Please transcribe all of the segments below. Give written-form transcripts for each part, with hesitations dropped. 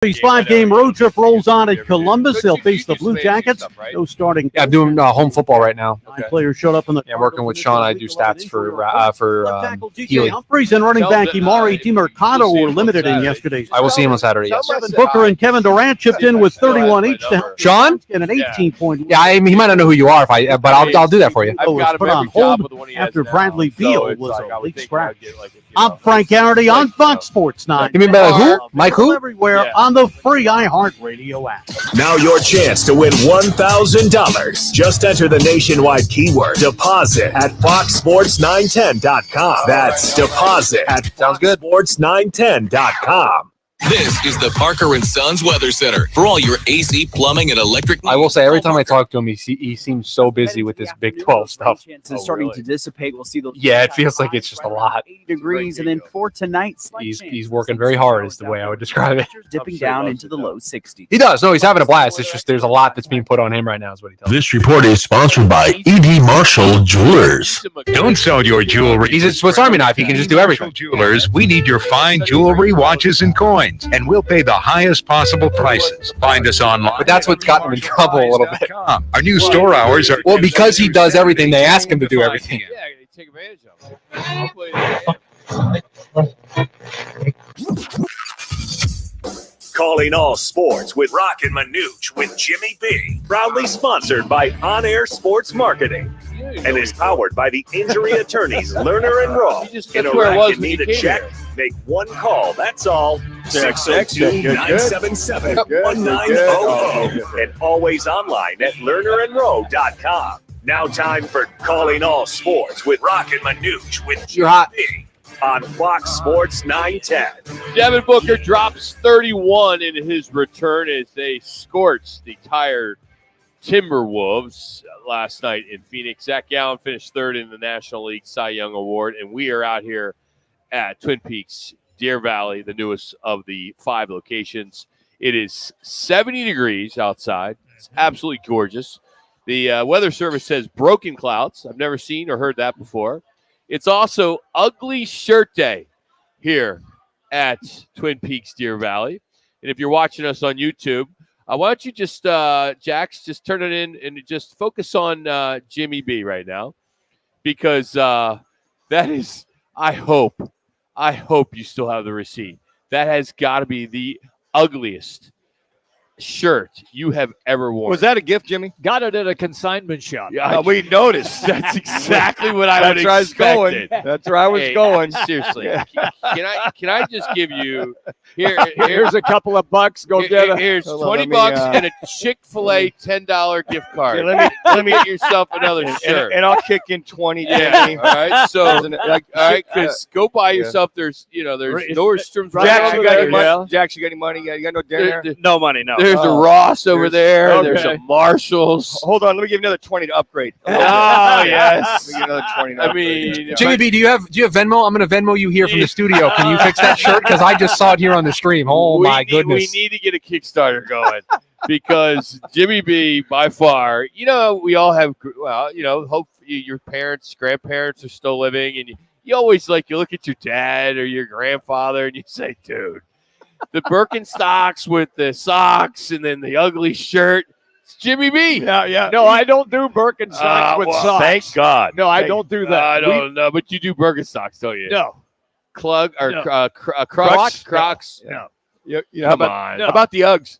5-game road trip rolls on at Columbus. They'll face the Blue Jackets. No starting. Yeah, I'm doing home football right now. Nine players showed up in the. Yeah, working with Sean. I do stats for Healy. Humphreys and running back Imari Mercado were limited in yesterday's. I will see him on Saturday. Yes. Devin Booker and Kevin Durant chipped in with 31 each. Sean? And an 18-point. Yeah, I mean, he might not know who you are, but I'll do that for you. Was put on hold after Bradley Beal was a late scratch. I'm Frank Garrity on Fox Sports 9. You mean better who? Mike who? Everywhere on the free iHeartRadio app. Now your chance to win $1,000. Just enter the nationwide keyword deposit at foxsports910.com. That's deposit at foxsports910.com. This is the Parker & Sons Weather Center for all your AC, plumbing, and electric needs. I will say, every time I talk to him, he seems so busy with this Big 12 stuff. It's starting to dissipate. We'll see the it feels like it's just a lot. 80 degrees, and then for tonight, he's working very hard is the way I would describe it. Dipping down into the low 60s. He does. No, he's having a blast. It's just there's a lot that's being put on him right now is what he tells me. This report is sponsored by E.D. Marshall Jewelers. Don't sell your jewelry. He's a Swiss Army knife. He can just do everything. Jewelers, we need your fine jewelry, watches, and coins, and we'll pay the highest possible prices. Find us online. But that's what's gotten him in trouble a little bit. Our new store hours are... Well, because he does everything, they ask him to do everything. Yeah, they take advantage of it. Calling all sports with Roc and Manuch with Jimmy B. Proudly sponsored by On Air Sports Marketing and is powered by the injury attorneys Lerner and Roc. In Iraq, you need a check, make one call. That's all. 602-977-1900 and always online at lernerandrow.com. Now time for Calling All Sports with Roc and Manuch with Jimmy B on Fox Sports 910. Devin Booker drops 31 in his return as they scorched the tired Timberwolves last night in Phoenix. Zach Gallen finished third in the National League Cy Young Award, and we are out here at Twin Peaks, Deer Valley, the newest of the 5 locations. It is 70 degrees outside. It's absolutely gorgeous. The weather service says broken clouds. I've never seen or heard that before. It's also Ugly Shirt Day here at Twin Peaks, Deer Valley. And if you're watching us on YouTube, why don't you just, Jax, just turn it in and just focus on Jimmy B right now. Because that is, I hope you still have the receipt. That has got to be the ugliest shirt you have ever worn. Was that a gift, Jimmy? Got it at a consignment shop. Yeah, we noticed. That's exactly what I would expect. That's where I was going. Seriously, can I just give you here's a couple of bucks. Go get it. Here's $20 and a Chick-fil-A $10 gift card. Yeah, let me get yourself another shirt, and I'll kick in 20. Yeah. All right. So, all right, because go buy yourself. There's Nordstrom's. Jax, you got any money? Jax, you got any money? You got no dinner? No money. No. There's a Ross over there. Okay. There's a Marshalls. Hold on, let me give you another 20 to upgrade. Oh yes. Let me give another 20 to upgrade. Jimmy B, do you have Venmo? I'm going to Venmo you here from the studio. Can you fix that shirt? Because I just saw it here on the stream. My goodness. We need to get a Kickstarter going because Jimmy B, by far, we all have. Well, hope your parents, grandparents are still living, and you always you look at your dad or your grandfather and you say, dude. The Birkenstocks with the socks and then the ugly shirt. It's Jimmy B. Yeah. No, I don't do Birkenstocks with socks. Thank God. No, I don't do that. I don't know, but you do Birkenstocks, don't you? No. Crocs? No. Come on. How about the Uggs?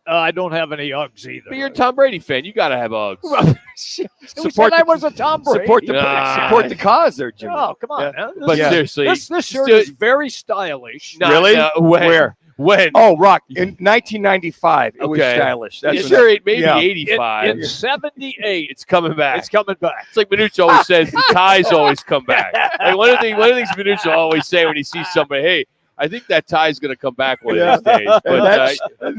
I don't have any Uggs either. But you're a Tom Brady fan. You got to have Uggs. I was a Tom Brady. Support the cause there, Jimmy. Oh, come on. Yeah. But seriously. This shirt is very stylish. Really? Where? When? Oh, Rock. In 1995, it was stylish. That's maybe 85. In 78. It's coming back. It's coming back. It's like Manuch always says, the ties always come back. Like one of the things Manuch will always say when he sees somebody, hey, I think that tie is going to come back one of these days. But,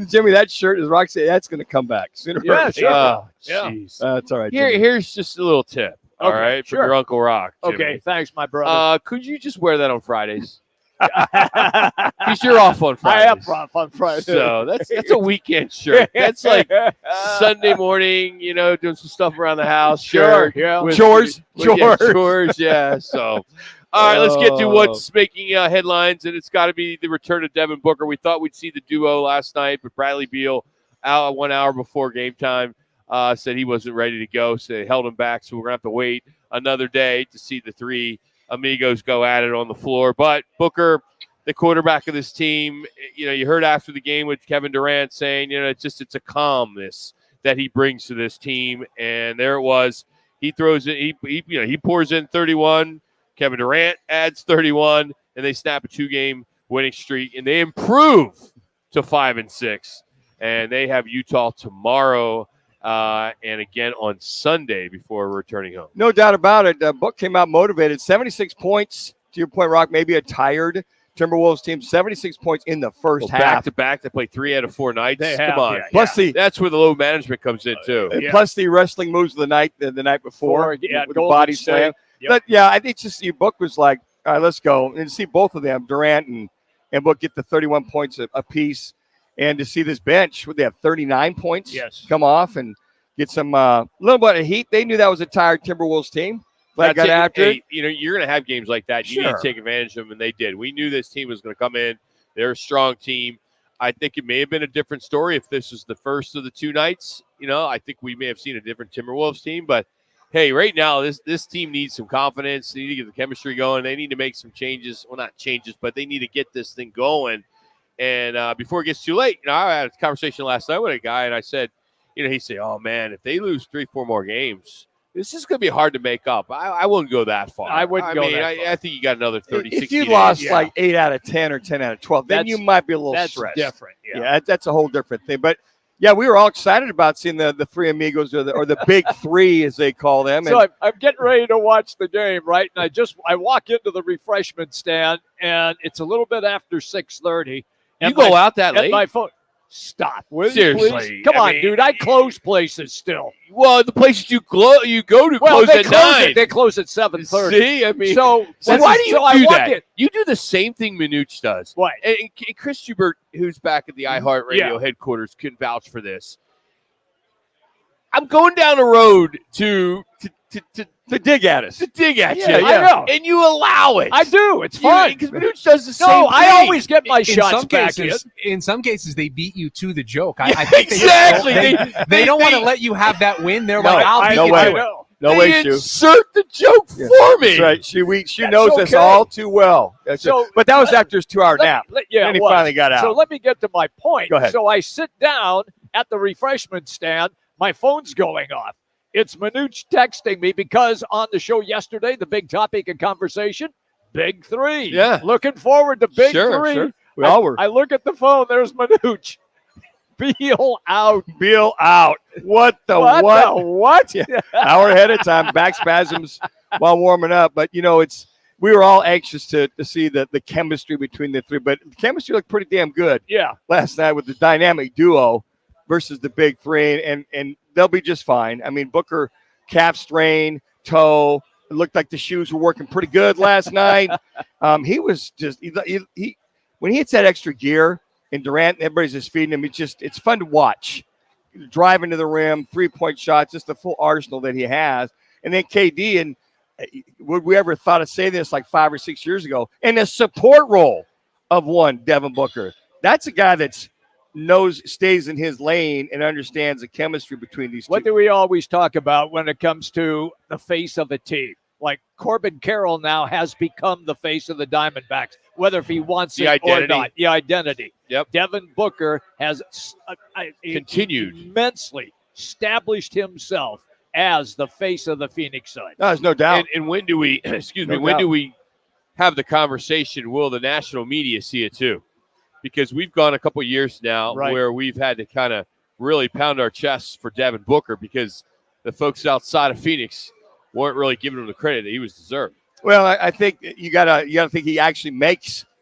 Jimmy, that shirt, as Rock said, that's going to come back sooner or later. Sure. Oh, jeez. That's all right. Here's just a little tip. All right, from your Uncle Rock. Jimmy. Okay, thanks, my brother. Could you just wear that on Fridays? Because you're off on Fridays. I am off on Fridays. So that's a weekend shirt. That's like Sunday morning, doing some stuff around the house. Sure. Yeah. Chores. Chores. Yeah. So, All right, let's get to what's making headlines, and it's got to be the return of Devin Booker. We thought we'd see the duo last night, but Bradley Beal, out 1 hour before game time, said he wasn't ready to go, so they held him back. So we're going to have to wait another day to see the three amigos go at it on the floor. But Booker, the quarterback of this team, you heard after the game with Kevin Durant saying, it's a calmness that he brings to this team, and there it was. He throws it. He pours in 31. Kevin Durant adds 31, and they snap a 2-game winning streak, and they improve to 5-6. And they have Utah tomorrow and again on Sunday before returning home. No doubt about it. Book came out motivated. 76 points, to your point, Rock, maybe a tired Timberwolves team. 76 points in the first half. Back-to-back. They played 3 out of 4 nights. Come on. Plus that's where the low management comes in, too. Plus the wrestling moves of the night before. With the body slam. Yep. But, I think just your Book was like, all right, let's go. And to see both of them, Durant and Book, get the 31 points apiece. And to see this bench, would they have 39 points come off and get some little bit of heat? They knew that was a tired Timberwolves team. But got after it. You're going to have games like that. You need to take advantage of them, and they did. We knew this team was going to come in. They're a strong team. I think it may have been a different story if this was the first of the 2 nights. I think we may have seen a different Timberwolves team. But, hey, right now this team needs some confidence. They need to get the chemistry going. They need to make some changes. Well, not changes, but they need to get this thing going. And before it gets too late, I had a conversation last night with a guy, and I said, he said, oh, man, if they lose 3-4 more games, this is going to be hard to make up. I wouldn't go that far. I wouldn't go that far. I think you got another 30, 60 If you days. lost like 8 out of 10 or 10 out of 12, then you might be a little stressed. That's different. Yeah, that's a whole different thing. But, we were all excited about seeing the three amigos or the big three, as they call them. So I'm getting ready to watch the game, right? And I walk into the refreshment stand, and it's a little bit after 6:30. You go out that late? My phone. Stop. Will Seriously. You please? Come on, dude. I close places still. Well, the places you go to close at 9. They close at 7:30. See, so why do you do that? In. You do the same thing Manuch does. What? And Chris Schubert, who's back at the iHeartRadio headquarters, can vouch for this. I'm going down the road to dig at us. To dig at you. I know. And you allow it. I do. It's fine. Because Manuch does the same thing. I always get my shots back. In some cases, they beat you to the joke. I think exactly. They don't want to let you have that win. They're like, I'll beat you to it. No way, Sue. Insert the joke for me. That's right. She knows us all too well. But that was after his 2-hour nap. Yeah, and he finally got out. So let me get to my point. Go ahead. So I sit down at the refreshment stand. My phone's going off. It's Manuch texting me because on the show yesterday, the big topic of conversation, Big 3. Yeah. Looking forward to Big 3. Sure. We all were. I look at the phone. There's Manuch. Beal out. Beal out. What the what? The what? Hour ahead of time. Back spasms while warming up. But, we were all anxious to see the chemistry between the three. But the chemistry looked pretty damn good last night with the dynamic duo versus the Big 3. And they'll be just fine. I mean, Booker, calf strain, toe. It looked like the shoes were working pretty good last night. He was just he when he hits that extra gear and Durant, everybody's just feeding him. It's fun to watch. Driving to the rim, 3-point shots, just the full arsenal that he has. And then KD, and would we ever thought of saying this like 5 or 6 years ago? In a support role of one, Devin Booker. That's a guy that's stays in his lane and understands the chemistry between these two. What do we always talk about when it comes to the face of a team? Like Corbin Carroll now has become the face of the Diamondbacks, whether if he wants it or not. The identity. Yep. Devin Booker has continued immensely established himself as the face of the Phoenix Suns. No, there's no doubt. And when do we, when do we have the conversation? Will the national media see it too? Because we've gone a couple years now where we've had to kind of really pound our chests for Devin Booker because the folks outside of Phoenix weren't really giving him the credit that he was deserved. Well, I think you gotta think he actually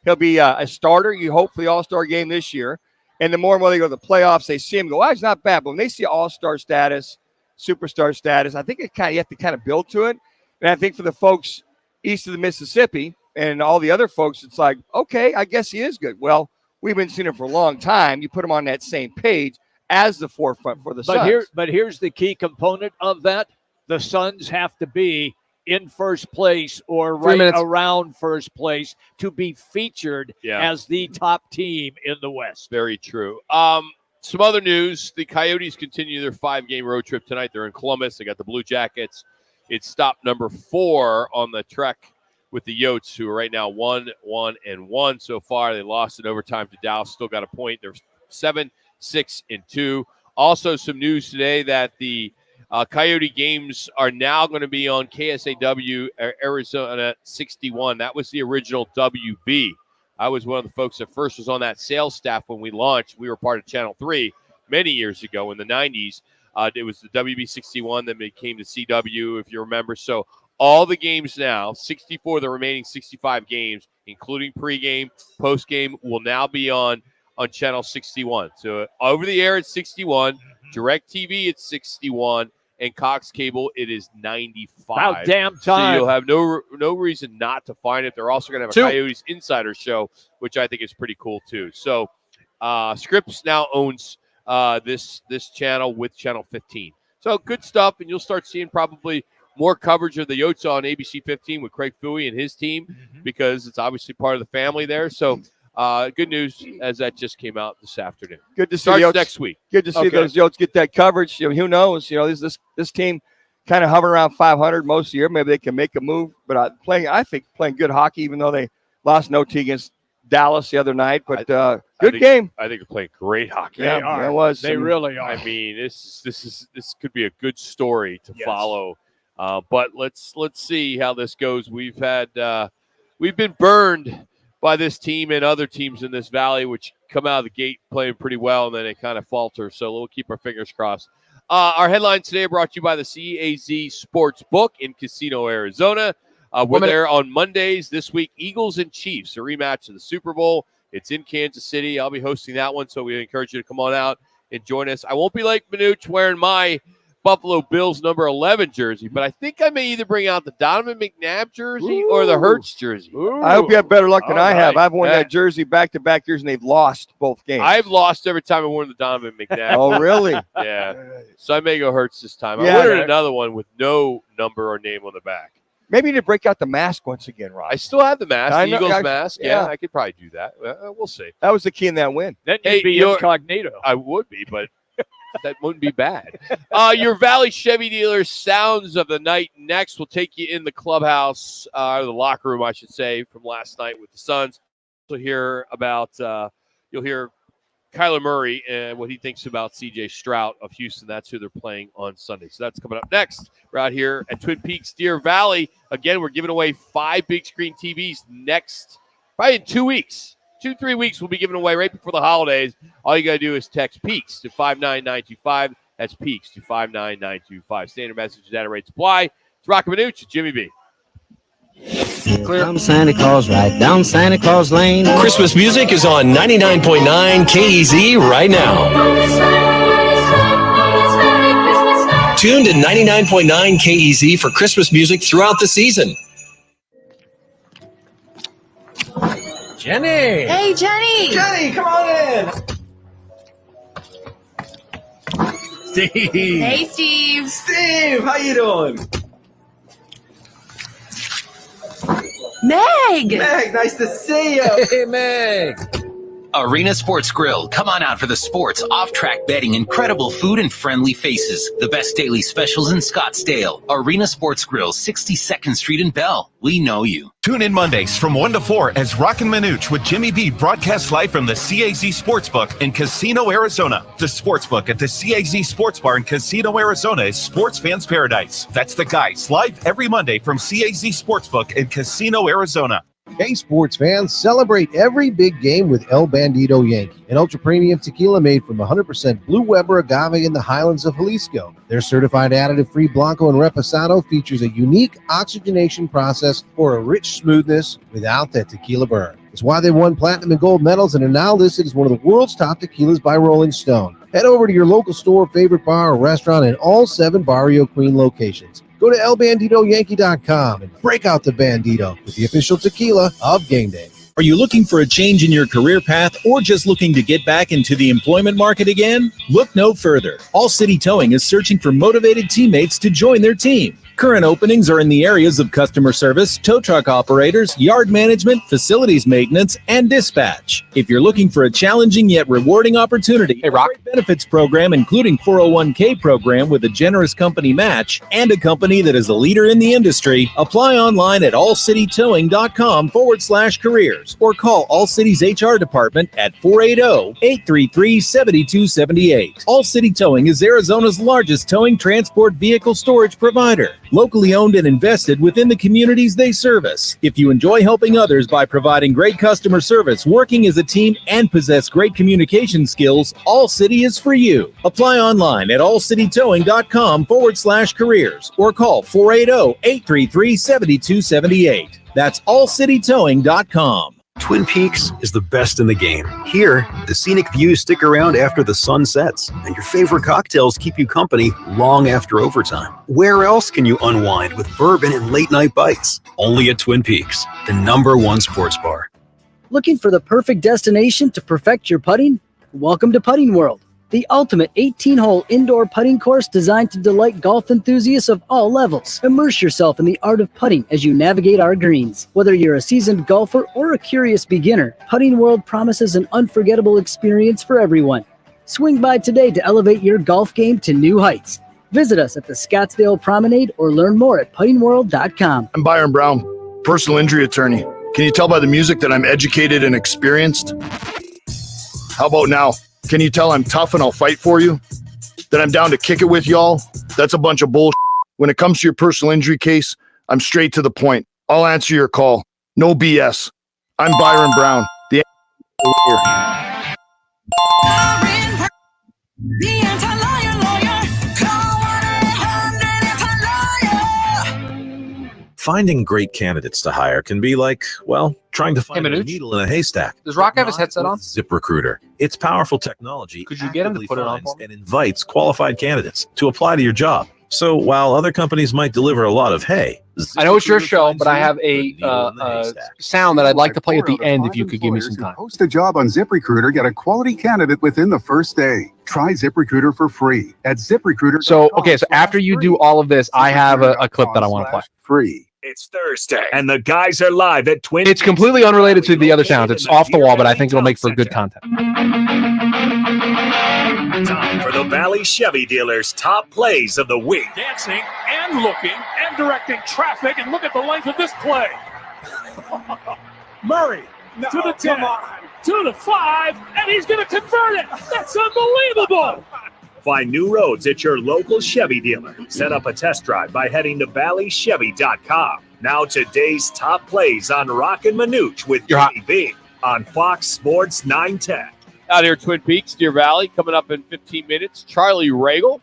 he'll be a starter. You hope for the All-Star game this year. And the more and more they go to the playoffs, they see him go, he's not bad. But when they see All-Star status, superstar status, I think you have to kind of build to it. And I think for the folks east of the Mississippi and all the other folks, it's like, okay, I guess he is good. Well, we've been seeing him for a long time. You put him on that same page as the forefront for the Suns. But here's the key component of that. The Suns have to be in first place or 3 right minutes. around first place to be featured as the top team in the West. Very true. Some other news. The Coyotes continue their 5-game road trip tonight. They're in Columbus. They got the Blue Jackets. It's stop number 4 on the trek with the Yotes, who are right now 1-1-1 so far. They lost in overtime to Dallas. Still got a point. They're 7-6-2. Also, some news today that the Coyote games are now going to be on KSAW Arizona 61. That was the original WB. I was one of the folks that first was on that sales staff when we launched. We were part of Channel 3 many years ago in the 90s. It was the WB 61 that became the CW, if you remember. So all the games now, 64 of the remaining 65 games, including pregame, postgame, will now be on Channel 61. So over the air, it's 61. DirecTV, it's 61. And Cox Cable, it is 95. About damn time. So you'll have no reason not to find it. They're also going to have a Coyotes Insider show, which I think is pretty cool too. So Scripps now owns this channel with Channel 15. So good stuff, and you'll start seeing probably more coverage of the Yotes on ABC 15 with Craig Fouey and his team because it's obviously part of the family there. So good news as that just came out this afternoon. Good to see Starts Yotes next week. Good to see those Yotes get that coverage. Who knows? This team kind of hover around 500 most of the year. Maybe they can make a move. But I think playing good hockey, even though they lost an OT against Dallas the other night. But good game. I think they're playing great hockey. They are. It was. They really are. I mean, this could be a good story to follow. But let's see how this goes. We've been burned by this team and other teams in this valley, which come out of the gate playing pretty well, and then they kind of falter. So we'll keep our fingers crossed. Our headlines today are brought to you by the CAZ Sportsbook in Casino, Arizona. We're there on Mondays this week. Eagles and Chiefs, a rematch of the Super Bowl. It's in Kansas City. I'll be hosting that one, so we encourage you to come on out and join us. I won't be like Manuch wearing my Buffalo Bills number 11 jersey, but I think I may either bring out the Donovan McNabb jersey or the Hurts jersey. I hope you have better luck than I have. I've worn that jersey back-to-back years, and they've lost both games. I've lost every time I've worn the Donovan McNabb. Oh, really? Yeah. So I may go Hurts this time. I ordered another one with no number or name on the back. Maybe you need to break out the mask once again, Rob. I still have the mask, the Eagles mask. Yeah, I could probably do that. We'll see. That was the key in that win. Then you'd be incognito. I would be, but that wouldn't be bad. Your Valley Chevy dealer sounds of the night next. We'll take you in the clubhouse, or the locker room, I should say, from last night with the Suns. You'll hear Kyler Murray and what he thinks about C.J. Stroud of Houston. That's who they're playing on Sunday. So that's coming up next. We're out here at Twin Peaks, Deer Valley. Again, we're giving away 5 big screen TVs next, probably in 2 weeks. 2-3 weeks we'll be giving away right before the holidays. All you got to do is text PEAKS to 59925. That's PEAKS to 59925. Standard message, data rates apply. It's Roc and Manuch, Jimmy B. Here comes Santa Claus right down Santa Claus Lane. Christmas music is on 99.9 KEZ right now. Tune to 99.9 KEZ for Christmas music throughout the season. Jenny! Hey, Jenny! Jenny, come on in! Steve! Hey, Steve! Steve, how you doing? Meg! Meg, nice to see you! Hey, Meg! Arena Sports Grill. Come on out for the sports, off-track betting, incredible food, and friendly faces. The best daily specials in Scottsdale. Arena Sports Grill, 62nd Street in Bell. We know you. Tune in Mondays from 1 to 4 as Roc and Manuch with Jimmy B broadcast live from the CAZ Sportsbook in Casino, Arizona. The Sportsbook at the CAZ Sports Bar in Casino, Arizona is sports fans' paradise. That's the guys, live every Monday from CAZ Sportsbook in Casino, Arizona. Hey, sports fans, celebrate every big game with El Bandito Yankee, an ultra-premium tequila made from 100% Blue Weber agave in the highlands of Jalisco. Their certified additive-free Blanco and Reposado features a unique oxygenation process for a rich smoothness without that tequila burn. It's why they won platinum and gold medals and are now listed as one of the world's top tequilas by Rolling Stone. Head over to your local store, favorite bar, or restaurant in all 7 Barrio Queen locations. Go to elbanditoyankee.com and break out the Bandito with the official tequila of Game Day. Are you looking for a change in your career path or just looking to get back into the employment market again? Look no further. All City Towing is searching for motivated teammates to join their team. Current openings are in the areas of customer service, tow truck operators, yard management, facilities maintenance, and dispatch. If you're looking for a challenging yet rewarding opportunity, a great benefits program including 401k program with a generous company match, and a company that is a leader in the industry, apply online at allcitytowing.com/careers or call All City's HR department at 480-833-7278. All City Towing is Arizona's largest towing transport vehicle storage provider, locally owned and invested within the communities they service. If you enjoy helping others by providing great customer service, working as a team, and possess great communication skills, All City is for you. Apply online at allcitytowing.com/careers or call 480-833-7278. That's allcitytowing.com. Twin Peaks is the best in the game. Here, the scenic views stick around after the sun sets, and your favorite cocktails keep you company long after overtime. Where else can you unwind with bourbon and late-night bites? Only at Twin Peaks, the #1 sports bar. Looking for the perfect destination to perfect your putting? Welcome to Putting World, the ultimate 18-hole indoor putting course designed to delight golf enthusiasts of all levels. Immerse yourself in the art of putting as you navigate our greens. Whether you're a seasoned golfer or a curious beginner, Putting World promises an unforgettable experience for everyone. Swing by today to elevate your golf game to new heights. Visit us at the Scottsdale Promenade or learn more at puttingworld.com. I'm Byron Brown, personal injury attorney. Can you tell by the music that I'm educated and experienced? How about now? Can you tell I'm tough and I'll fight for you? That I'm down to kick it with y'all? That's a bunch of bullshit. When it comes to your personal injury case, I'm straight to the point. I'll answer your call. No BS. I'm Byron Brown, the lawyer. Finding great candidates to hire can be like, well, trying to find a needle in a haystack. Does Rock have his headset on? ZipRecruiter. Its powerful technology Could you get him to put it on for me? and invites qualified candidates to apply to your job. So while other companies might deliver a lot of hay, I know it's your show, but I have a sound that I'd like to play at the end if you could give me some time. Post a job on ZipRecruiter, get a quality candidate within the first day. Try ZipRecruiter for free at ZipRecruiter. So after you do all of this, I have a clip that I want to play. Free. It's Thursday, and the guys are live at Twin. It's completely unrelated to the other sounds. It's off the wall, but I think it'll make for good content. Time for the Valley Chevy dealers' top plays of the week. Dancing and looking and directing traffic, and look at the length of this play. Murray to the 10, to the 5, and he's going to convert it. That's unbelievable. Find new roads at your local Chevy dealer. Set up a test drive by heading to valleychevy.com. Now today's top plays on Roc and Manuch with Jimmy B on Fox Sports 910. Out here, Twin Peaks, Deer Valley, coming up in 15 minutes. Charlie Regal,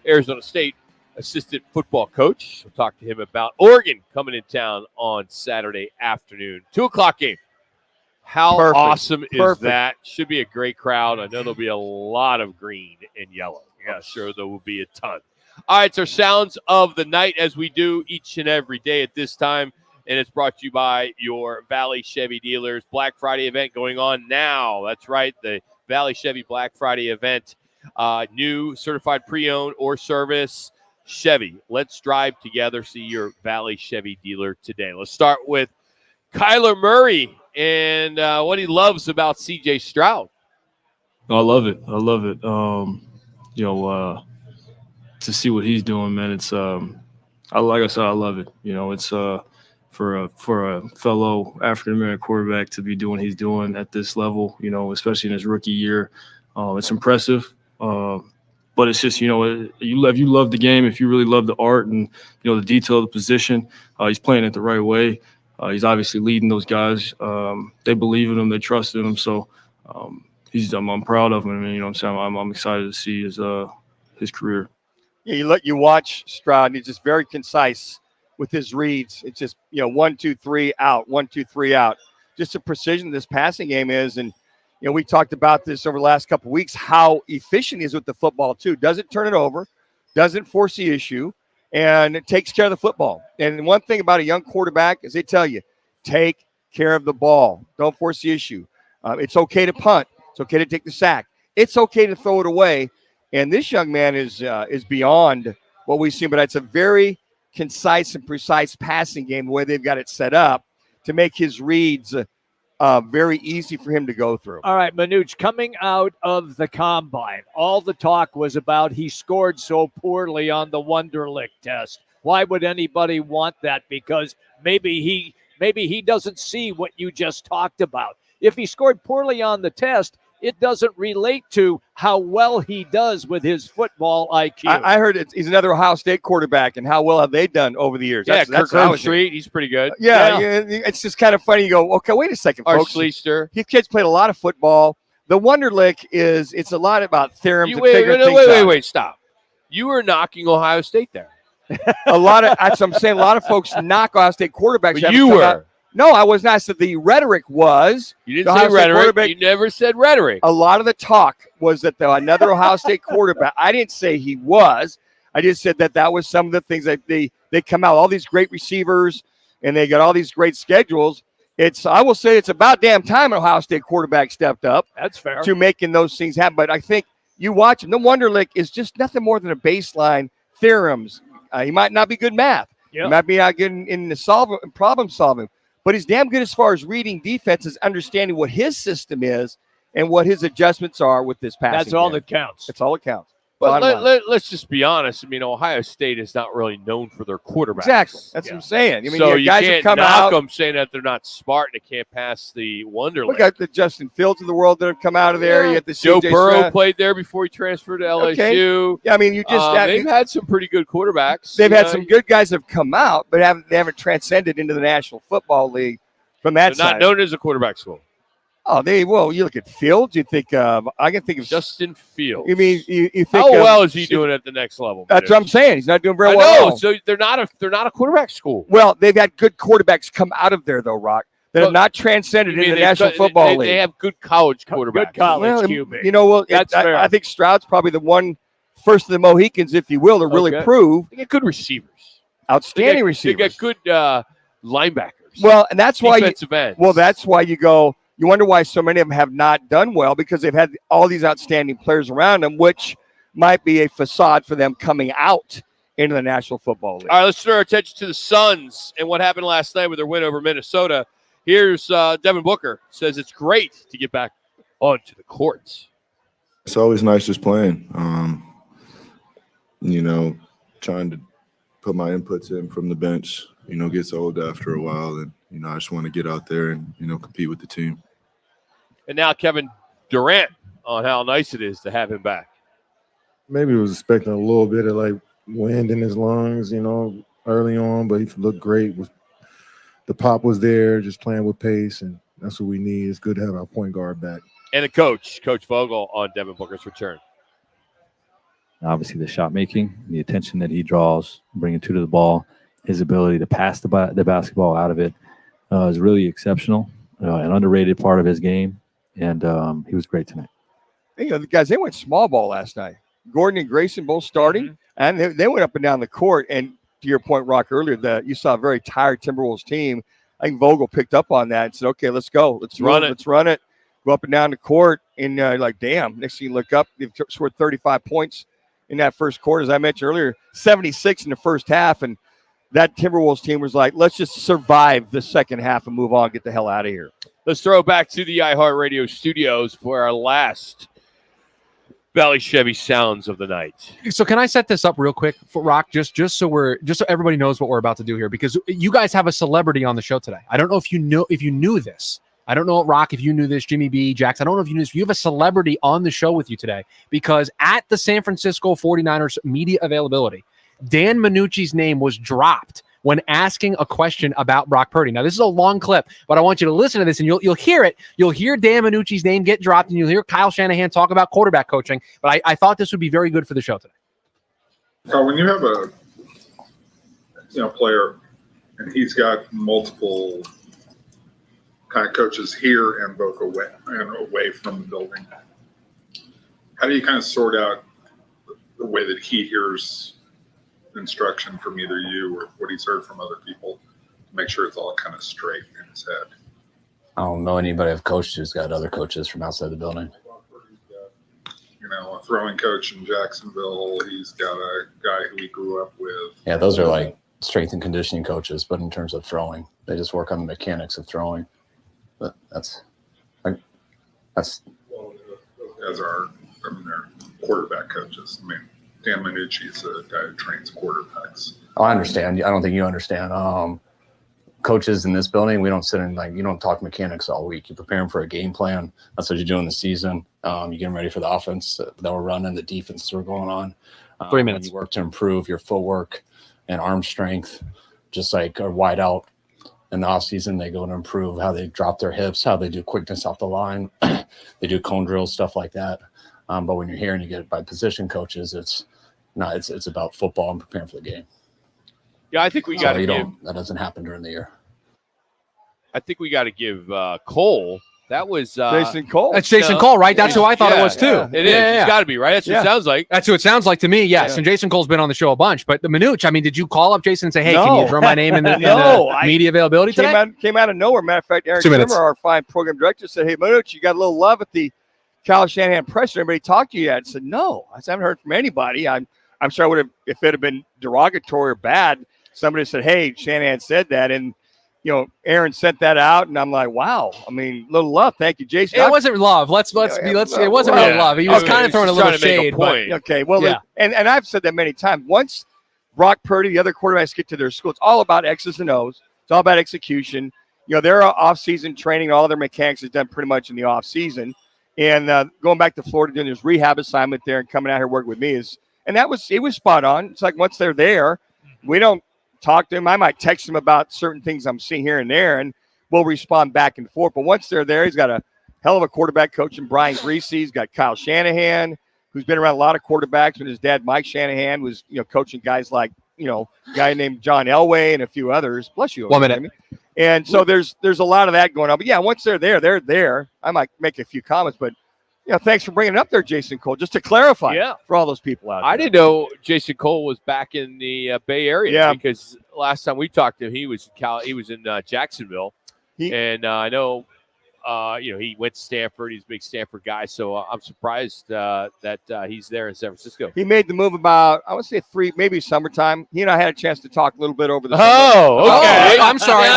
Arizona State assistant football coach. We'll talk to him about Oregon coming in town on Saturday afternoon. 2 o'clock game. How awesome is that? Should be a great crowd. I know there'll be a lot of green and yellow. Yeah, sure, there will be a ton. All right, it's our sounds of the night as we do each and every day at this time. And it's brought to you by your Valley Chevy dealers. Black Friday event going on now. That's right, the Valley Chevy Black Friday event. New certified pre-owned or service Chevy. Let's drive together. See your Valley Chevy dealer today. Let's start with Kyler Murray and what he loves about C.J. Stroud. I love it. To see what he's doing, man, it's like I said, I love it. It's for a fellow African American quarterback to be doing what he's doing at this level, especially in his rookie year. It's impressive. But it's just, you love the game, if you really love the art and, the detail of the position, he's playing it the right way. He's obviously leading those guys. They believe in him. They trust in him. So I'm proud of him. And, I'm excited to see his career. Yeah, you watch Stroud, and he's just very concise with his reads. It's just, 1, 2, 3 out, 1, 2, 3 out. Just the precision this passing game is. And, we talked about this over the last couple of weeks, how efficient he is with the football, too. Doesn't turn it over, doesn't force the issue, and it takes care of the football. And one thing about a young quarterback is they tell you, take care of the ball. Don't force the issue. It's okay to punt. It's okay to take the sack. It's okay to throw it away. And this young man is beyond what we've seen, but it's a very concise and precise passing game, the way they've got it set up to make his reads very easy for him to go through. All right, Manuch, coming out of the combine, all the talk was about he scored so poorly on the Wonderlic test. Why would anybody want that? Because maybe he doesn't see what you just talked about. If he scored poorly on the test, it doesn't relate to how well he does with his football IQ. I heard he's another Ohio State quarterback, and how well have they done over the years? Yeah, Kirk Herbstreit, he's pretty good. Yeah, it's just kind of funny. You go, okay, wait a second, folks. Schleister. His kids played a lot of football. The Wonderlic it's a lot about theorems. Wait, stop. You were knocking Ohio State there. A lot of, that's what I'm saying. A lot of folks knock Ohio State quarterbacks. But you were. No, I was not. I said the rhetoric was. You didn't say rhetoric. You never said rhetoric. A lot of the talk was that another Ohio State quarterback. I didn't say he was. I just said that was some of the things that they come out. All these great receivers, and they got all these great schedules. I will say it's about damn time an Ohio State quarterback stepped up. That's fair. To making those things happen. But I think you watch him. The Wonderlic is just nothing more than a baseline theorems. He might not be good math. He might be not good in the problem solving. But he's damn good as far as reading defenses, understanding what his system is and what his adjustments are with this passing. That's all that counts. That's all that counts. But let's just be honest. I mean, Ohio State is not really known for their quarterbacks. Exactly. That's what I'm saying. I mean, so you guys can't have come knock out. them saying that they're not smart and they can't pass the Wonderlic. Look at the Justin Fields of the world that have come out of there. You have the Joe CJ Burrow Stroud. played there before he transferred to LSU. Okay. Yeah, I mean, you just they've had some pretty good quarterbacks. They've had some good guys that have come out, but they haven't transcended into the National Football League from that They're side. not known as a quarterback school. Oh, you look at Fields. You think I can think of Justin Fields. You mean you think how well is he doing at the next level? That's what I'm saying. He's not doing very I well. know. So they're not a quarterback school. Well, they've had good quarterbacks come out of there though, Rock. That have not transcended into the National Football League. They have good college quarterbacks. Good college QB. You know, That's fair. I think Stroud's probably the one first of the Mohicans, if you will, to really prove. They get good receivers. Outstanding receivers. They get good linebackers. Well, and that's why defensive ends. Well, that's why you go. You wonder why so many of them have not done well, because they've had all these outstanding players around them, which might be a facade for them coming out into the National Football League. All right, let's turn our attention to the Suns and what happened last night with their win over Minnesota. Here's Devin Booker. Says it's great to get back onto the courts. It's always nice just playing. Trying to put my inputs in from the bench, gets old after a while. And, I just want to get out there and, compete with the team. And now Kevin Durant on how nice it is to have him back. Maybe was expecting a little bit of wind in his lungs, early on, but he looked great. The pop was there, just playing with pace, and that's what we need. It's good to have our point guard back. And the Coach Vogel on Devin Booker's return. Obviously, the shot making, the attention that he draws, bringing two to the ball, his ability to pass the basketball out of it is really exceptional, an underrated part of his game, and he was great tonight. The guys, they went small ball last night. Gordon and Grayson both starting, and they went up and down the court. And to your point, Rock, earlier, you saw a very tired Timberwolves team. I think Vogel picked up on that and said, okay, let's go. Let's run it. Go up and down the court. And damn, next thing you look up, they've scored 35 points in that first quarter. As I mentioned earlier, 76 in the first half. And that Timberwolves team was like, let's just survive the second half and move on, get the hell out of here. Let's throw back to the iHeartRadio studios for our last Valley Chevy sounds of the night. So can I set this up real quick for Rock, just so everybody knows what we're about to do here, because you guys have a celebrity on the show today. I don't know if you knew this. I don't know, Rock, if you knew this, Jimmy B, Jax. I don't know if you knew this. You have a celebrity on the show with you today, because at the San Francisco 49ers media availability, Dan Manucci's name was dropped when asking a question about Brock Purdy. Now, this is a long clip, but I want you to listen to this, and you'll hear it. You'll hear Dan Manucci's name get dropped, and you'll hear Kyle Shanahan talk about quarterback coaching. But I thought this would be very good for the show today. When you have a player, and he's got multiple kind of coaches here and both away from the building, how do you kind of sort out the way that he hears instruction from either you or what he's heard from other people to make sure it's all kind of straight in his head? I don't know anybody I've coached who's got other coaches from outside the building. A throwing coach in Jacksonville. He's got a guy who he grew up with. Yeah, those are like strength and conditioning coaches, but in terms of throwing, they just work on the mechanics of throwing. But that's as our, they're quarterback coaches. I mean, Dan Manucci's a guy who trains quarterbacks. Oh, I understand. I don't think you understand. Coaches in this building, we don't sit in you don't talk mechanics all week. You prepare them for a game plan. That's what you do in the season. You get them ready for the offense that we're running, the defense that we're going on. 3 minutes. You work to improve your footwork and arm strength, just like a wide out. In the off season, they go to improve how they drop their hips, how they do quickness off the line. They do cone drills, stuff like that. But when you're here and you get it by position coaches, it's about football and preparing for the game. Yeah, I think we got to give. That doesn't happen during the year. I think we got to give Cole. That was Jason Cole. That's Jason Cole, right? That's who I thought it was too. Yeah. It is. It's got to be, right? That's what it sounds like. That's who it sounds like to me. Yes. Yeah. And Jason Cole's been on the show a bunch. But the Manuch, I mean, did you call up Jason and say, "Hey, can you throw my name in the, media availability today?" Came out of nowhere. Matter of fact, Aaron 2 minutes. Schimmer, our fine program director, said, "Hey, Manuch, you got a little love at the Kyle Shanahan presser. Anybody talked to you yet?" I said, "No, I haven't heard from anybody." I'm sure I would have, if it had been derogatory or bad, somebody said, "Hey, Shanahan said that," and Aaron sent that out, and I'm like, wow. I mean, little love. Thank you, Jason. It wasn't love. It wasn't real love. He was kind of throwing a little shade. Okay, well, and I've said that many times. Once Brock Purdy, the other quarterbacks get to their school, it's all about X's and O's. It's all about execution. Their off-season training, all their mechanics is done pretty much in the off-season. And going back to Florida, doing this rehab assignment there and coming out here working with me it was spot on. It's like once they're there, we don't talk to him. I might text him about certain things I'm seeing here and there, and we'll respond back and forth. But once they're there, he's got a hell of a quarterback coach in Brian Greasy. He's got Kyle Shanahan, who's been around a lot of quarterbacks. And his dad, Mike Shanahan, was coaching guys like a guy named John Elway and a few others. Bless you. 1 minute. And so there's a lot of that going on. But yeah, once they're there, they're there. I might make a few comments, but thanks for bringing it up there, Jason Cole, just to clarify for all those people out there. I didn't know Jason Cole was back in the Bay Area because last time we talked to him, he was in Jacksonville, and I know he went to Stanford. He's a big Stanford guy, so I'm surprised that he's there in San Francisco. He made the move about, I would say maybe summertime. He and I had a chance to talk a little bit over the summer. Oh, okay. I'm sorry.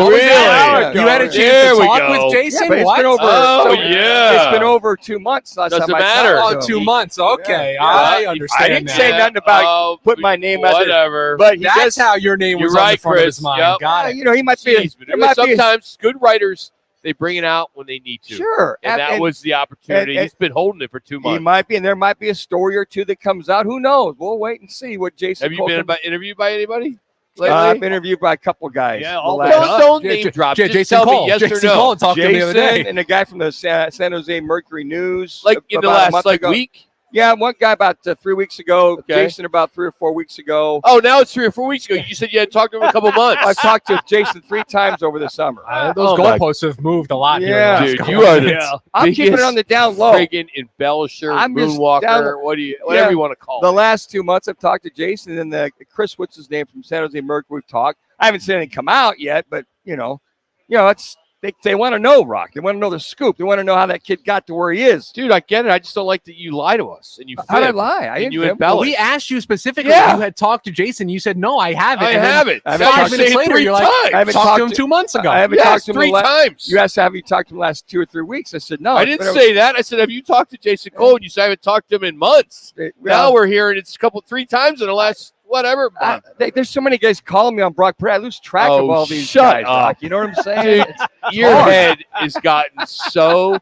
Really? You had a chance to talk with Jason? Yeah, what? It's been over 2 months. Last Doesn't time matter. I talked to him. 2 months. Okay. I understand. I didn't say nothing about put my name out there. Whatever. But that's how your name was on the front of his mind. Yep. Got it. He might be. Sometimes good writers, they bring it out when they need to. Sure. And that was the opportunity. He's been holding it for 2 months. He might be, and there might be a story or two that comes out. Who knows? We'll wait and see what Jason. Have you been interviewed by anybody? I've been interviewed by a couple guys. Yeah, don't name drop. Just Jason tell Cole. me yes or Jason no. Cole talked to me the other day. And a guy from the San Jose Mercury News. Like in the last week? Yeah, one guy about 3 weeks ago. Okay. Jason about 3 or 4 weeks ago. Oh, now it's 3 or 4 weeks ago. You said you had talked to him a couple months. I've talked to Jason 3 times over the summer. Those goalposts have moved a lot Yeah. here. Dude, you are the I'm keeping it on the down low. friggin' embellisher, moonwalker, whatever you want to call The it. last 2 months I've talked to Jason, and then Chris, what's his name, from San Jose Mercury, we've talked. I haven't seen anything come out yet, but it's they want to know, Rock. They want to know the scoop. They want to know how that kid got to where he is. Dude, I get it. I just don't like that you lie to us and you How did I fib lie? and you fib. embellish. We asked you specifically Yeah. if you had talked to Jason. You said, no, I haven't. I And then haven't. I 5 minutes later, you're like, I haven't talked to him talked 2 months ago. I haven't Yes, talked to him 3 times. You asked, have you talked to him the last 2 or 3 weeks? I said, no. I didn't say that. I said, have you talked to Jason Cole? And you said, I haven't talked to him in months. Now we're hearing it's 3 times in the last whatever month. There's so many guys calling me on Brock Purdy. I lose track of all these shut guys, up. Rock. You know what I'm saying? Dude, your head has gotten so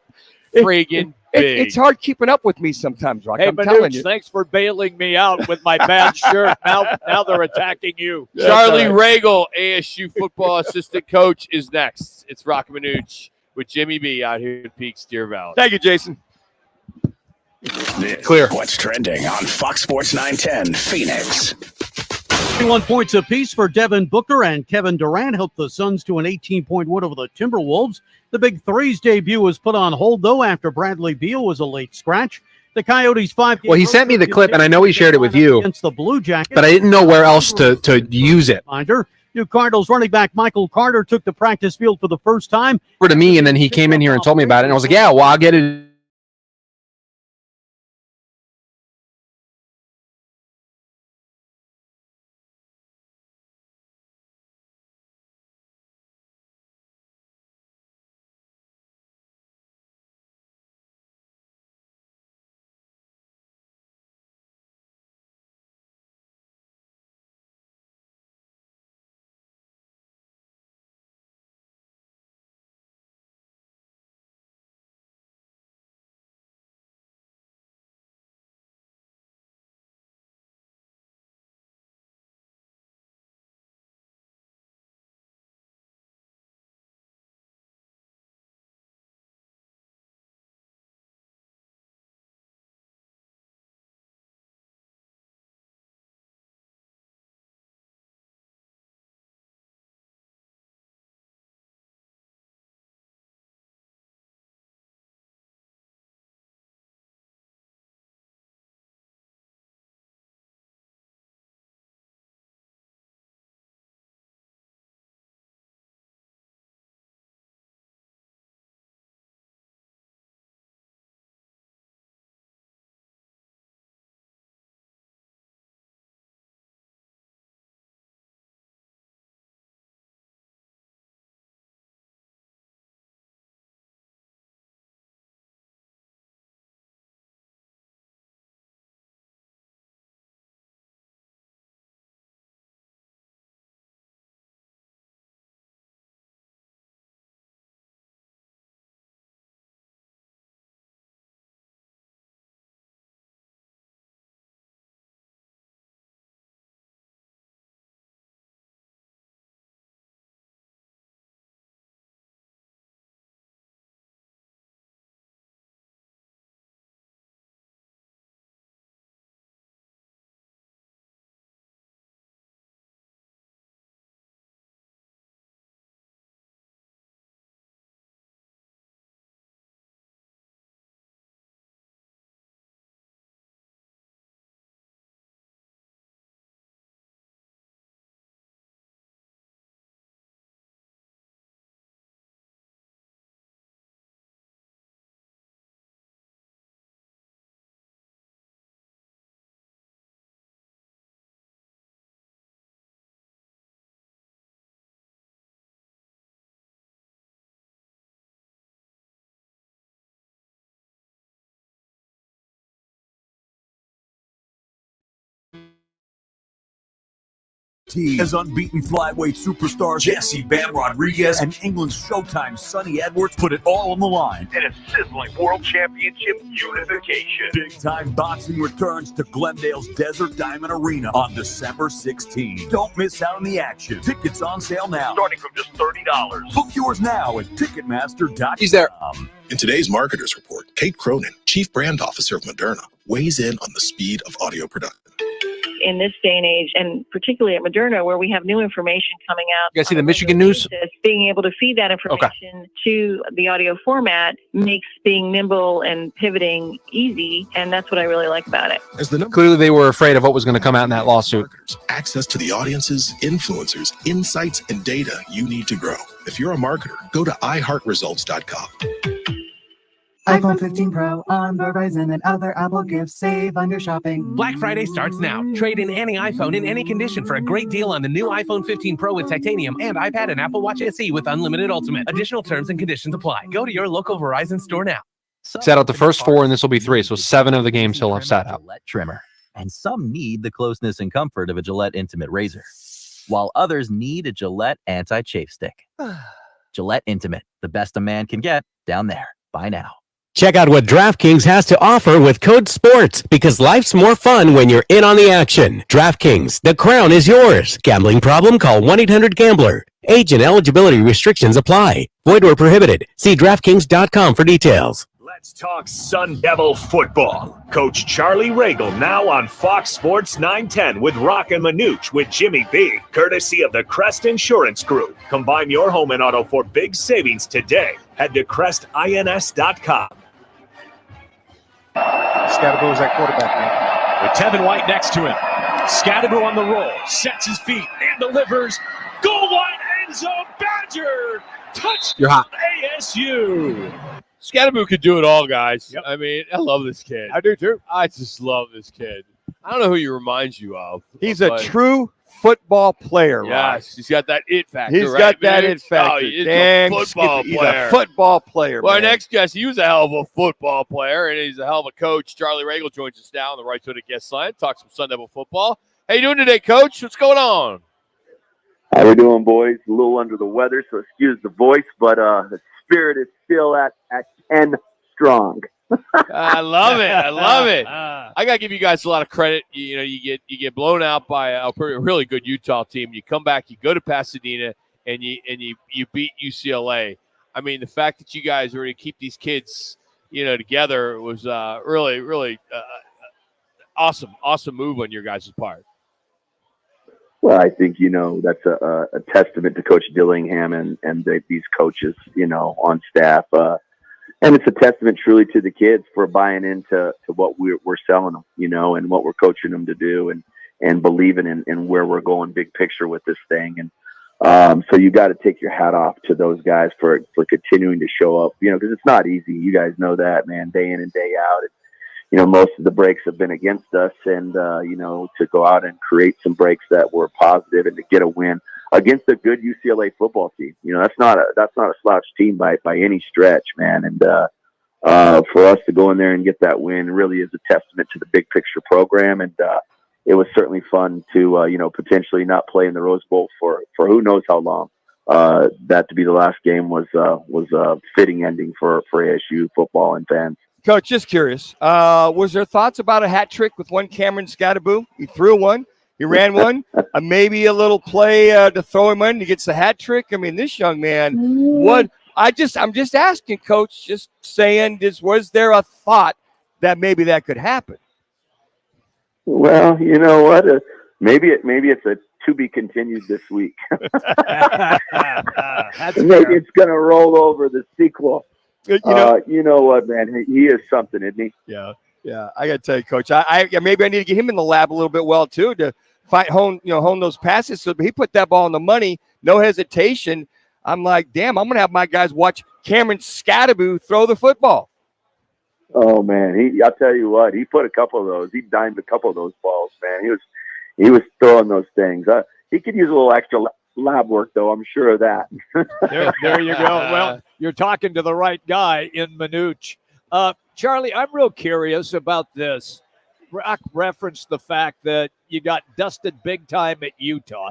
friggin' big. It's hard keeping up with me sometimes, Rock. Hey, I'm telling you. thanks for bailing me out with my bad shirt. Now they're attacking you. Charlie Regal, ASU football assistant coach, is next. It's Roc and Manuch with Jimmy B out here in Peaks, Deer Valley. Thank you, Jason. This Clear. is what's trending on Fox Sports 910 Phoenix. 21 points apiece for Devin Booker and Kevin Durant helped the Suns to an 18-point win over the Timberwolves. The Big Three's debut was put on hold, though, after Bradley Beal was a late scratch. The Coyotes 5-game Well, he sent me the clip, and I know he shared it with you, against the Blue Jackets, but I didn't know where else to use it. New Cardinals running back Michael Carter took the practice field for the first time. To me, and then he came in here and told me about it, and I was like, yeah, well, I'll get it team as unbeaten flyweight superstars Jesse Bam Rodriguez and England's Showtime Sonny Edwards put it all on the line. And a sizzling world championship unification. Big-time boxing returns to Glendale's Desert Diamond Arena on December 16th. Don't miss out on the action. Tickets on sale now. Starting from just $30. Book yours now at Ticketmaster.com. He's there. In today's Marketers Report, Kate Cronin, Chief Brand Officer of Moderna, weighs in on the speed of audio production. In this day and age, and particularly at Moderna, where we have new information coming out. You guys see the Michigan news? Being able to feed that information to the audio format makes being nimble and pivoting easy, and that's what I really like about it. Clearly, they were afraid of what was going to come out in that lawsuit. Access to the audiences, influencers, insights, and data you need to grow. If you're a marketer, go to iHeartResults.com. iPhone 15 Pro on Verizon and other Apple gifts. Save on your shopping. Black Friday starts now. Trade in any iPhone in any condition for a great deal on the new iPhone 15 Pro with titanium and iPad and Apple Watch SE with unlimited Ultimate. Additional terms and conditions apply. Go to your local Verizon store now. Sat out the first 4, and this will be 3, so 7 of the games he'll have sat out. Gillette trimmer, and some need the closeness and comfort of a Gillette Intimate razor, while others need a Gillette anti-chafe stick. Gillette Intimate, the best a man can get, down there. Buy now. Check out what DraftKings has to offer with code SPORTS, because life's more fun when you're in on the action. DraftKings, the crown is yours. Gambling problem? Call 1-800-GAMBLER. Age and eligibility restrictions apply. Void where prohibited. See DraftKings.com for details. Let's talk Sun Devil football. Coach Charlie Ragle now on Fox Sports 910 with Roc and Manuch with Jimmy B, courtesy of the Crest Insurance Group. Combine your home and auto for big savings today. Head to CrestINS.com. Scatterbo is that quarterback now. With Tevin White next to him. Scatterbo on the roll. Sets his feet and delivers. Goal line end zone. Badger. Touchdown. You're hot. ASU. Scatterbo could do it all, guys. I mean, I love this kid. I do too. I just love this kid. I don't know who he reminds you of. He's a true football player, right? Yes, he's got that it factor. He's got that it factor. Oh, he's Damn, a football he's player. a football player. Well, our man. next guest, he was a hell of a football player, and he's a hell of a coach. Charlie Ragle joins us now on the Right Footed Guest line. Talk some Sun Devil football. How you doing today, Coach? What's going on? How we doing, boys? A little under the weather, so excuse the voice, but the spirit is still at 10 strong. I love it. I love it. I gotta give you guys a lot of credit. You get blown out by a really good Utah team. You come back, you go to Pasadena, and you beat UCLA. I mean, the fact that you guys were to keep these kids, together was really awesome move on your guys' part. Well, I think, that's a testament to Coach Dillingham and these coaches, on staff. And it's a testament truly to the kids for buying into what we're selling them, and what we're coaching them to do and believing in where we're going big picture with this thing. And so you got to take your hat off to those guys for continuing to show up, because it's not easy. You guys know that, man, day in and day out. Most of the breaks have been against us, and, to go out and create some breaks that were positive and to get a win against a good UCLA football team. That's not a slouch team by any stretch, man. And for us to go in there and get that win really is a testament to the big picture program. And it was certainly fun to, potentially not play in the Rose Bowl for who knows how long. That to be the last game was a fitting ending for ASU football and fans. Coach, just curious, was there thoughts about a hat trick with one Cameron Scatterbo? He threw one. He ran one, maybe a little play to throw him in. He gets the hat trick. I mean, this young man, I'm just asking, Coach, just saying, was there a thought that maybe that could happen? Well, you know what? Maybe it's a to be continued this week. Maybe it's going to roll over the sequel. You know what, man? He is something, isn't he? Yeah. I got to tell you, Coach. I maybe I need to get him in the lab a little bit too to hone those passes. So he put that ball on the money, no hesitation. I'm like, damn, I'm gonna have my guys watch Cameron Scatterbo throw the football. Oh man, I'll tell you what, he put a couple of those. He dimed a couple of those balls, man. He was throwing those things. He could use a little extra lab work, though. I'm sure of that. There you go. Well, you're talking to the right guy in Manuch. Charlie, I'm real curious about this. Roc referenced the fact that you got dusted big time at Utah.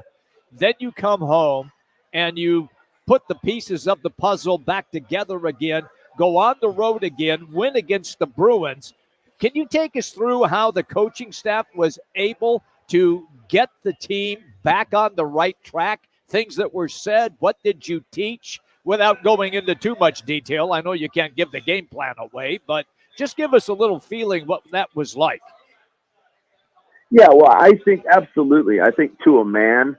Then you come home and you put the pieces of the puzzle back together again, go on the road again, win against the Bruins. Can you take us through how the coaching staff was able to get the team back on the right track? Things that were said, what did you teach? Without going into too much detail, I know you can't give the game plan away, but just give us a little feeling what that was like. Yeah, well, I think absolutely. I think to a man,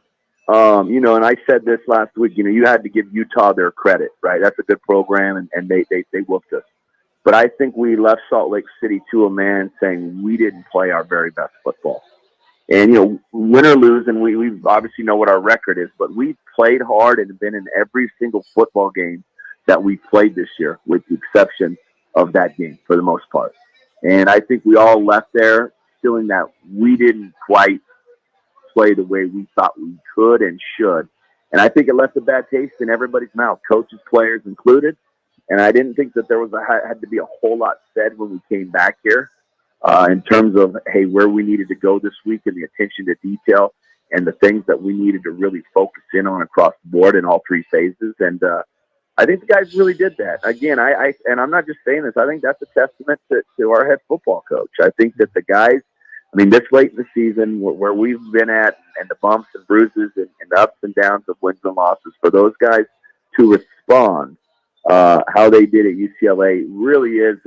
and I said this last week, you had to give Utah their credit, right? That's a good program, and they whooped us. But I think we left Salt Lake City to a man saying we didn't play our very best football. And, win or lose, and we obviously know what our record is, but we played hard and been in every single football game that we played this year, with the exception of that game for the most part. And I think we all left there feeling that we didn't quite play the way we thought we could and should. And I think it left a bad taste in everybody's mouth, coaches, players included. And I didn't think that there had to be a whole lot said when we came back here in terms of, hey, where we needed to go this week and the attention to detail and the things that we needed to really focus in on across the board in all three phases. And I think the guys really did that. Again, and I'm not just saying this, I think that's a testament to our head football coach. I think that the guys, this late in the season, where we've been at, and the bumps and bruises and the ups and downs of wins and losses, for those guys to respond how they did at UCLA really is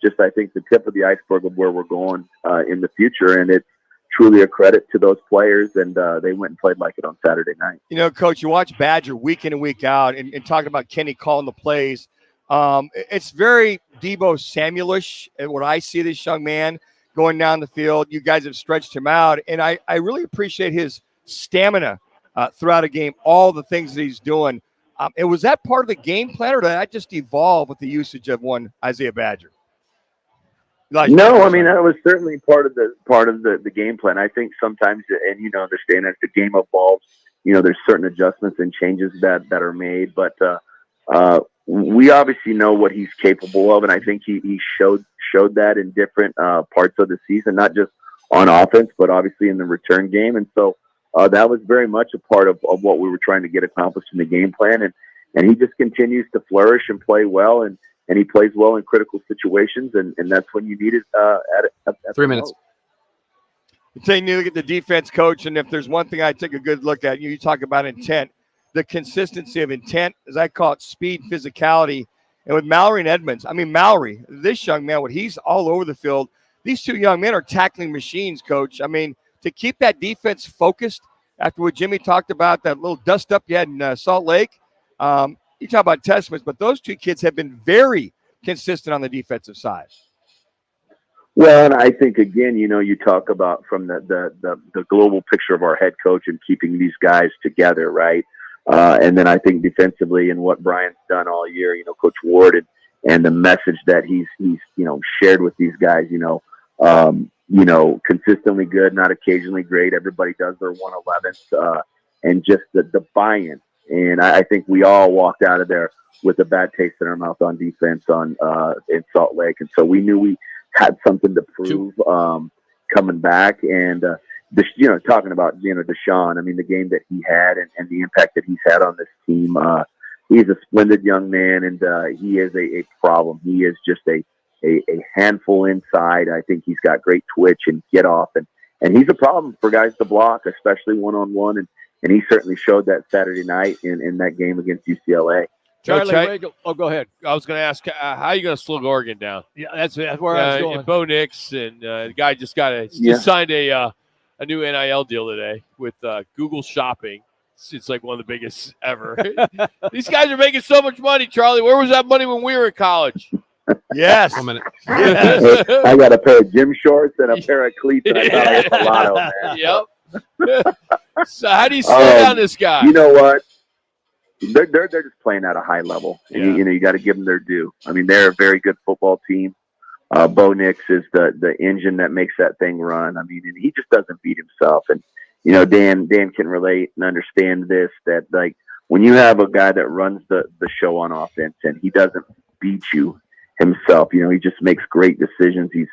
just, I think, the tip of the iceberg of where we're going in the future. And it's truly a credit to those players, and they went and played like it on Saturday night. Coach, you watch Badger week in and week out, and talking about Kenny calling the plays. It's very Deebo Samuel-ish, and what I see this young man going down the field. You guys have stretched him out, and I really appreciate his stamina throughout a game, all the things that he's doing. And was that part of the game plan, or did that just evolve with the usage of one Isaiah Badger? No, that was certainly part of the game plan. I think sometimes, and understand as the game evolves, there's certain adjustments and changes that are made. But we obviously know what he's capable of, and I think he showed that in different parts of the season, not just on offense, but obviously in the return game. And so that was very much a part of what we were trying to get accomplished in the game plan. And he just continues to flourish and play well, and he plays well in critical situations, and that's when you need it at 3 minutes. You take a look at the defense, Coach, and if there's one thing I take a good look at, you talk about intent, the consistency of intent, as I call it, speed, physicality. And with Mallory and Edmonds, Mallory, this young man, he's all over the field. These two young men are tackling machines, Coach. To keep that defense focused after what Jimmy talked about, that little dust up you had in Salt Lake, you talk about testaments, but those two kids have been very consistent on the defensive side. Well, and I think, again, you talk about from the global picture of our head coach and keeping these guys together, right? And then I think defensively and what Brian's done all year, Coach Ward and the message that he's shared with these guys, consistently good, not occasionally great. Everybody does their 111th, and just the buy-in. And I think we all walked out of there with a bad taste in our mouth on defense in Salt Lake. And so we knew we had something to prove coming back. And, talking about, Deshaun, the game that he had and the impact that he's had on this team, he's a splendid young man, and he is a problem. He is just a handful inside. I think he's got great twitch and get off, and he's a problem for guys to block, especially one-on-one. And he certainly showed that Saturday night in that game against UCLA. Charlie, go ahead. I was going to ask, how are you going to slow Oregon down? Yeah, that's where I was going. Bo Nix, and the guy just signed a new NIL deal today with Google Shopping. It's like one of the biggest ever. These guys are making so much money, Charlie. Where was that money when we were in college? Yes. 1 minute. I got a pair of gym shorts and a pair of cleats, and I thought I hit the lotto, man. Yep. So how do you slow down this guy? You know what? They're just playing at a high level. Yeah. You got to give them their due. They're a very good football team. Bo Nix is the engine that makes that thing run. And he just doesn't beat himself. And Dan can relate and understand this, that like when you have a guy that runs the show on offense and he doesn't beat you himself, he just makes great decisions. He's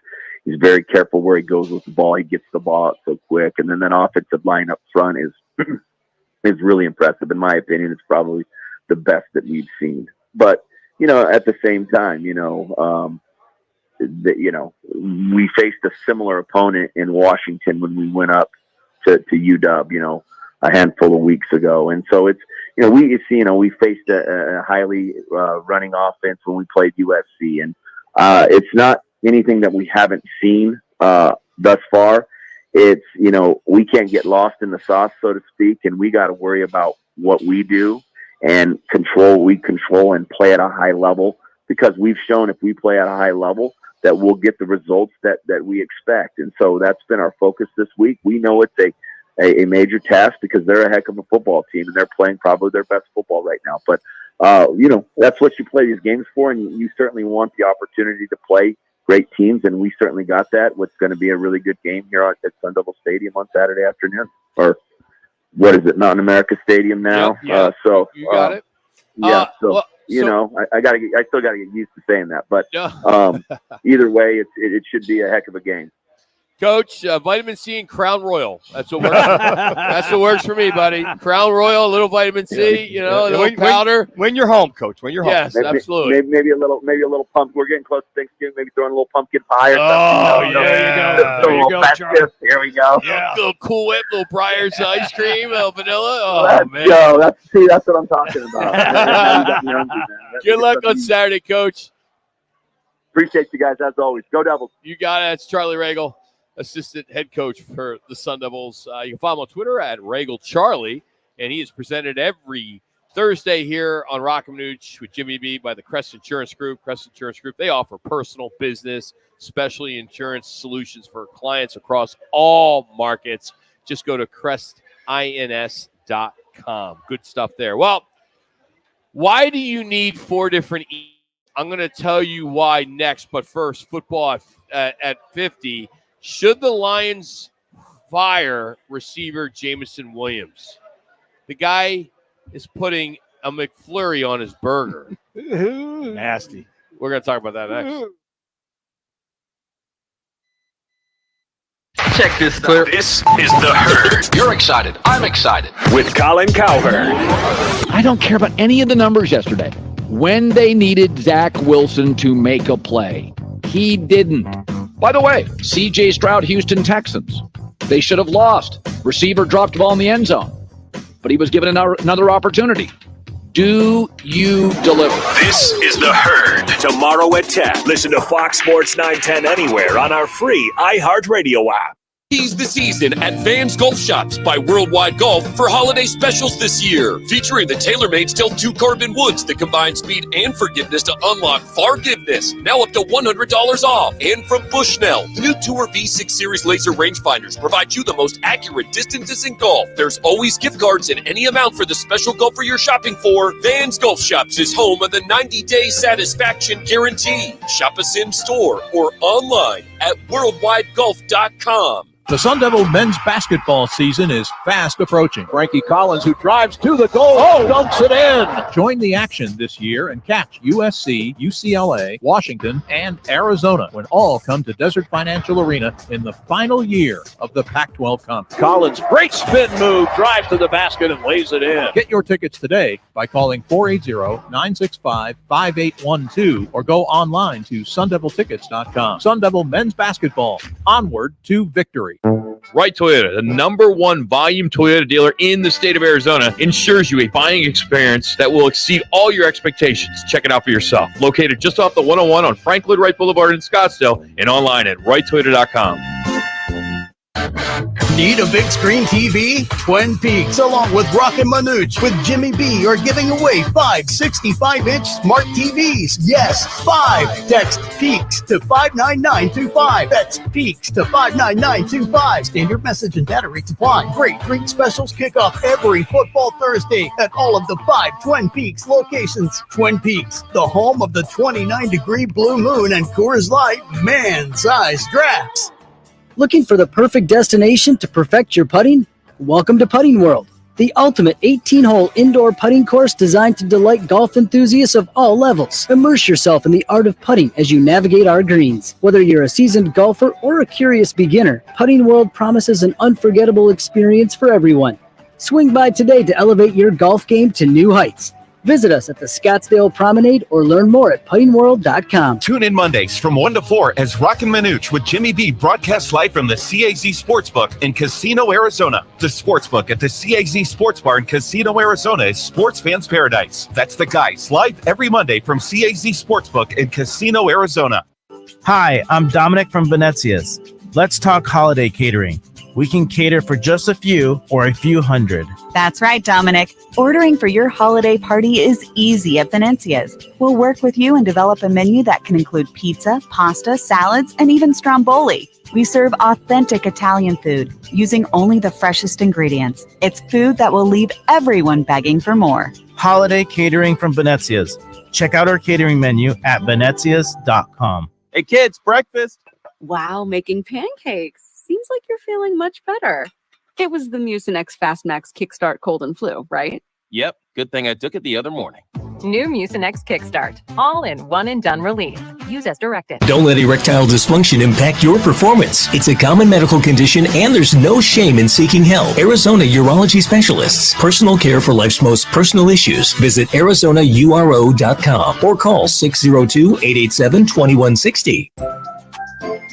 very careful where he goes with the ball. He gets the ball out so quick. And then that offensive line up front is is really impressive. In my opinion, it's probably the best that we've seen. But, at the same time, we faced a similar opponent in Washington when we went up to UW, a handful of weeks ago. And so it's, we faced a highly running offense when we played USC. And it's not anything that we haven't seen thus far. It's, we can't get lost in the sauce, so to speak, and we got to worry about what we do and we control and play at a high level, because we've shown if we play at a high level that we'll get the results that we expect. And so that's been our focus this week. We know it's a major task because they're a heck of a football team and they're playing probably their best football right now. But, that's what you play these games for. And you certainly want the opportunity to play great teams. And we certainly got that. What's going to be a really good game here at Sun Devil Stadium on Saturday afternoon, or what is it? Mountain America Stadium now. Yep. So you got it. Yeah. I still got to get used to saying that, but either way, it should be a heck of a game. Coach, vitamin C and Crown Royal. That's what works. That's what works for me, buddy. Crown Royal, a little vitamin C, a little powder. When you're home, Coach. When you're home. Yes, absolutely. Maybe a little pump. We're getting close to Thanksgiving. Maybe throwing a little pumpkin pie or something. There you go. Here we go. Yeah. Little Cool Whip, little Breyers ice cream, vanilla. Oh, Let's man. go. That's what I'm talking about. Good luck on Saturday, Coach. Appreciate you guys as always. Go Devils. You got it. It's Charlie Regal, assistant head coach for the Sun Devils. You can follow him on Twitter at RegalCharlie, and he is presented every Thursday here on Roc and Manuch with Jimmy B by the Crest Insurance Group. Crest Insurance Group, they offer personal, business, specialty insurance solutions for clients across all markets. Just go to crestins.com. Good stuff there. Well, why do you need 4 different E's? I'm going to tell you why next, but first, football at 50. Should the Lions fire receiver Jameson Williams? The guy is putting a McFlurry on his burger. Nasty. We're going to talk about that next. Check this out. This is The Herd. You're excited. I'm excited. With Colin Cowherd. I don't care about any of the numbers yesterday. When they needed Zach Wilson to make a play, he didn't. By the way, C.J. Stroud, Houston Texans. They should have lost. Receiver dropped the ball in the end zone, but he was given another opportunity. Do you deliver? This is The Herd. Tomorrow at 10. Listen to Fox Sports 910 anywhere on our free iHeartRadio app. Seize the season at Vans Golf Shops by Worldwide Golf for holiday specials this year. Featuring the TaylorMade Stealth 2 Carbon Woods that combine speed and forgiveness to unlock forgiveness. Now up to $100 off. And from Bushnell, the new Tour V6 Series laser rangefinders provide you the most accurate distances in golf. There's always gift cards in any amount for the special golfer you're shopping for. Vans Golf Shops is home of the 90-day satisfaction guarantee. Shop us in store or online at worldwidegolf.com. The Sun Devil men's basketball season is fast approaching. Frankie Collins, who drives to the goal, dunks it in. Join the action this year and catch USC, UCLA, Washington, and Arizona when all come to Desert Financial Arena in the final year of the Pac-12 Conference. Collins, great spin move, drive to the basket and lays it in. Get your tickets today by calling 480-965-5812 or go online to sundeviltickets.com. Sun Devil men's basketball, onward to victory. Wright Toyota, the #1 volume Toyota dealer in the state of Arizona, ensures you a buying experience that will exceed all your expectations. Check it out for yourself. Located just off the 101 on Frank Lloyd Wright Boulevard in Scottsdale and online at wrighttoyota.com. Need a big screen TV? Twin Peaks, along with Roc and Manuch with Jimmy B, are giving away 5 65-inch smart TVs. Yes, 5. Text PEAKS to 59925. That's PEAKS to 59925. Standard message and data rates apply. Great drink specials kick off every football Thursday at all of the 5 Twin Peaks locations. Twin Peaks, the home of the 29-degree blue moon and Coors Light man-sized drafts. Looking for the perfect destination to perfect your putting? Welcome to Putting World, the ultimate 18-hole indoor putting course designed to delight golf enthusiasts of all levels. Immerse yourself in the art of putting as you navigate our greens. Whether you're a seasoned golfer or a curious beginner, Putting World promises an unforgettable experience for everyone. Swing by today to elevate your golf game to new heights. Visit us at the Scottsdale Promenade or learn more at puttingworld.com. Tune in Mondays from 1 to 4 as Roc and Manuch with Jimmy B broadcasts live from the CAZ Sportsbook in Casino, Arizona. The Sportsbook at the CAZ Sports Bar in Casino, Arizona is sports fans' paradise. That's the guys live every Monday from CAZ Sportsbook in Casino, Arizona. Hi, I'm Dominic from Venezia's. Let's talk holiday catering. We can cater for just a few or a few hundred. That's right, Dominic. Ordering for your holiday party is easy at Venezia's. We'll work with you and develop a menu that can include pizza, pasta, salads, and even stromboli. We serve authentic Italian food using only the freshest ingredients. It's food that will leave everyone begging for more. Holiday catering from Venezia's. Check out our catering menu at venezias.com. Hey kids, breakfast. Wow, making pancakes. Seems like you're feeling much better. It was the Mucinex Fast Max Kickstart Cold and Flu, right? Yep, good thing I took it the other morning. New Mucinex Kickstart. All in one and done relief. Use as directed. Don't let erectile dysfunction impact your performance. It's a common medical condition and there's no shame in seeking help. Arizona Urology Specialists. Personal care for life's most personal issues. Visit ArizonaURO.com or call 602-887-2160.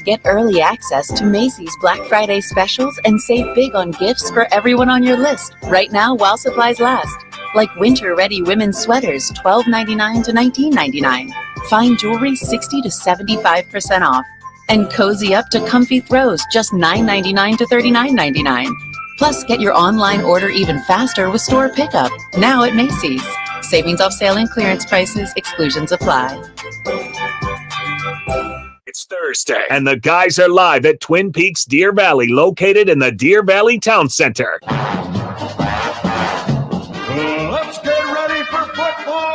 Get early access to Macy's Black Friday specials and save big on gifts for everyone on your list right now while supplies last. Like winter-ready women's sweaters, $12.99 to $19.99. Fine jewelry, 60 to 75% off. And cozy up to comfy throws, just $9.99 to $39.99. Plus, get your online order even faster with store pickup, now at Macy's. Savings off sale and clearance prices, exclusions apply. It's Thursday, and the guys are live at Twin Peaks Deer Valley, located in the Deer Valley Town Center. Let's get ready for football!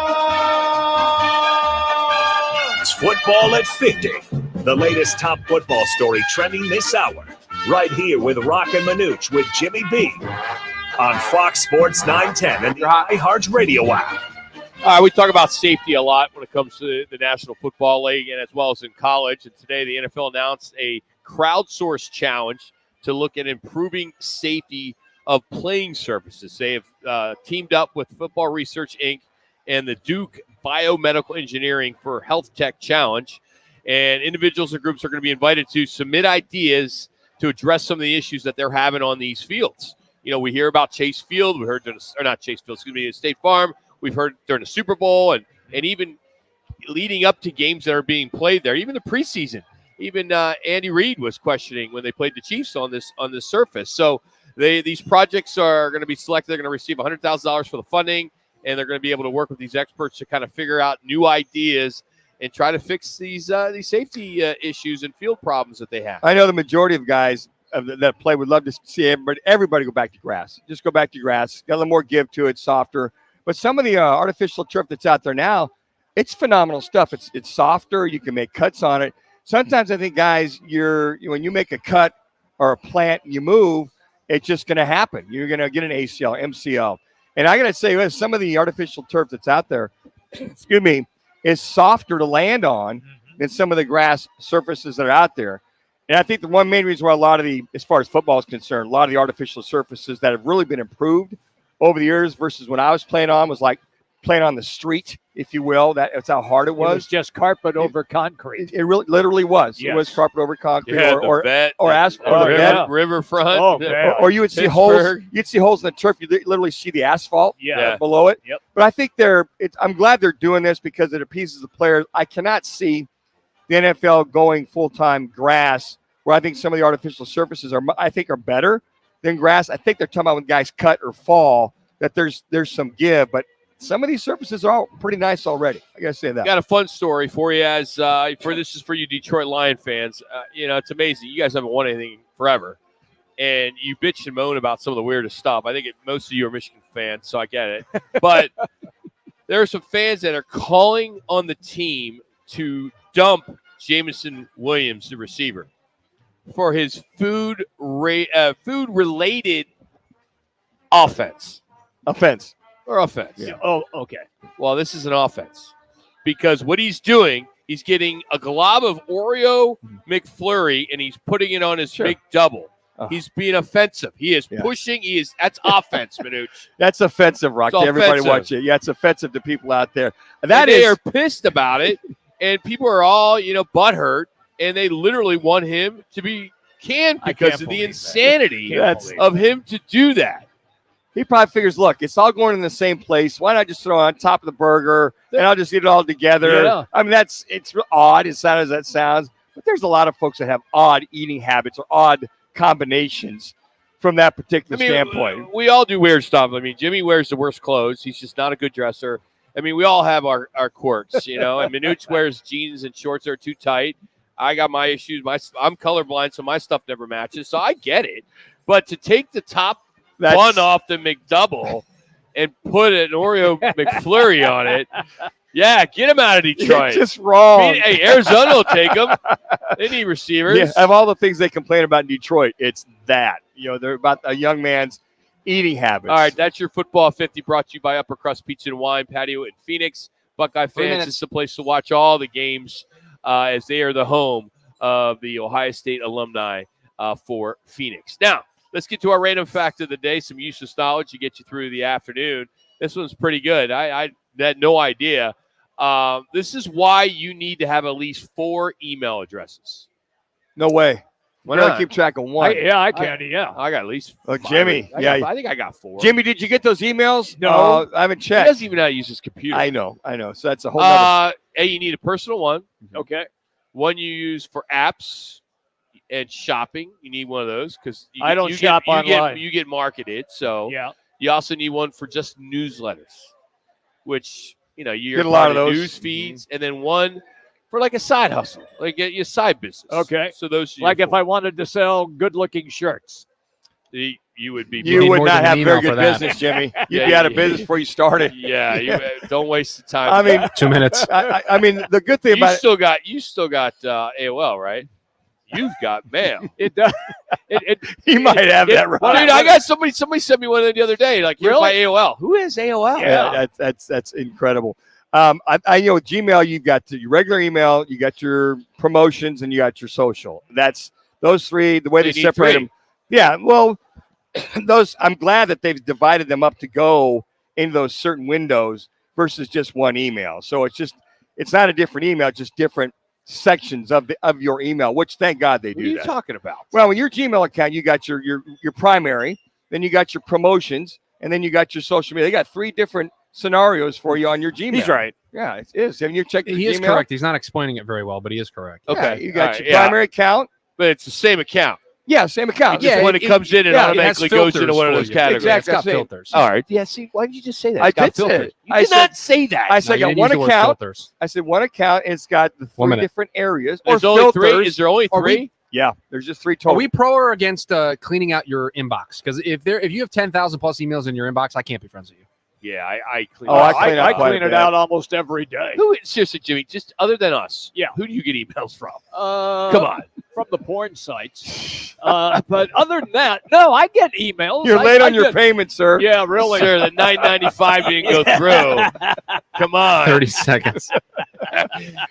It's Football at 50, the latest top football story trending this hour, right here with Roc and Manuch with Jimmy B on Fox Sports 910 and the iHeart Radio app. We talk about safety a lot when it comes to the National Football League and as well as in college. And today the NFL announced a crowdsourced challenge to look at improving safety of playing surfaces. They have teamed up with Football Research, Inc. and the Duke Biomedical Engineering for Health Tech Challenge. And individuals and groups are going to be invited to submit ideas to address some of the issues that they're having on these fields. You know, we hear about Chase Field. We heard, or not Chase Field, excuse me, State Farm. We've heard during the Super Bowl and even leading up to games that are being played there, even the preseason. Even Andy Reid was questioning when they played the Chiefs on this surface. So these projects are going to be selected. They're going to receive $100,000 for the funding, and they're going to be able to work with these experts to kind of figure out new ideas and try to fix these safety issues and field problems that they have. I know the majority of guys that play would love to see everybody go back to grass. Just go back to grass. Got a little more give to it, softer. But some of the artificial turf that's out there now, it's phenomenal stuff. It's softer. You can make cuts on it. Sometimes I think, guys, when you make a cut or a plant and you move, it's just going to happen. You're going to get an ACL, MCL. And I got to say, some of the artificial turf that's out there, excuse me, is softer to land on than some of the grass surfaces that are out there. And I think the one main reason why a lot of as far as football is concerned, a lot of the artificial surfaces that have really been improved over the years versus when I was playing on was like playing on the street, if you will. That's how hard it was. It was just carpet over concrete. It really literally was. Yes. It was carpet over concrete or asphalt. Riverfront. Oh, man. Or you would see holes. You'd see holes in the turf. You literally see the asphalt below it. Yep. But I think I'm glad they're doing this because it appeases the players. I cannot see the NFL going full-time grass where I think some of the artificial surfaces are better than grass. I think they're talking about when guys cut or fall that there's some give, but some of these surfaces are all pretty nice already. I gotta say that. Got a fun story for you this is for you Detroit Lion fans. It's amazing. You guys haven't won anything forever, and you bitch and moan about some of the weirdest stuff. I think most of you are Michigan fans, so I get it. But there are some fans that are calling on the team to dump Jameson Williams, the receiver, for his food-related offense. Offense. Yeah. Oh, okay. Well, this is an offense because what he's doing, he's getting a glob of Oreo McFlurry and he's putting it on his big double. He's being offensive. He is pushing. That's offense, Manuch. That's offensive, Rock, to everybody watching. Yeah, it's offensive to people out there. They are pissed about it, and people are all, butthurt, and they literally want him to be canned because of the insanity of him to do that. He probably figures, look, it's all going in the same place. Why not just throw it on top of the burger, and I'll just eat it all together? Yeah. I mean, it's odd. As sad as that sounds, but there's a lot of folks that have odd eating habits or odd combinations from that particular standpoint. We all do weird stuff. I mean, Jimmy wears the worst clothes. He's just not a good dresser. I mean, we all have our quirks, and Manuch wears jeans and shorts that are too tight. I got my issues. I'm colorblind, so my stuff never matches. So I get it. But to take the top bun off the McDouble and put an Oreo McFlurry on it, get him out of Detroit. Just wrong. Hey, Arizona will take him. They need receivers. Yeah, of all the things they complain about in Detroit, it's that. They're about a young man's eating habits. All right, that's your Football 50 brought to you by Upper Crust Pizza and Wine Patio in Phoenix. Buckeye fans, it's the place to watch all the games as they are the home of the Ohio State alumni for Phoenix. Now, let's get to our random fact of the day, some useless knowledge to get you through the afternoon. This one's pretty good. I had no idea. This is why you need to have at least 4 email addresses. No way. Why not keep track of one? I can. I got at least 5. Jimmy. I think I got 4. Jimmy, did you get those emails? No. I haven't checked. He doesn't even know how to use his computer. I know. So that's a whole other. You need a personal one. Okay. One you use for apps and shopping. You need one of those because I don't shop online. You get marketed. So you also need one for just newsletters, which you get a lot of those news feeds, and then one for like a side hustle, like your side business. Okay. So those like if I wanted to sell good-looking shirts. You would be. You would not have very good business, Jimmy. You'd be out of business before you started. Yeah, don't waste the time. I mean, 2 minutes. I mean, the good thing about you still got AOL, right? You've got mail. It does. He might have that right. Dude, I got somebody sent me one the other day. Like, here's my AOL. Who has AOL? Yeah, that's incredible. I know Gmail. You got your regular email, you got your promotions, and you got your social. That's those 3. The way they separate them. Yeah. Well. I'm glad that they've divided them up to go into those certain windows versus just one email. So it's not a different email, just different sections of your email, which thank God they do. What are you talking about? Well, in your Gmail account, you got your primary, then you got your promotions, and then you got your social media. They got 3 different scenarios for you on your Gmail. He's right. Yeah, it is. Haven't you checked your He is Gmail? correct. He's not explaining it very well, but he is correct. Okay. Yeah, you got your primary account. But it's the same account. Yeah, same account. Yeah, when it comes in, it automatically goes into one of those categories. Exactly. It's got filters. All right. Yeah, see, why did you just say that? I did say it. You did not say that. I said I got one account. I said one account, and it's got the 3 different areas. There's or only filters. 3? Is there only 3? Yeah, there's just 3 total. Are we pro or against cleaning out your inbox? Because if you have 10,000 plus emails in your inbox, I can't be friends with you. Yeah, I clean. I clean it out almost every day. Seriously, Jimmy? Just other than us. Yeah. Who do you get emails from? Come on. From the porn sites. But other than that, no, I get emails. You're late on your payment, sir. Yeah, really. Sir, the $9.95 didn't go through. Come on. 30 seconds.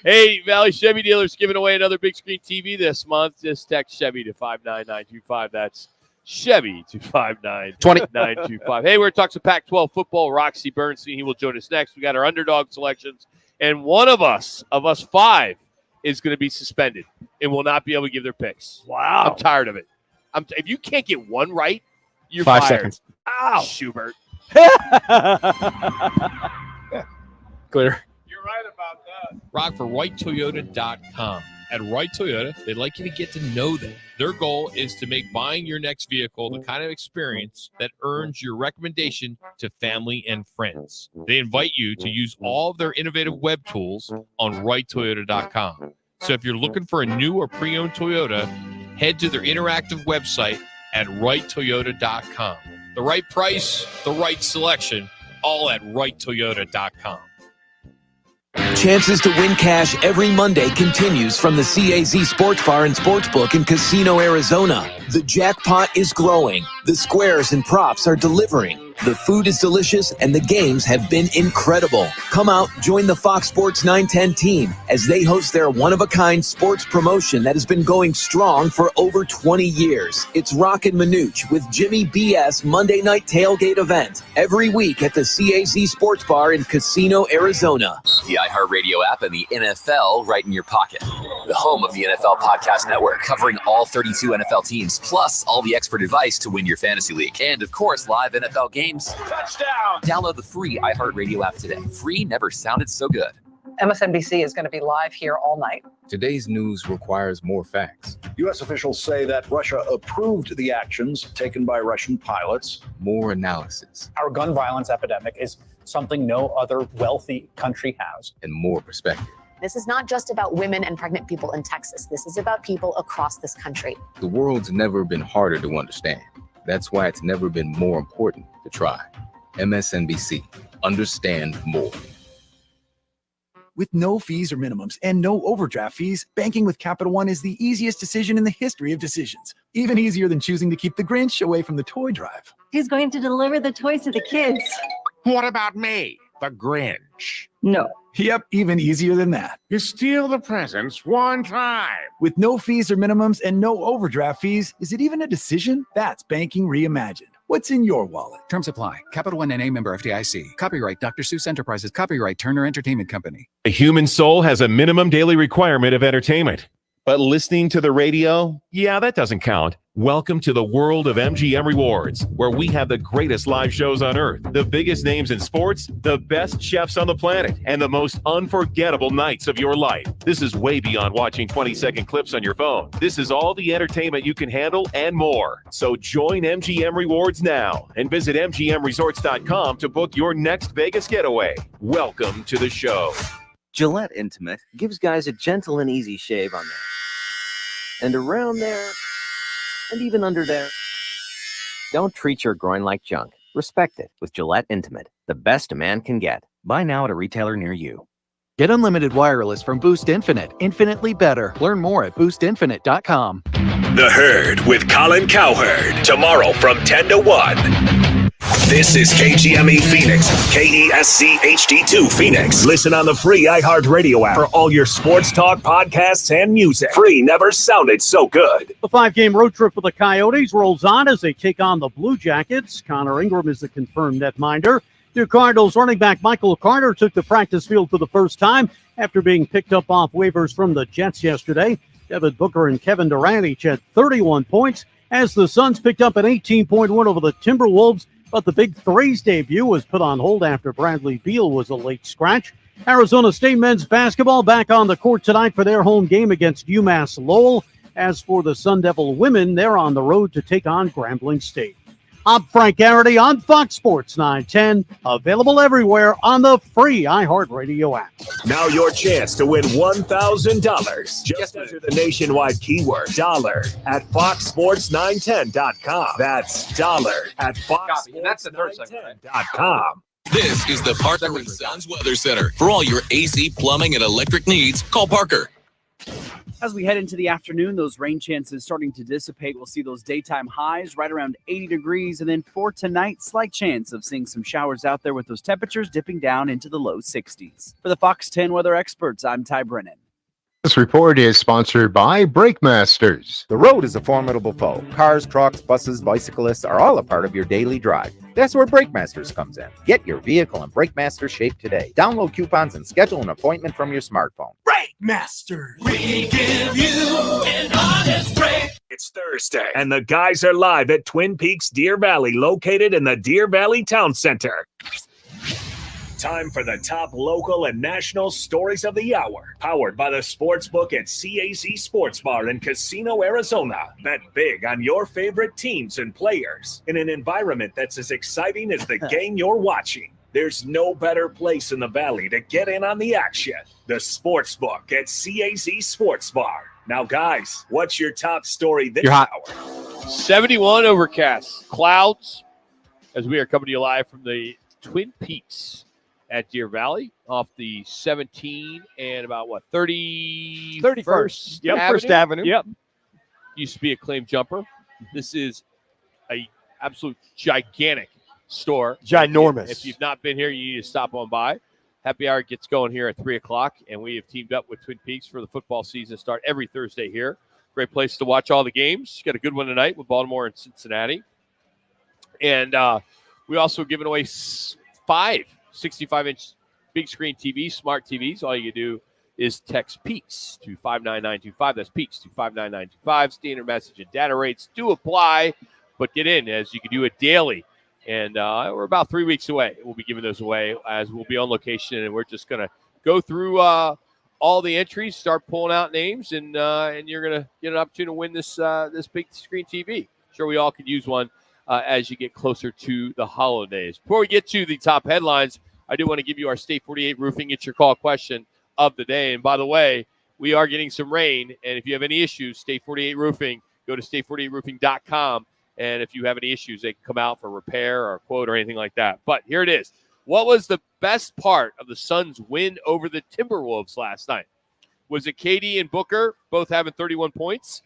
Hey, Valley Chevy Dealers giving away another big screen TV this month. Just text Chevy to 59925. That's Chevy to 59925. Hey, we're going to talk some Pac-12 football. Roxy Bernstein, he will join us next. We got our underdog selections, and one of us 5, is going to be suspended and will not be able to give their picks. Wow. I'm tired of it. If you can't get one right, you're 5 fired. seconds. Ow. Schubert. Clear. You're right about that. Rock for RightToyota.com. At Right Toyota, they'd like you to get to know them. Their goal is to make buying your next vehicle the kind of experience that earns your recommendation to family and friends. They invite you to use all of their innovative web tools on RightToyota.com. So if you're looking for a new or pre-owned Toyota, head to their interactive website at RightToyota.com. The right price, the right selection, all at RightToyota.com. Chances to win cash every Monday continues from the CAZ Sports Bar and Sportsbook in Casino, Arizona. The jackpot is growing. The squares and props are delivering. The food is delicious and the games have been incredible. Come out, join the Fox Sports 910 team as they host their one-of-a-kind sports promotion that has been going strong for over 20 years. It's Roc and Manuch with Jimmy BS Monday Night Tailgate event every week at the CAZ Sports Bar in Casino, Arizona. The iHeartRadio app and the NFL right in your pocket. The home of the NFL Podcast Network, covering all 32 NFL teams, plus all the expert advice to win your fantasy league. And, of course, live NFL games. Touchdown! Download the free iHeartRadio app today. Free never sounded so good. MSNBC is going to be live here all night. Today's news requires more facts. U.S. officials say that Russia approved the actions taken by Russian pilots. More analysis. Our gun violence epidemic is something no other wealthy country has. And more perspective. This is not just about women and pregnant people in Texas. This is about people across this country. The world's never been harder to understand. That's why it's never been more important to try. MSNBC. Understand more. With no fees or minimums and no overdraft fees, banking with Capital One is the easiest decision in the history of decisions. Even easier than choosing to keep the Grinch away from the toy drive. Who's going to deliver the toys to the kids? What about me, the Grinch? No. Yep, even easier than that. You steal the presents one time. With no fees or minimums and no overdraft fees, is it even a decision? That's banking reimagined. What's in your wallet? Terms apply. Capital One NA, member FDIC. Copyright Dr. Seuss Enterprises. Copyright Turner Entertainment Company. A human soul has a minimum daily requirement of entertainment. But listening to the radio, yeah, that doesn't count. Welcome to the world of MGM Rewards, where we have the greatest live shows on earth, the biggest names in sports, the best chefs on the planet, and the most unforgettable nights of your life. This is way beyond watching 20-second clips on your phone. This is all the entertainment you can handle and more. So join MGM Rewards now and visit MGMResorts.com to book your next Vegas getaway. Welcome to the show. Gillette Intimate gives guys a gentle and easy shave on there, and around there, and even under there. Don't treat your groin like junk. Respect it with Gillette Intimate, the best a man can get. Buy now at a retailer near you. Get unlimited wireless from Boost Infinite. Infinitely better. Learn more at boostinfinite.com. The Herd with Colin Cowherd. Tomorrow from 10 to 1. This is KGME Phoenix, KESC HD2 Phoenix. Listen on the free iHeartRadio app for all your sports talk, podcasts, and music. Free never sounded so good. The 5-game road trip for the Coyotes rolls on as they take on the Blue Jackets. Connor Ingram is the confirmed netminder. New Cardinals running back Michael Carter took the practice field for the first time after being picked up off waivers from the Jets yesterday. Devin Booker and Kevin Durant each had 31 points as the Suns picked up an 18-point win over the Timberwolves. But the Big Three's debut was put on hold after Bradley Beal was a late scratch. Arizona State men's basketball back on the court tonight for their home game against UMass Lowell. As for the Sun Devil women, they're on the road to take on Grambling State. I'm Frank Garrity on Fox Sports 910, available everywhere on the free iHeartRadio app. Now your chance to win $1,000. Just enter the nationwide keyword $, at foxsports910.com. That's $, at foxsports910.com. This is the Parker & Sons Weather Center. For all your AC, plumbing, and electric needs, call Parker. As we head into the afternoon, those rain chances starting to dissipate. We'll see those daytime highs right around 80 degrees. And then for tonight, slight chance of seeing some showers out there with those temperatures dipping down into the low 60s. For the Fox 10 weather experts, I'm Ty Brennan. This report is sponsored by Brake Masters. The road is a formidable foe. Cars, trucks, buses, bicyclists are all a part of your daily drive. That's where Brake Masters comes in. Get your vehicle in Brake Masters shape today. Download coupons and schedule an appointment from your smartphone. Brake Masters. We give you an honest break. It's Thursday, and the guys are live at Twin Peaks Deer Valley, located in the Deer Valley Town Center. Time for the top local and national stories of the hour. Powered by the Sportsbook at CAZ Sports Bar in Casino, Arizona. Bet big on your favorite teams and players in an environment that's as exciting as the game you're watching. There's no better place in the Valley to get in on the action. The Sportsbook at CAZ Sports Bar. Now, guys, what's your top story this hour? 71 overcast. Clouds as we are coming to you live from the Twin Peaks at Deer Valley off the 17 and about 31st Yep, First Avenue. Yep. Used to be a claim jumper. This is a absolute gigantic store. Ginormous. If you've not been here, you need to stop on by. Happy Hour gets going here at 3 o'clock, and we have teamed up with Twin Peaks for the football season start every Thursday here. Great place to watch all the games. Got a good one tonight with Baltimore and Cincinnati. And we also giving away 5 65-inch big screen TVs, smart TVs. All you do is text PEAKS to 59925. That's PEAKS to 59925. Standard message and data rates do apply, but get in as you can do it daily. And we're about 3 weeks away. We'll be giving those away as we'll be on location, and we're just going to go through all the entries, start pulling out names, and you're going to get an opportunity to win this big screen TV. Sure, we all could use one as you get closer to the holidays. Before we get to the top headlines, I do want to give you our State 48 Roofing It's Your Call question of the day. And by the way, we are getting some rain, and if you have any issues, State 48 Roofing, go to state48roofing.com. And if you have any issues, they can come out for repair or a quote or anything like that. But here it is. What was the best part of the Suns' win over the Timberwolves last night? Was it KD and Booker both having 31 points?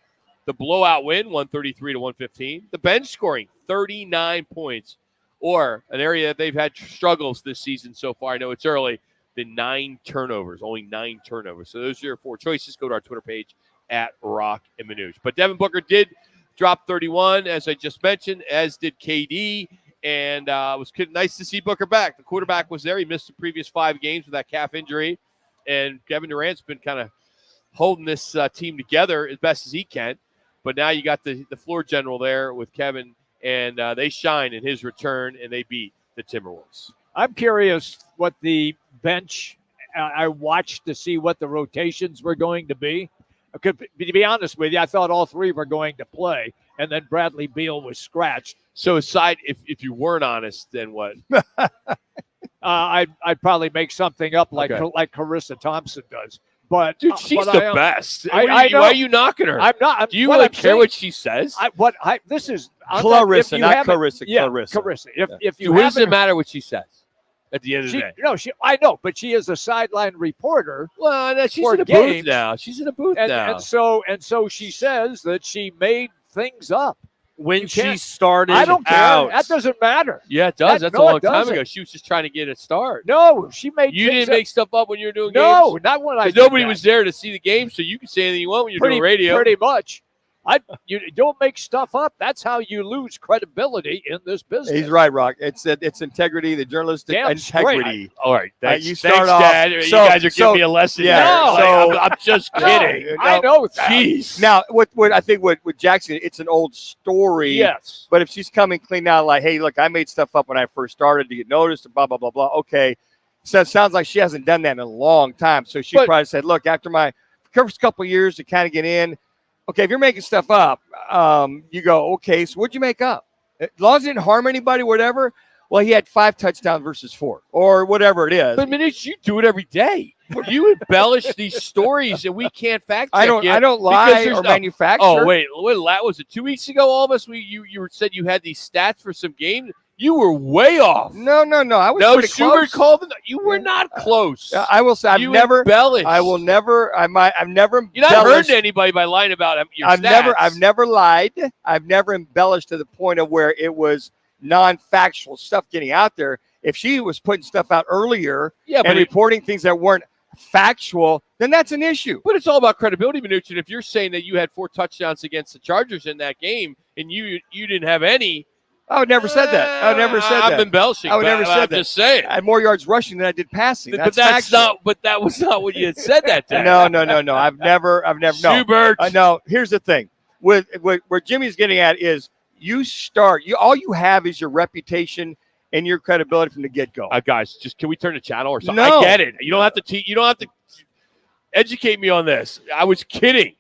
The blowout win, 133-115. The bench scoring 39 points. Or an area that they've had struggles this season so far. I know it's early. The 9 turnovers, only 9 turnovers. So those are your 4 choices. Go to our Twitter page at Roc and Manuch. But Devin Booker did drop 31, as I just mentioned, as did KD. And it was nice to see Booker back. The quarterback was there. He missed the previous 5 games with that calf injury. And Kevin Durant's been kind of holding this team together as best as he can. But now you got the floor general there with Kevin, and they shine in his return, and they beat the Timberwolves. I'm curious what the bench, I watched to see what the rotations were going to be. To be honest with you, I thought all 3 were going to play, and then Bradley Beal was scratched. So aside, if you weren't honest, then what? I'd probably make something up like Carissa Thompson does. But dude, she's the best. I know. Why are you knocking her? I'm not. Do you really care what she says? This is Clarissa, not Carissa. Yeah, Clarissa. Carissa. If you what does it matter what she says at the end of the day? No, I know, but she is a sideline reporter. Well, she's in a booth now. She's in a booth now, and so she says that she made things up. When she started I don't care. out. That doesn't matter. Yeah, it does. That's a long time ago. She was just trying to get a start. No, she made You didn't make stuff up when you were doing games? No, not when I did nobody that. was there to see the game, so you can say anything you want when you're doing radio. Pretty much. You don't make stuff up. That's how you lose credibility in this business. He's right, Rock. It's integrity, the journalistic integrity. All right, thanks. You start off. Dad. You guys are giving me a lesson. Yeah, so I'm just kidding. I know that. Jeez. Now, what I think with Jackson, it's an old story. Yes. But if she's coming clean out, like, hey, look, I made stuff up when I first started to get noticed, blah blah blah blah. Okay, so it sounds like she hasn't done that in a long time. So she probably said, look, after my first couple of years to kind of get in. Okay, if you're making stuff up, you go, okay, so what'd you make up? As long as it didn't harm anybody, whatever. Well, he had 5 touchdowns versus 4 or whatever it is. But Manuch, you do it every day. You embellish these stories and we can't fact check I don't lie or manufacture. Oh, wait, was it 2 weeks ago almost? You said you had these stats for some games. You were way off. No. I was pretty Schubert close. called them. You were not close. I will say I've never embellished. I will never. I've never. You're not hurting anybody by lying about your stats. I've never lied. I've never embellished to the point of where it was non-factual stuff getting out there. If she was putting stuff out earlier and reporting things that weren't factual, then that's an issue. But it's all about credibility, Manuch. And if you're saying that you had 4 touchdowns against the Chargers in that game and you didn't have any. I would never said that. I would never said that. I'm embellishing. I would never said that. I'm just saying. I had more yards rushing than I did passing. But that was not what you had said that day. No. I've never. Schubert. No. Here's the thing. With where Jimmy's getting at is all you have is your reputation and your credibility from the get-go. Guys, can we turn the channel or something? No. I get it. You don't have to educate me on this. I was kidding.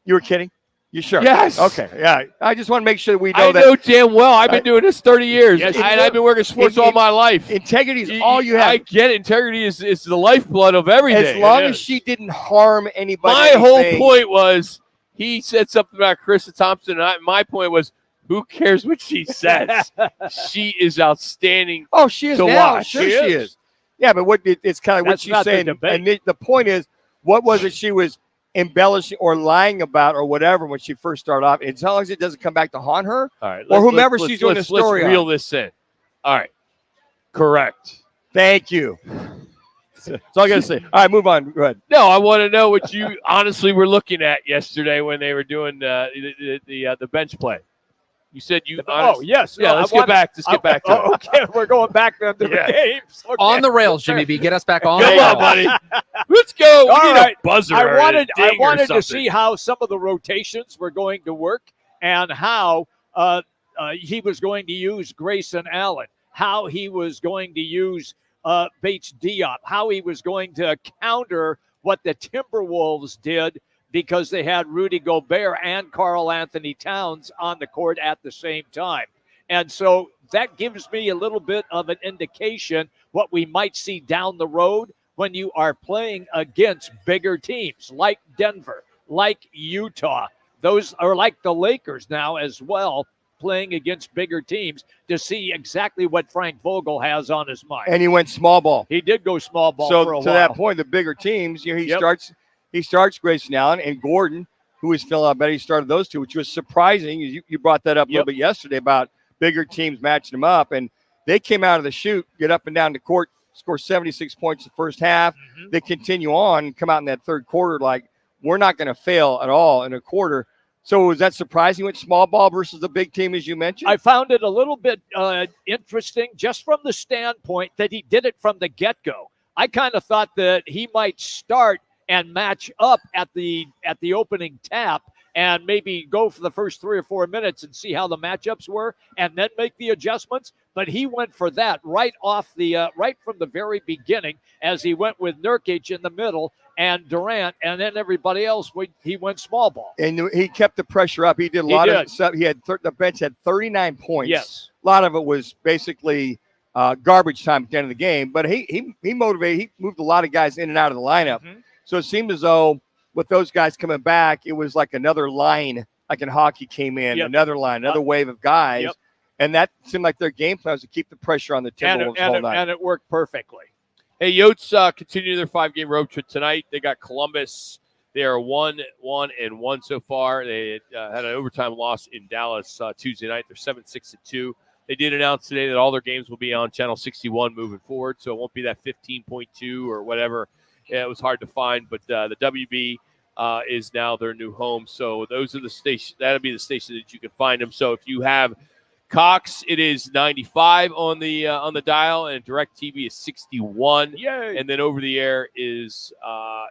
You were kidding? You sure? Yes. Okay. Yeah. I just want to make sure that we know I know damn well. I've been doing this 30 years. Yes, and I've been working sports all my life. Integrity is all you have. I get it. Integrity is the lifeblood of everything. As long as she didn't harm anybody. My whole point was he said something about Carissa Thompson. And my point was, who cares what she says? She is outstanding. Oh, she is to now. watch. Sure she is. Yeah, but it's kind of what she's saying. And the point is, what was it? She was embellishing or lying about or whatever when she first started off. As long as it doesn't come back to haunt her, All right, or whomever she's doing the story Let's reel on. this in. All right. Correct. Thank you. That's all I got to say. All right, move on. Go ahead. No, I want to know what you honestly were looking at yesterday when they were doing the bench play. You said you. Yes. Yeah. Let's get back. Let's get back to it. Okay, we're going back to the games. Okay. On the rails, Jimmy B. Get us back on. Come on, buddy. Let's go. We need a buzzer. I wanted to to see how some of the rotations were going to work and how he was going to use Grayson Allen, how he was going to use Bates Diop, how he was going to counter what the Timberwolves did because they had Rudy Gobert and Karl Anthony Towns on the court at the same time. And so that gives me a little bit of an indication what we might see down the road when you are playing against bigger teams like Denver, like Utah. Those are like the Lakers now as well, playing against bigger teams to see exactly what Frank Vogel has on his mind. And he went small ball. He did go small ball for a while. So to that point, the bigger teams, he starts Grayson Allen and Gordon, who is filling out better. He started those two, which was surprising. You brought that up a little bit yesterday about bigger teams matching them up. And they came out of the chute, get up and down the court, score 76 points the first half. Mm-hmm. They continue on, come out in that third quarter like, we're not going to fail at all in a quarter. So was that surprising with small ball versus the big team, as you mentioned? I found it a little bit interesting just from the standpoint that he did it from the get-go. I kind of thought that he might start and match up at the opening tap and maybe go for the first 3 or 4 minutes and see how the matchups were and then make the adjustments. But he went for that right from the very beginning as he went with Nurkic in the middle and Durant, and then everybody else, he went small ball. And he kept the pressure up. He did a lot of stuff. He had the bench had 39 points. Yes. A lot of it was basically garbage time at the end of the game. But he motivated. He moved a lot of guys in and out of the lineup. Mm-hmm. So it seemed as though with those guys coming back, it was like another line, like in hockey came in, another line, another wave of guys. Yep. And that seemed like their game plan was to keep the pressure on the Timberwolves all night. And it worked perfectly. Hey, Yotes continue their 5-game road trip tonight. They got Columbus. They are 1-1 so far. They had an overtime loss in Dallas Tuesday night. They're 7-6-2. They did announce today that all their games will be on Channel 61 moving forward, so it won't be that 15.2 or whatever. Yeah, it was hard to find, but the WB is now their new home. So those are the stations. That'll be the station that you can find them. So if you have Cox, it is 95 on the dial, and DirecTV is 61. Yay! And then over the air is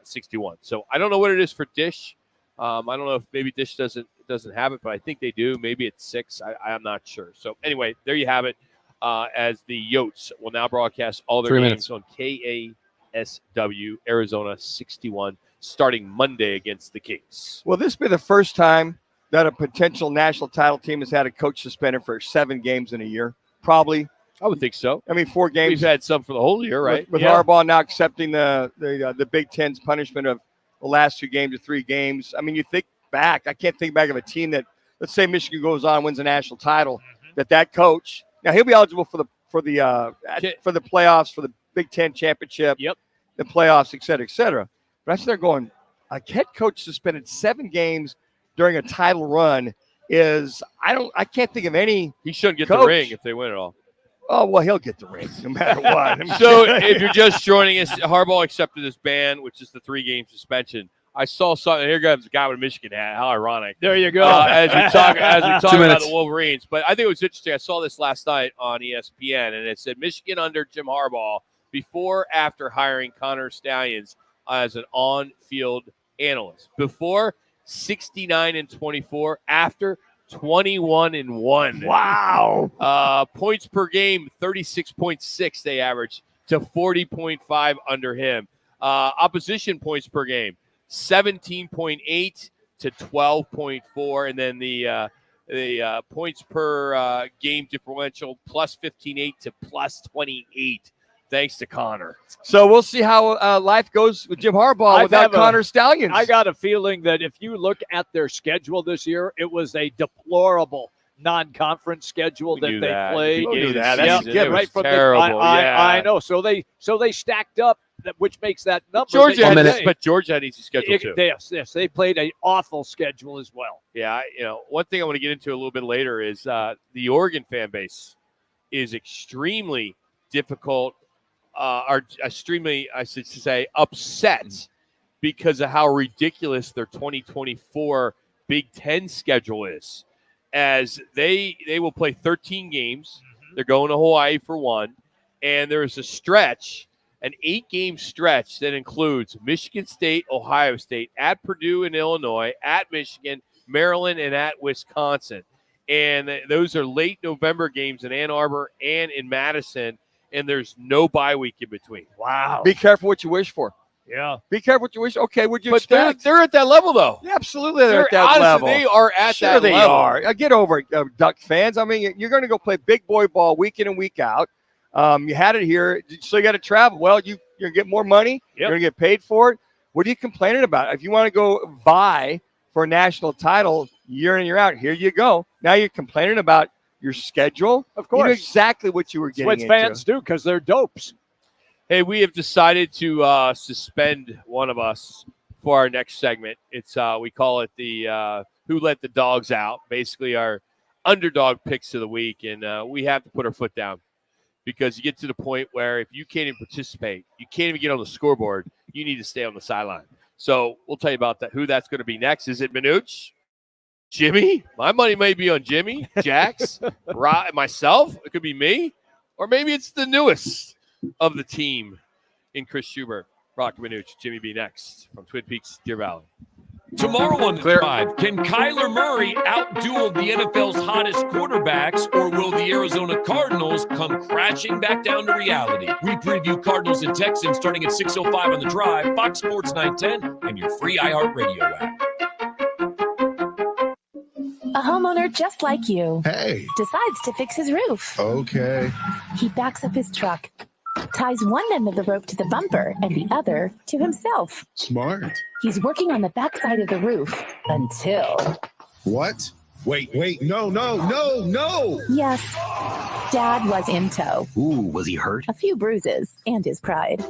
61. So I don't know what it is for Dish. I don't know if maybe Dish doesn't have it, but I think they do. Maybe it's 6. I'm not sure. So anyway, there you have it. As the Yotes will now broadcast all their games on KASW Arizona 61, starting Monday against the Kings. Will this be the first time that a potential national title team has had a coach suspended for 7 games in a year? Probably. I would think so. I mean, 4 games. We've had some for the whole year, right? With Harbaugh now accepting the Big Ten's punishment of the last 2 games or 3 games. I mean, you think back. I can't think back of a team that, let's say Michigan goes on, wins a national title, that coach. Now he'll be eligible for the playoffs, for the Big Ten championship, the playoffs, et cetera, et cetera. But I'm sitting there going, a head coach suspended 7 games during a title run is I can't think of any. He shouldn't get the ring if they win it all. Oh, well, he'll get the ring no matter what. So if you're just joining us, Harbaugh accepted his ban, which is the 3-game suspension. I saw something. Here comes a guy with a Michigan hat. How ironic. There you go. As we talk about the Wolverines. But I think it was interesting. I saw this last night on ESPN, and it said Michigan under Jim Harbaugh before, after hiring Connor Stallions as an on-field analyst. Before, 69-24. After, 21-1. Wow. Points per game, 36.6 they average to 40.5 under him. Opposition points per game, 17.8 to 12.4. And then the points per game differential, plus 15.8 to plus 28. Thanks to Connor. So we'll see how life goes with Jim Harbaugh without Connor Stallions. I got a feeling that if you look at their schedule this year, it was a deplorable non-conference schedule that they played. That's right from terrible. I know. So they stacked up which makes that number. Georgia that had, you but Georgia had an easy schedule too. Yes, they played an awful schedule as well. Yeah, one thing I want to get into a little bit later is the Oregon fan base is extremely difficult, or extremely, I should say, upset because of how ridiculous their 2024 Big Ten schedule is. As they will play 13 games. They're going to Hawaii for one. And there's a stretch, an 8-game stretch that includes Michigan State, Ohio State, at Purdue and Illinois, at Michigan, Maryland, and at Wisconsin. And those are late November games in Ann Arbor and in Madison. And there's no bye week in between. Wow. Be careful what you wish for. Yeah. Be careful what you wish. Okay, would you But expect? they're at that level, though. Yeah, absolutely, they're at that honestly, level. They are at sure that they level. are. Get over it, Duck fans. I mean, you're going to go play big boy ball week in and week out. You had it here, so you got to travel. Well, you're going to get more money. You're going to get paid for it. What are you complaining about? If you want to go vie for a national title year in and year out, here you go. Now you're complaining about your schedule. Of course. You know exactly what you were getting That's what fans do because they're dopes. Hey, we have decided to suspend one of us for our next segment. It's we call it the Who Let the Dogs Out, basically our underdog picks of the week. And we have to put our foot down because you get to the point where if you can't even participate, you can't even get on the scoreboard, you need to stay on the sideline. So we'll tell you about that. Who that's going to be next. Is it Manuch? Jimmy? My money may be on Jimmy, Jax, myself. It could be me. Or maybe it's the newest of the team in Chris Schubert, Roc and Manuch, Jimmy B next from Twin Peaks, Deer Valley. Tomorrow on the Drive, can Kyler Murray outduel the NFL's hottest quarterbacks, or will the Arizona Cardinals come crashing back down to reality? We preview Cardinals and Texans starting at 6:05 on the Drive, Fox Sports 910, and your free iHeartRadio app. A homeowner just like you decides to fix his roof. Okay. He backs up his truck, ties one end of the rope to the bumper and the other to himself. Smart. He's working on the backside of the roof until... What? Wait. No. Yes, Dad was in tow. Ooh, was he hurt? A few bruises and his pride.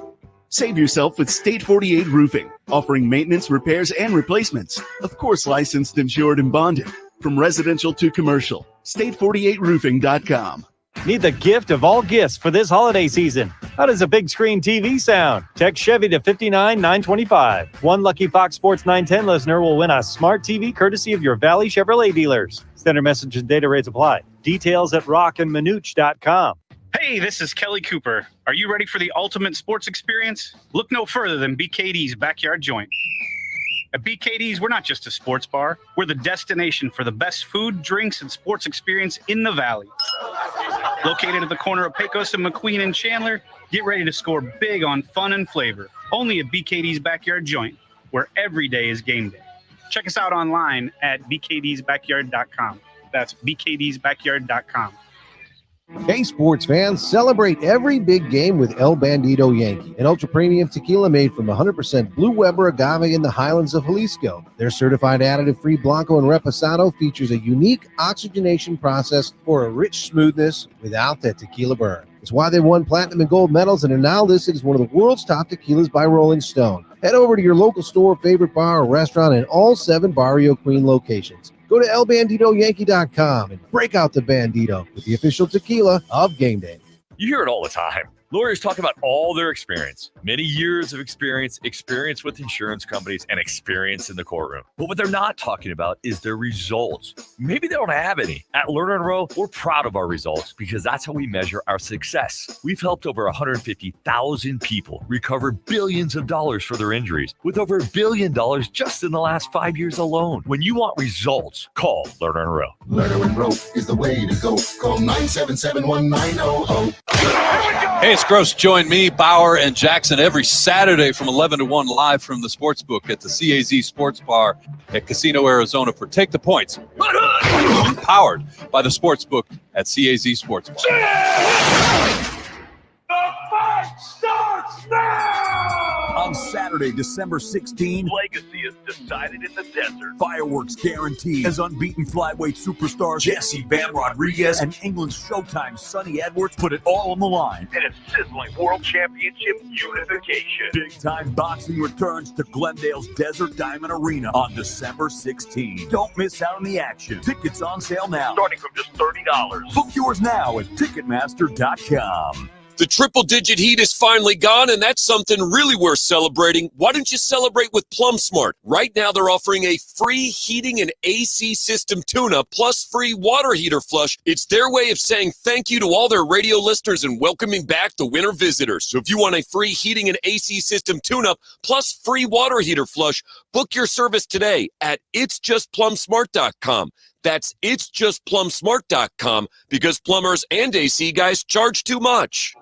Save yourself with State 48 Roofing, offering maintenance, repairs, and replacements. Of course, licensed, insured, and bonded. From residential to commercial. State48roofing.com. Need the gift of all gifts for this holiday season. How does a big screen TV sound? Text Chevy to 59925. One lucky Fox Sports 910 listener will win a smart TV courtesy of your Valley Chevrolet dealers. Standard message and data rates apply. Details at rocandmanuch.com. Hey, this is Kelly Cooper. Are you ready for the ultimate sports experience? Look no further than BKD's Backyard Joint. At BKD's, we're not just a sports bar. We're the destination for the best food, drinks, and sports experience in the Valley. Located at the corner of Pecos and McQueen and Chandler, get ready to score big on fun and flavor. Only at BKD's Backyard Joint, where every day is game day. Check us out online at bkdsbackyard.com. That's bkdsbackyard.com. Hey, sports fans, celebrate every big game with El Bandito Yankee, an ultra-premium tequila made from 100% Blue Weber agave in the highlands of Jalisco. Their certified additive-free Blanco and Reposado features a unique oxygenation process for a rich smoothness without that tequila burn. It's why they won platinum and gold medals and are now listed as one of the world's top tequilas by Rolling Stone. Head over to your local store, favorite bar, or restaurant in all 7 Barrio Queen locations. Go to elbanditoyankee.com and break out the Bandito with the official tequila of Game Day. You hear it all the time. Lawyers talk about all their experience, many years of experience with insurance companies, and experience in the courtroom. But what they're not talking about is their results. Maybe they don't have any. At Lerner & Rowe, we're proud of our results because that's how we measure our success. We've helped over 150,000 people recover billions of dollars for their injuries, with over $1 billion just in the last 5 years alone. When you want results, call Lerner & Rowe. Lerner & Rowe is the way to go. Call 977-1900. Hey, it's Gross. Join me, Bauer, and Jackson every Saturday from 11 to 1 live from the Sportsbook at the CAZ Sports Bar at Casino, Arizona for Take the Points. Powered by the Sportsbook at CAZ Sports Bar. The fight starts now! On Saturday, December 16, Legacy is decided in the desert. fireworks guaranteed as unbeaten flyweight superstars Jesse Bam Rodriguez and England's Showtime Sonny Edwards put it all on the line. And a sizzling World Championship unification. Big-time boxing returns to Glendale's Desert Diamond Arena on December 16. Don't miss out on the action. Tickets on sale now. Starting from just $30. Book yours now at Ticketmaster.com. The triple-digit heat is finally gone, and that's something really worth celebrating. Why don't you celebrate with Plum Smart? Right now, they're offering a free heating and AC system tune-up plus free water heater flush. It's their way of saying thank you to all their radio listeners and welcoming back the winter visitors. So if you want a free heating and AC system tune-up plus free water heater flush, book your service today at itsjustplumsmart.com. That's itsjustplumsmart.com, because plumbers and AC guys charge too much.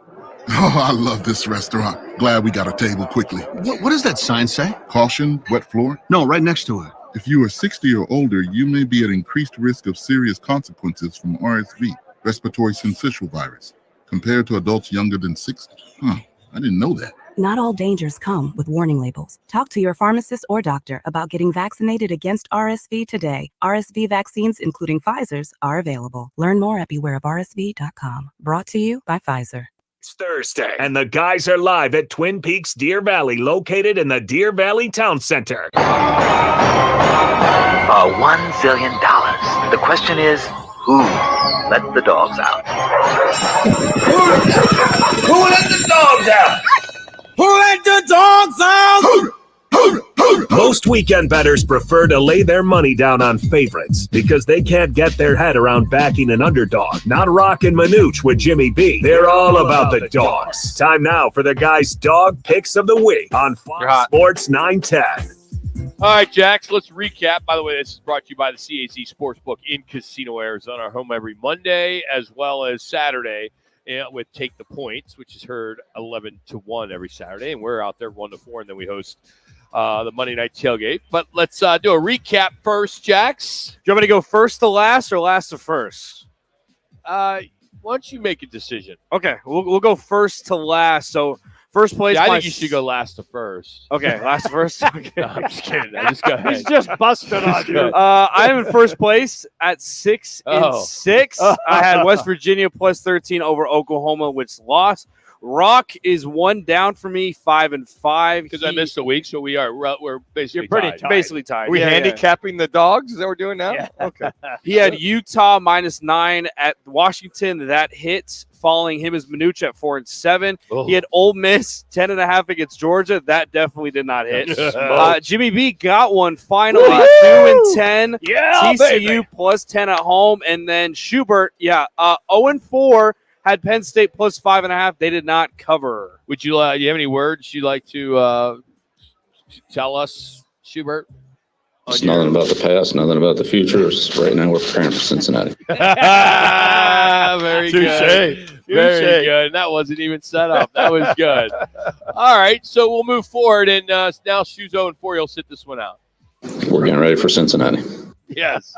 Oh, I love this restaurant. Glad we got a table quickly. What does that sign say? Caution, wet floor. No, right next to it. If you are 60 or older, you may be at increased risk of serious consequences from RSV, respiratory syncytial virus, compared to adults younger than 60. I didn't know that. Not all dangers come with warning labels. Talk to your pharmacist or doctor about getting vaccinated against RSV today. RSV vaccines, including Pfizer's, are available. Learn more at bewareofrsv.com. Brought to you by Pfizer. It's Thursday, and the guys are live at Twin Peaks Deer Valley, located in the Deer Valley Town Center. $1 zillion. The question is, who let the dogs out? Who let the dogs out? Who let the dogs out? Most weekend bettors prefer to lay their money down on favorites because they can't get their head around backing an underdog. Not Roc and Manuch with Jimmy B. They're all about the dogs. Time now for the guys' dog picks of the week on Fox Sports 910. All right, Jax, let's recap. By the way, this is brought to you by the CAZ Sportsbook in Casino, Arizona. Our home every Monday as well as Saturday with Take the Points, which is heard 11 to 1 every Saturday. And we're out there 1 to 4, and then we host the Monday Night Tailgate. But let's do a recap first, Jax. Do you want me to go first to last or last to first? Why don't you make a decision? Okay, we'll go first to last. So first place. Yeah, I think you should go last to first. Okay, last to first. Okay. No, I'm just kidding. I just go ahead. He's just busted on you. I'm in first place at 6-6. I had West Virginia plus 13 over Oklahoma, which lost. Rock is 1 down for me, 5-5. Because I missed a week, so we're basically tied. Basically tied. Are we handicapping the dogs? Is that what we're doing now? Yeah. Okay. He had Utah -9 at Washington. That hit. Following him is Manuch at 4-7. Oh. He had Ole Miss 10.5 against Georgia. That definitely did not hit. Jimmy B got one finally, 2-10. Yeah, TCU baby. plus 10 at home, and then Schubert, 0-4. Had Penn State plus 5.5. They did not cover. Would you? Do you have any words you'd like to tell us, Schubert? It's nothing about the past, nothing about the future. It's right now we're preparing for Cincinnati. Very good. Very good. And that wasn't even set up. That was good. All right, so we'll move forward, and now Shu's 0-4. You'll sit this one out. We're getting ready for Cincinnati. Yes.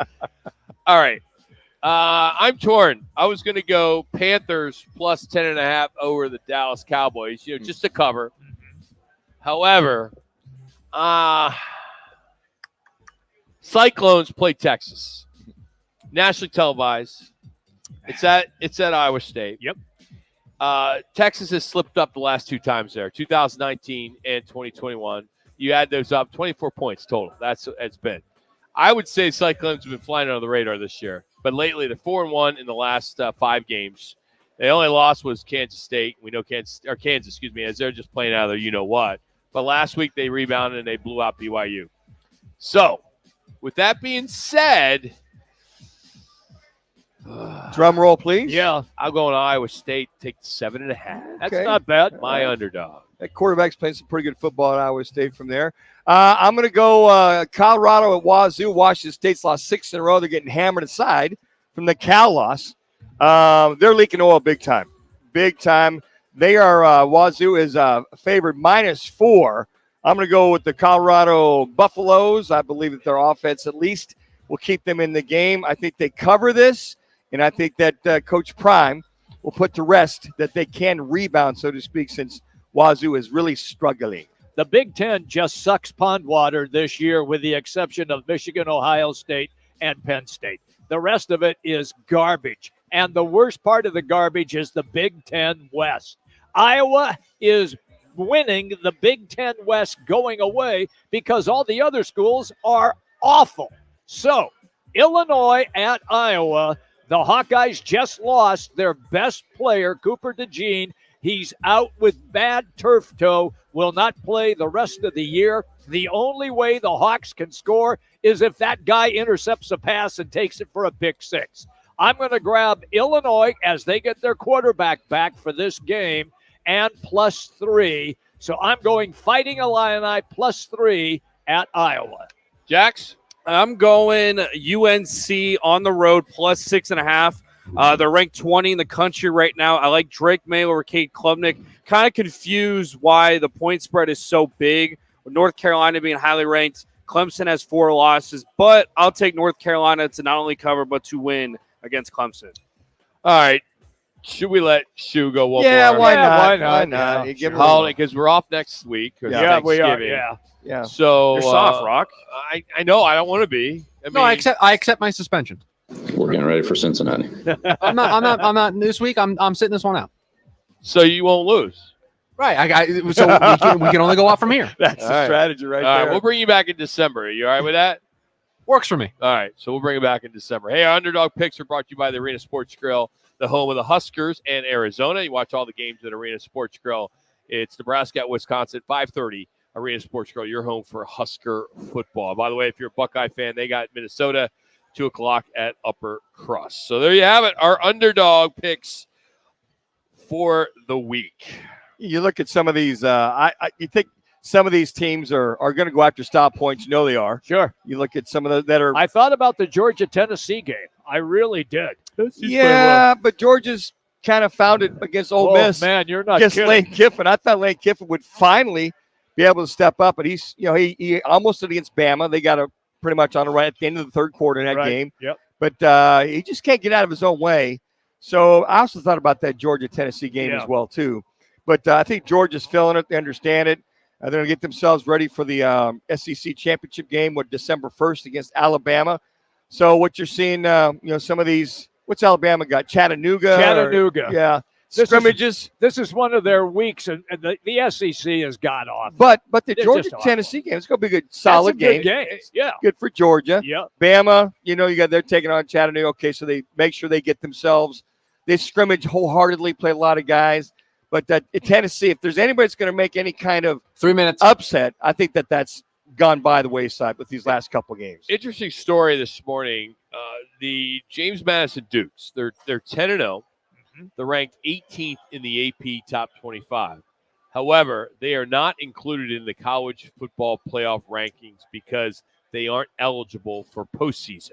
All right. I'm torn. I was going to go Panthers plus 10.5 over the Dallas Cowboys, just to cover. However, Cyclones play Texas. Nationally televised. It's at Iowa State. Yep. Texas has slipped up the last 2 times there, 2019 and 2021. You add those up, 24 points total. That's it's been. I would say Cyclones have been flying under the radar this year. But lately, they're 4-1 in the last 5 games. The only loss was Kansas State. We know Kansas, as they're just playing out of their you-know-what. But last week, they rebounded and they blew out BYU. So, with that being said, drum roll, please. Yeah, I'll go on Iowa State, take 7.5. That's Okay. not bad. My underdog. That quarterback's playing some pretty good football at Iowa State from there. I'm going to go Colorado at Wazoo. Washington State's lost 6 in a row. They're getting hammered aside from the Cal loss. They're leaking oil big time. Big time. They are, Wazoo is favored -4. I'm going to go with the Colorado Buffaloes. I believe that their offense at least will keep them in the game. I think they cover this, and I think that Coach Prime will put to rest that they can rebound, so to speak, since Wazoo is really struggling. The Big Ten just sucks pond water this year with the exception of Michigan, Ohio State, and Penn State. The rest of it is garbage. And the worst part of the garbage is the Big Ten West. Iowa is winning the Big Ten West going away because all the other schools are awful. So, Illinois at Iowa, the Hawkeyes just lost their best player, Cooper DeJean. He's out with bad turf toe, will not play the rest of the year. The only way the Hawks can score is if that guy intercepts a pass and takes it for a pick six. I'm going to grab Illinois as they get their quarterback back for this game and +3. So I'm going Fighting Illini +3 at Iowa. Jax? I'm going UNC on the road +6.5. They're ranked 20 in the country right now. I like Drake May over Cade Klubnik. Kind of confused why the point spread is so big. With North Carolina being highly ranked, Clemson has 4 losses, but I'll take North Carolina to not only cover but to win against Clemson. All right. Should we let Shu go? Why not? Why not? Yeah, give holiday because we're off next week. Yeah, we are. Yeah. So you're soft, Rock. I know. I don't want to be. I accept my suspension. We're getting ready for Cincinnati. I'm not this week. I'm sitting this one out. So you won't lose. Right. So we can only go off from here. That's the strategy right there. All right. We'll bring you back in December. Are you all right with that? Works for me. All right. So we'll bring it back in December. Hey, our Underdog Picks are brought to you by the Arena Sports Grill, the home of the Huskers and Arizona. You watch all the games at Arena Sports Grill. It's Nebraska at Wisconsin, 5:30. Arena Sports Grill, your home for Husker football. By the way, if you're a Buckeye fan, they got Minnesota 2 o'clock at Upper Crust. So there you have it. Our Underdog Picks for the week. You look at some of these. You think some of these teams are going to go after stop points. You know they are. Sure. You look at some of the that are. I thought about the Georgia-Tennessee game. I really did. Yeah, but Georgia's kind of found it against Ole Miss. Man, you're not against kidding. Lane Kiffin. I thought Lane Kiffin would finally be able to step up, but he's he almost did against Bama. They got a pretty much on the right at the end of the third quarter in that game. Yep. But he just can't get out of his own way. So I also thought about that Georgia-Tennessee game as well too. But I think Georgia's feeling it. They understand it. They're going to get themselves ready for the SEC championship game with December 1st against Alabama. So what you're seeing, some of these. What's Alabama got? Chattanooga. Yeah. Scrimmages. This is one of their weeks, and the SEC has got off. But the Georgia-Tennessee game, it's going to be a good, solid game. Yeah. Good for Georgia. Yeah. Bama, they're taking on Chattanooga. Okay, so they make sure they get themselves. They scrimmage wholeheartedly, play a lot of guys. But Tennessee, if there's anybody that's going to make any kind of 3 minutes upset, I think that's gone by the wayside with these last couple games. Interesting story this morning. The James Madison Dukes, they're 10-0. They're ranked 18th in the AP Top 25. However, they are not included in the college football playoff rankings because they aren't eligible for postseason.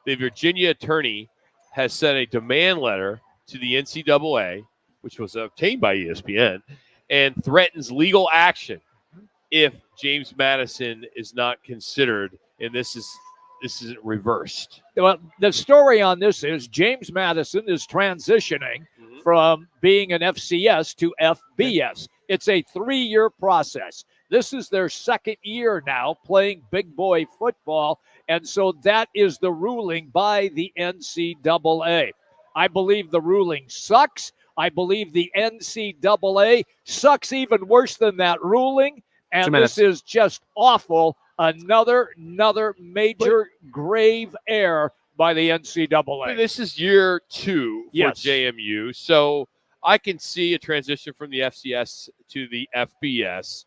The Virginia attorney has sent a demand letter to the NCAA, which was obtained by ESPN, and threatens legal action if James Madison is not considered, and this isn't reversed. Well, the story on this is James Madison is transitioning from being an FCS to FBS. It's a 3-year process. This is their second year now playing big boy football, and so that is the ruling by the NCAA. I believe the ruling sucks. I believe the NCAA sucks even worse than that ruling, and this is just awful. Another major grave error by the NCAA. This is year 2 for JMU, so I can see a transition from the FCS to the FBS.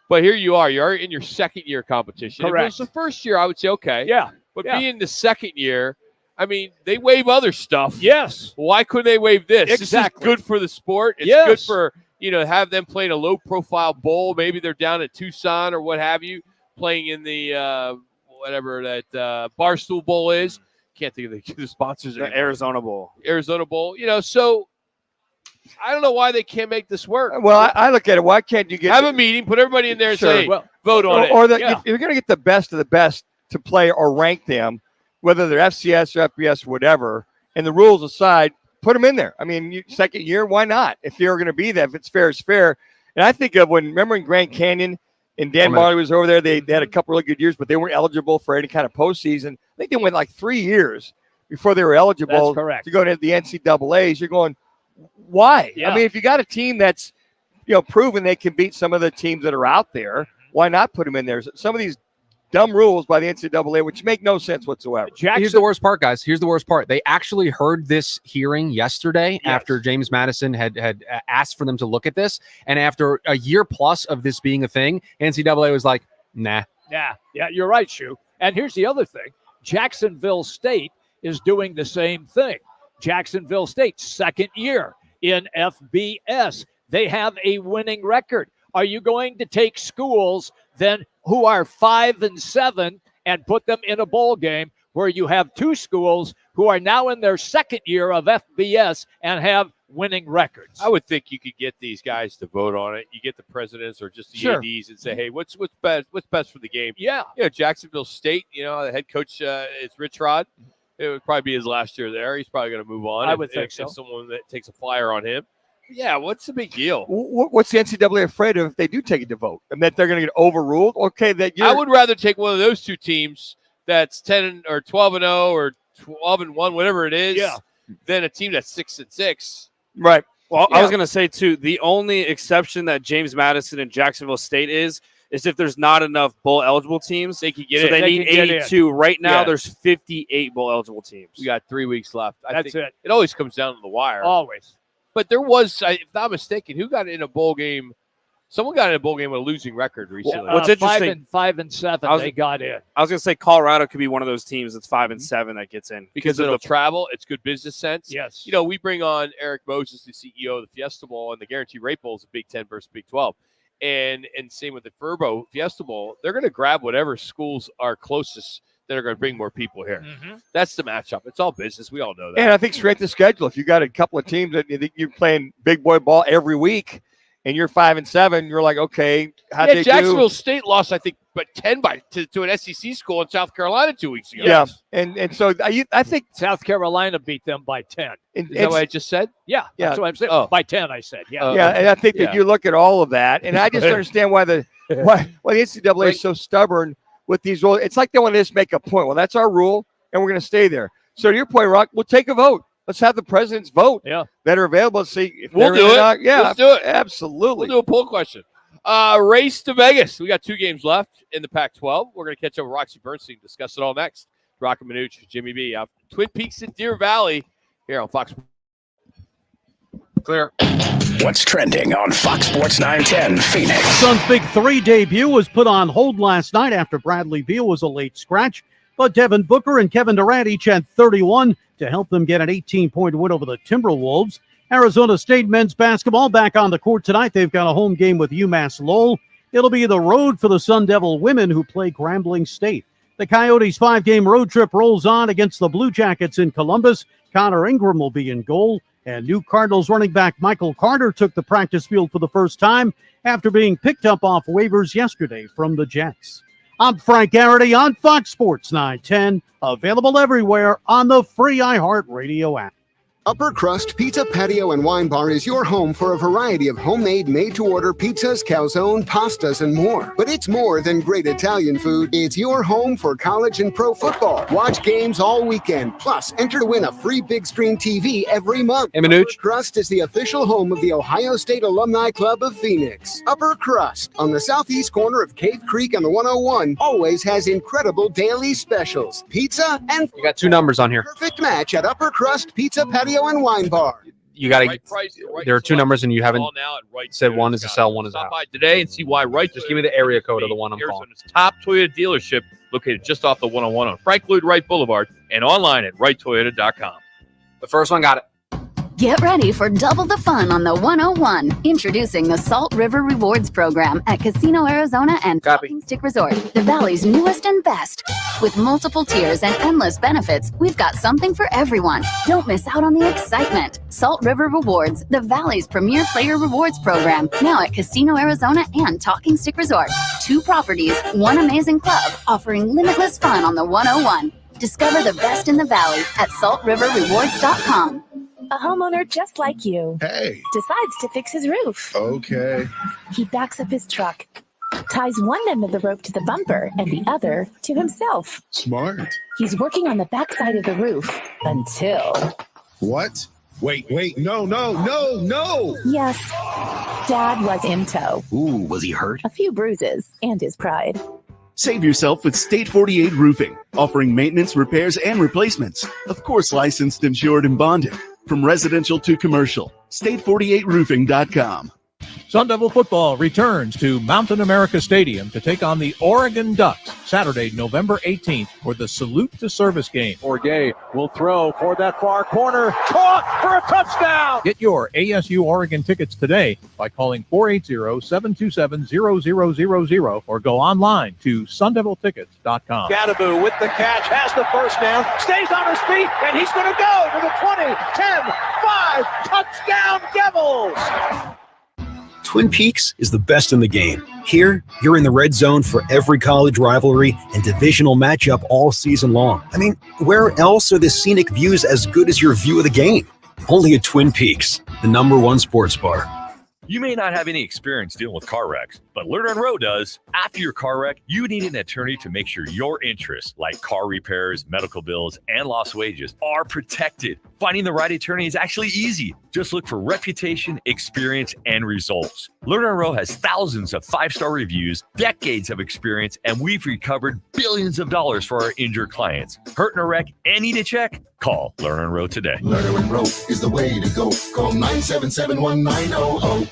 But here you are in your second year competition. Correct. If it was the first year, I would say, okay. Yeah. But being the second year, I mean, they waive other stuff. Yes. Why couldn't they waive this? Exactly. This is good for the sport. It's good for, have them play in a low-profile bowl. Maybe they're down at Tucson or what have you, playing in the whatever that Barstool Bowl is. Can't think of the sponsors. The Arizona Bowl. So I don't know why they can't make this work. Well, I look at it. Why can't you have a meeting, put everybody in there and say, vote on it? Or if you're going to get the best of the best to play or rank them, whether they're FCS or FBS or whatever, and the rules aside, put them in there. I mean, second year, why not? If you're going to be that, if it's fair, it's fair. And I think of remember in Grand Canyon, And Dan Marley was over there. They had a couple really good years, but they weren't eligible for any kind of postseason. I think they went like 3 years before they were eligible to go into the NCAAs. You're going, why? Yeah. I mean, if you got a team that's, proven they can beat some of the teams that are out there, why not put them in there? Some of these dumb rules by the NCAA, which make no sense whatsoever. Here's the worst part, guys. Here's the worst part. They actually heard this hearing yesterday after James Madison had asked for them to look at this. And after a year plus of this being a thing, NCAA was like, nah. Yeah, you're right, Shu. And here's the other thing. Jacksonville State is doing the same thing. Jacksonville State, second year in FBS. They have a winning record. Are you going to take schools then who are 5-7 and put them in a bowl game where you have two schools who are now in their second year of FBS and have winning records? I would think you could get these guys to vote on it. You get the presidents or just the ADs and say, hey, what's best for the game? Yeah. Jacksonville State, the head coach is Rich Rod. It would probably be his last year there. He's probably going to move on. I would think so. If someone that takes a flyer on him. Yeah, what's the big deal? What's the NCAA afraid of if they do take it to vote and that they're going to get overruled? Okay, I would rather take one of those two teams that's 10 or 12-0 or 12-1, whatever it is, than a team that's 6-6. Right. Well, I was going to say too, the only exception that James Madison and Jacksonville State is if there's not enough bowl eligible teams. They could get in. So they need 82. Right now, Yeah. there's 58 bowl eligible teams. We got 3 weeks left. That's it. It always comes down to the wire. Always. But there was, if not mistaken, who got in a bowl game? Someone got in a bowl game with a losing record recently. What's interesting? 5-7, they got in. I was going to say Colorado could be one of those teams that's 5-7 that gets in Because it'll travel. It's good business sense. Yes. We bring on Eric Moses, the CEO of the Fiesta Bowl, and the Guaranteed Rate Bowl is a Big 10 versus Big 12. And same with the Furbo Fiesta Bowl. They're going to grab whatever schools are closest that are going to bring more people here. That's the matchup. It's all business. We all know that. And I think strength of schedule. If you got a couple of teams that you're playing big boy ball every week, and you're 5-7, you're like, okay, how'd they Jacksonville do? State lost, I think, but 10 to an SEC school in South Carolina 2 weeks ago. Yeah, and so I think South Carolina beat them by 10. Is that what I just said? Yeah, that's what I'm saying. By 10, I said. Yeah, and I think that you look at all of that, and I just understand why the NCAA is so stubborn with these rules. It's like they want to just make a point. Well, that's our rule, and we're going to stay there. So to your point, Rock, we'll take a vote. Let's have the presidents vote that are available and see if We'll they're do in or it. not. Yeah, Let's do it. Absolutely. We'll do a poll question. Race to Vegas. We got 2 games left in the Pac-12. We're going to catch up with Roxy Bernstein, discuss it all next. Roc and Manuch, Jimmy B. Out Twin Peaks and Deer Valley here on Fox. Clear. What's trending on Fox Sports 910 Phoenix? Sun's Big 3 debut was put on hold last night after Bradley Beal was a late scratch, but Devin Booker and Kevin Durant each had 31 to help them get an 18-point win over the Timberwolves. Arizona State men's basketball back on the court tonight. They've got a home game with UMass Lowell. It'll be the road for the Sun Devil women who play Grambling State. The Coyotes' 5-game road trip rolls on against the Blue Jackets in Columbus. Connor Ingram will be in goal. And new Cardinals running back Michael Carter took the practice field for the first time after being picked up off waivers yesterday from the Jets. I'm Frank Garrity on Fox Sports 910, available everywhere on the free iHeartRadio app. Upper Crust Pizza, Patio, and Wine Bar is your home for a variety of homemade, made-to-order pizzas, calzone, pastas, and more. But it's more than great Italian food. It's your home for college and pro football. Watch games all weekend. Plus, enter to win a free big screen TV every month. Hey, Manuch. Upper Crust is the official home of the Ohio State Alumni Club of Phoenix. Upper Crust, on the southeast corner of Cave Creek and the 101, always has incredible daily specials. Pizza and You got 2 numbers on here. perfect match at Upper Crust Pizza, Patio, and Wine Bar. You got to. Right price, right There are 2 numbers, and you haven't Call now at Right said Toyota one is a sell, one is Stop out. by today and see why Right. Just give me the area code of the one I'm calling. Arizona's top Toyota dealership located just off the 101 on Frank Lloyd Wright Boulevard and online at righttoyota.com. The first one got it. Get ready for double the fun on the 101. Introducing the Salt River Rewards Program at Casino Arizona and Talking Stick Resort, the Valley's newest and best. With multiple tiers and endless benefits, we've got something for everyone. Don't miss out on the excitement. Salt River Rewards, the Valley's premier player rewards program, now at Casino Arizona and Talking Stick Resort. 2 properties, 1 amazing club, offering limitless fun on the 101. Discover the best in the Valley at saltriverrewards.com. A homeowner just like you Hey. decides to fix his roof. Okay. He backs up his truck, ties one end of the rope to the bumper and the other to himself. Smart. He's working on the backside of the roof until... What? Wait, no. Yes, Dad was in tow. Ooh, was he hurt? A few bruises and his pride. Save yourself with State 48 Roofing, offering maintenance, repairs, and replacements. Of course, licensed, insured, and bonded. From residential to commercial. State48roofing.com. Sun Devil football returns to Mountain America Stadium to take on the Oregon Ducks Saturday, November 18th for the Salute to Service game. Orgay will throw for that far corner. Caught for a touchdown. Get your ASU Oregon tickets today by calling 480-727-0000 or go online to sundeviltickets.com. Gadaboo with the catch, has the first down, stays on his feet, and he's going to go to the 20, 10, 5, touchdown Devils. Twin Peaks is the best in the game. Here, you're in the red zone for every college rivalry and divisional matchup all season long. I mean, where else are the scenic views as good as your view of the game? Only at Twin Peaks, the #1 sports bar. You may not have any experience dealing with car wrecks, but Lerner and Rowe does. After your car wreck, you need an attorney to make sure your interests, like car repairs, medical bills, and lost wages, are protected. Finding the right attorney is actually easy. Just look for reputation, experience, and results. Lerner and Rowe has thousands of 5-star reviews, decades of experience, and we've recovered billions of dollars for our injured clients. Hurt in a wreck and need a check? Call Lerner and Rowe today. Lerner and Rowe is the way to go. Call 977-1900.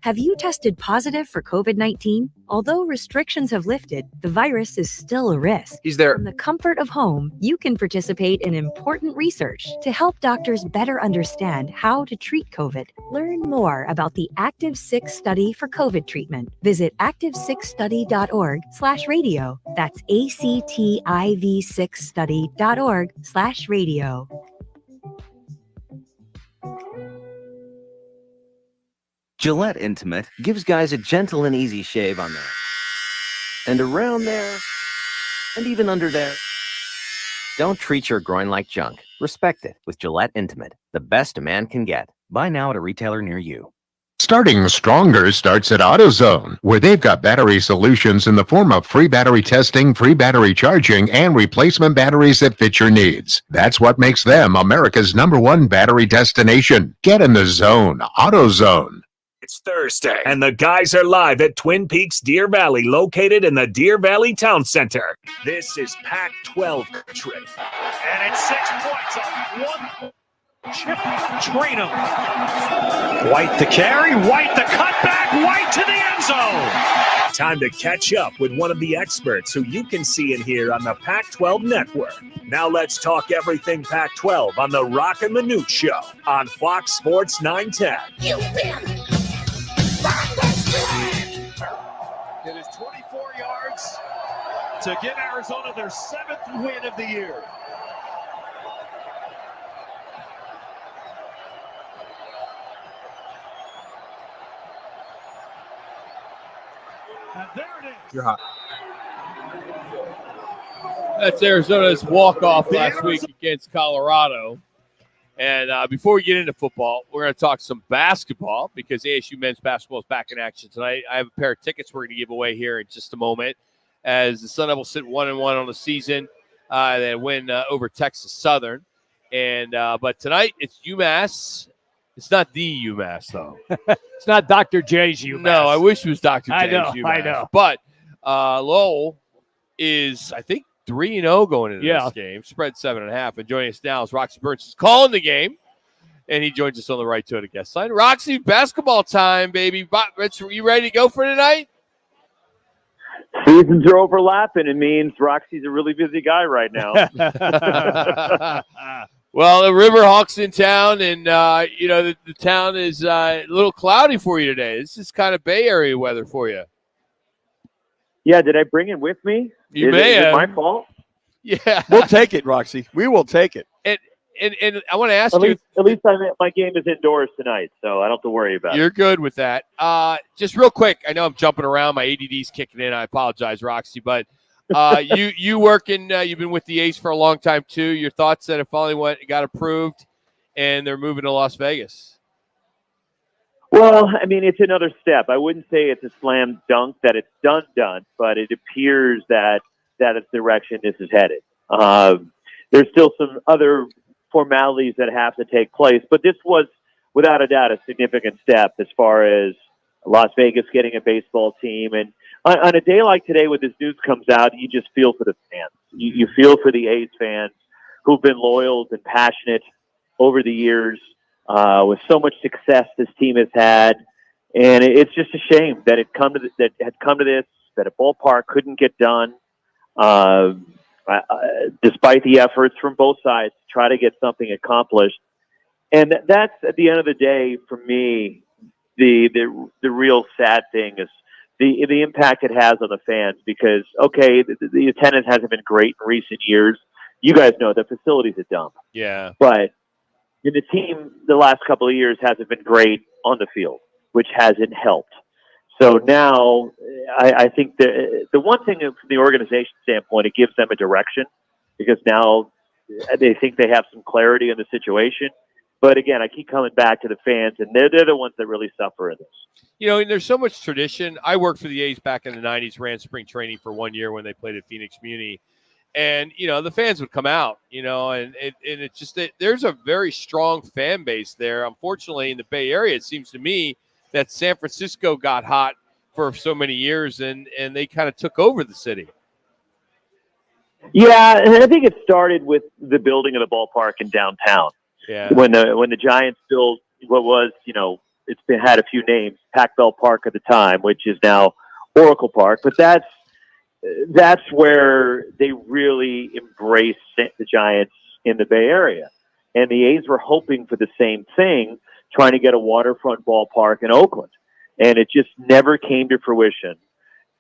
Have you tested positive for COVID-19? Although restrictions have lifted, the virus is still a risk. He's there. From the comfort of home, you can participate in important research to help doctors better understand how to treat COVID. Learn more about the Active6 study for COVID treatment. Visit active6study.org/radio. That's ACTIV6study.org/radio. Gillette Intimate gives guys a gentle and easy shave on there, and around there, and even under there. Don't treat your groin like junk. Respect it with Gillette Intimate, the best a man can get. Buy now at a retailer near you. Starting stronger starts at AutoZone, where they've got battery solutions in the form of free battery testing, free battery charging, and replacement batteries that fit your needs. That's what makes them America's #1 battery destination. Get in the zone. AutoZone. It's Thursday, and the guys are live at Twin Peaks Deer Valley, located in the Deer Valley Town Center. This is Pac-12 country. And it's 6 points on one chip Trino. White the carry, White the cutback, White to the end zone. Time to catch up with one of the experts who you can see and hear on the Pac-12 Network. Now let's talk everything Pac-12 on the Roc and Manuch Show on Fox Sports 910. You win. It is 24 yards to give Arizona their 7th win of the year. And there it is. You're hot. That's Arizona's walk-off last week against Colorado. And before we get into football, we're going to talk some basketball because ASU men's basketball is back in action tonight. I have a pair of tickets we're going to give away here in just a moment as the Sun Devils sit 1-1 on the season. They win over Texas Southern. And but tonight it's UMass. It's not the UMass, though. It's not Dr. J's UMass. No, I wish it was Dr. J's UMass. I know. But Lowell is, I think, 3-0 going into this game. Spread 7.5. And joining us now is Roxy Burns, calling the game. And he joins us on the right to the guest line. Roxy, basketball time, baby. You ready to go for tonight? Seasons are overlapping. It means Roxy's a really busy guy right now. Well, the Riverhawks in town, and, the town is a little cloudy for you today. This is kind of Bay Area weather for you. Yeah, did I bring it with me? You may have. Is it my fault? Yeah. We'll take it, Roxy. We will take it. And I want to ask you. At least my game is indoors tonight, so I don't have to worry about it. You're good with that. Just real quick, I know I'm jumping around. My ADD's kicking in. I apologize, Roxy, but you working, you've been with the Ace for a long time, too. Your thoughts that it finally got approved, and they're moving to Las Vegas. Well, I mean, it's another step. I wouldn't say it's a slam dunk that it's done, but it appears that it's the direction this is headed. There's still some other formalities that have to take place, but this was, without a doubt, a significant step as far as Las Vegas getting a baseball team. And on a day like today when this news comes out, you just feel for the fans. You feel for the A's fans who've been loyal and passionate over the years, with so much success this team has had. And it's just a shame that it had come to this, that a ballpark couldn't get done, despite the efforts from both sides to try to get something accomplished. And that's, at the end of the day, for me, the real sad thing is the impact it has on the fans, because, okay, the attendance hasn't been great in recent years. You guys know the facility's a dump. Yeah. But the team the last couple of years hasn't been great on the field, which hasn't helped. So now I think the one thing from the organization standpoint, it gives them a direction, because now they think they have some clarity in the situation. But again, I keep coming back to the fans, and they're the ones that really suffer in this. You know, and there's so much tradition. I worked for the A's back in the 90s, ran spring training for 1 year when they played at Phoenix Muni. And, you know, the fans would come out, you know, and it's just that there's a very strong fan base there. Unfortunately, in the Bay Area, it seems to me that San Francisco got hot for so many years, and they kind of took over the city. Yeah, and I think it started with the building of the ballpark in downtown. Yeah. When the Giants built what was, you know, had a few names, Pac-Bell Park at the time, which is now Oracle Park, but that's where they really embraced the Giants in the Bay Area. And the A's were hoping for the same thing, trying to get a waterfront ballpark in Oakland. And it just never came to fruition.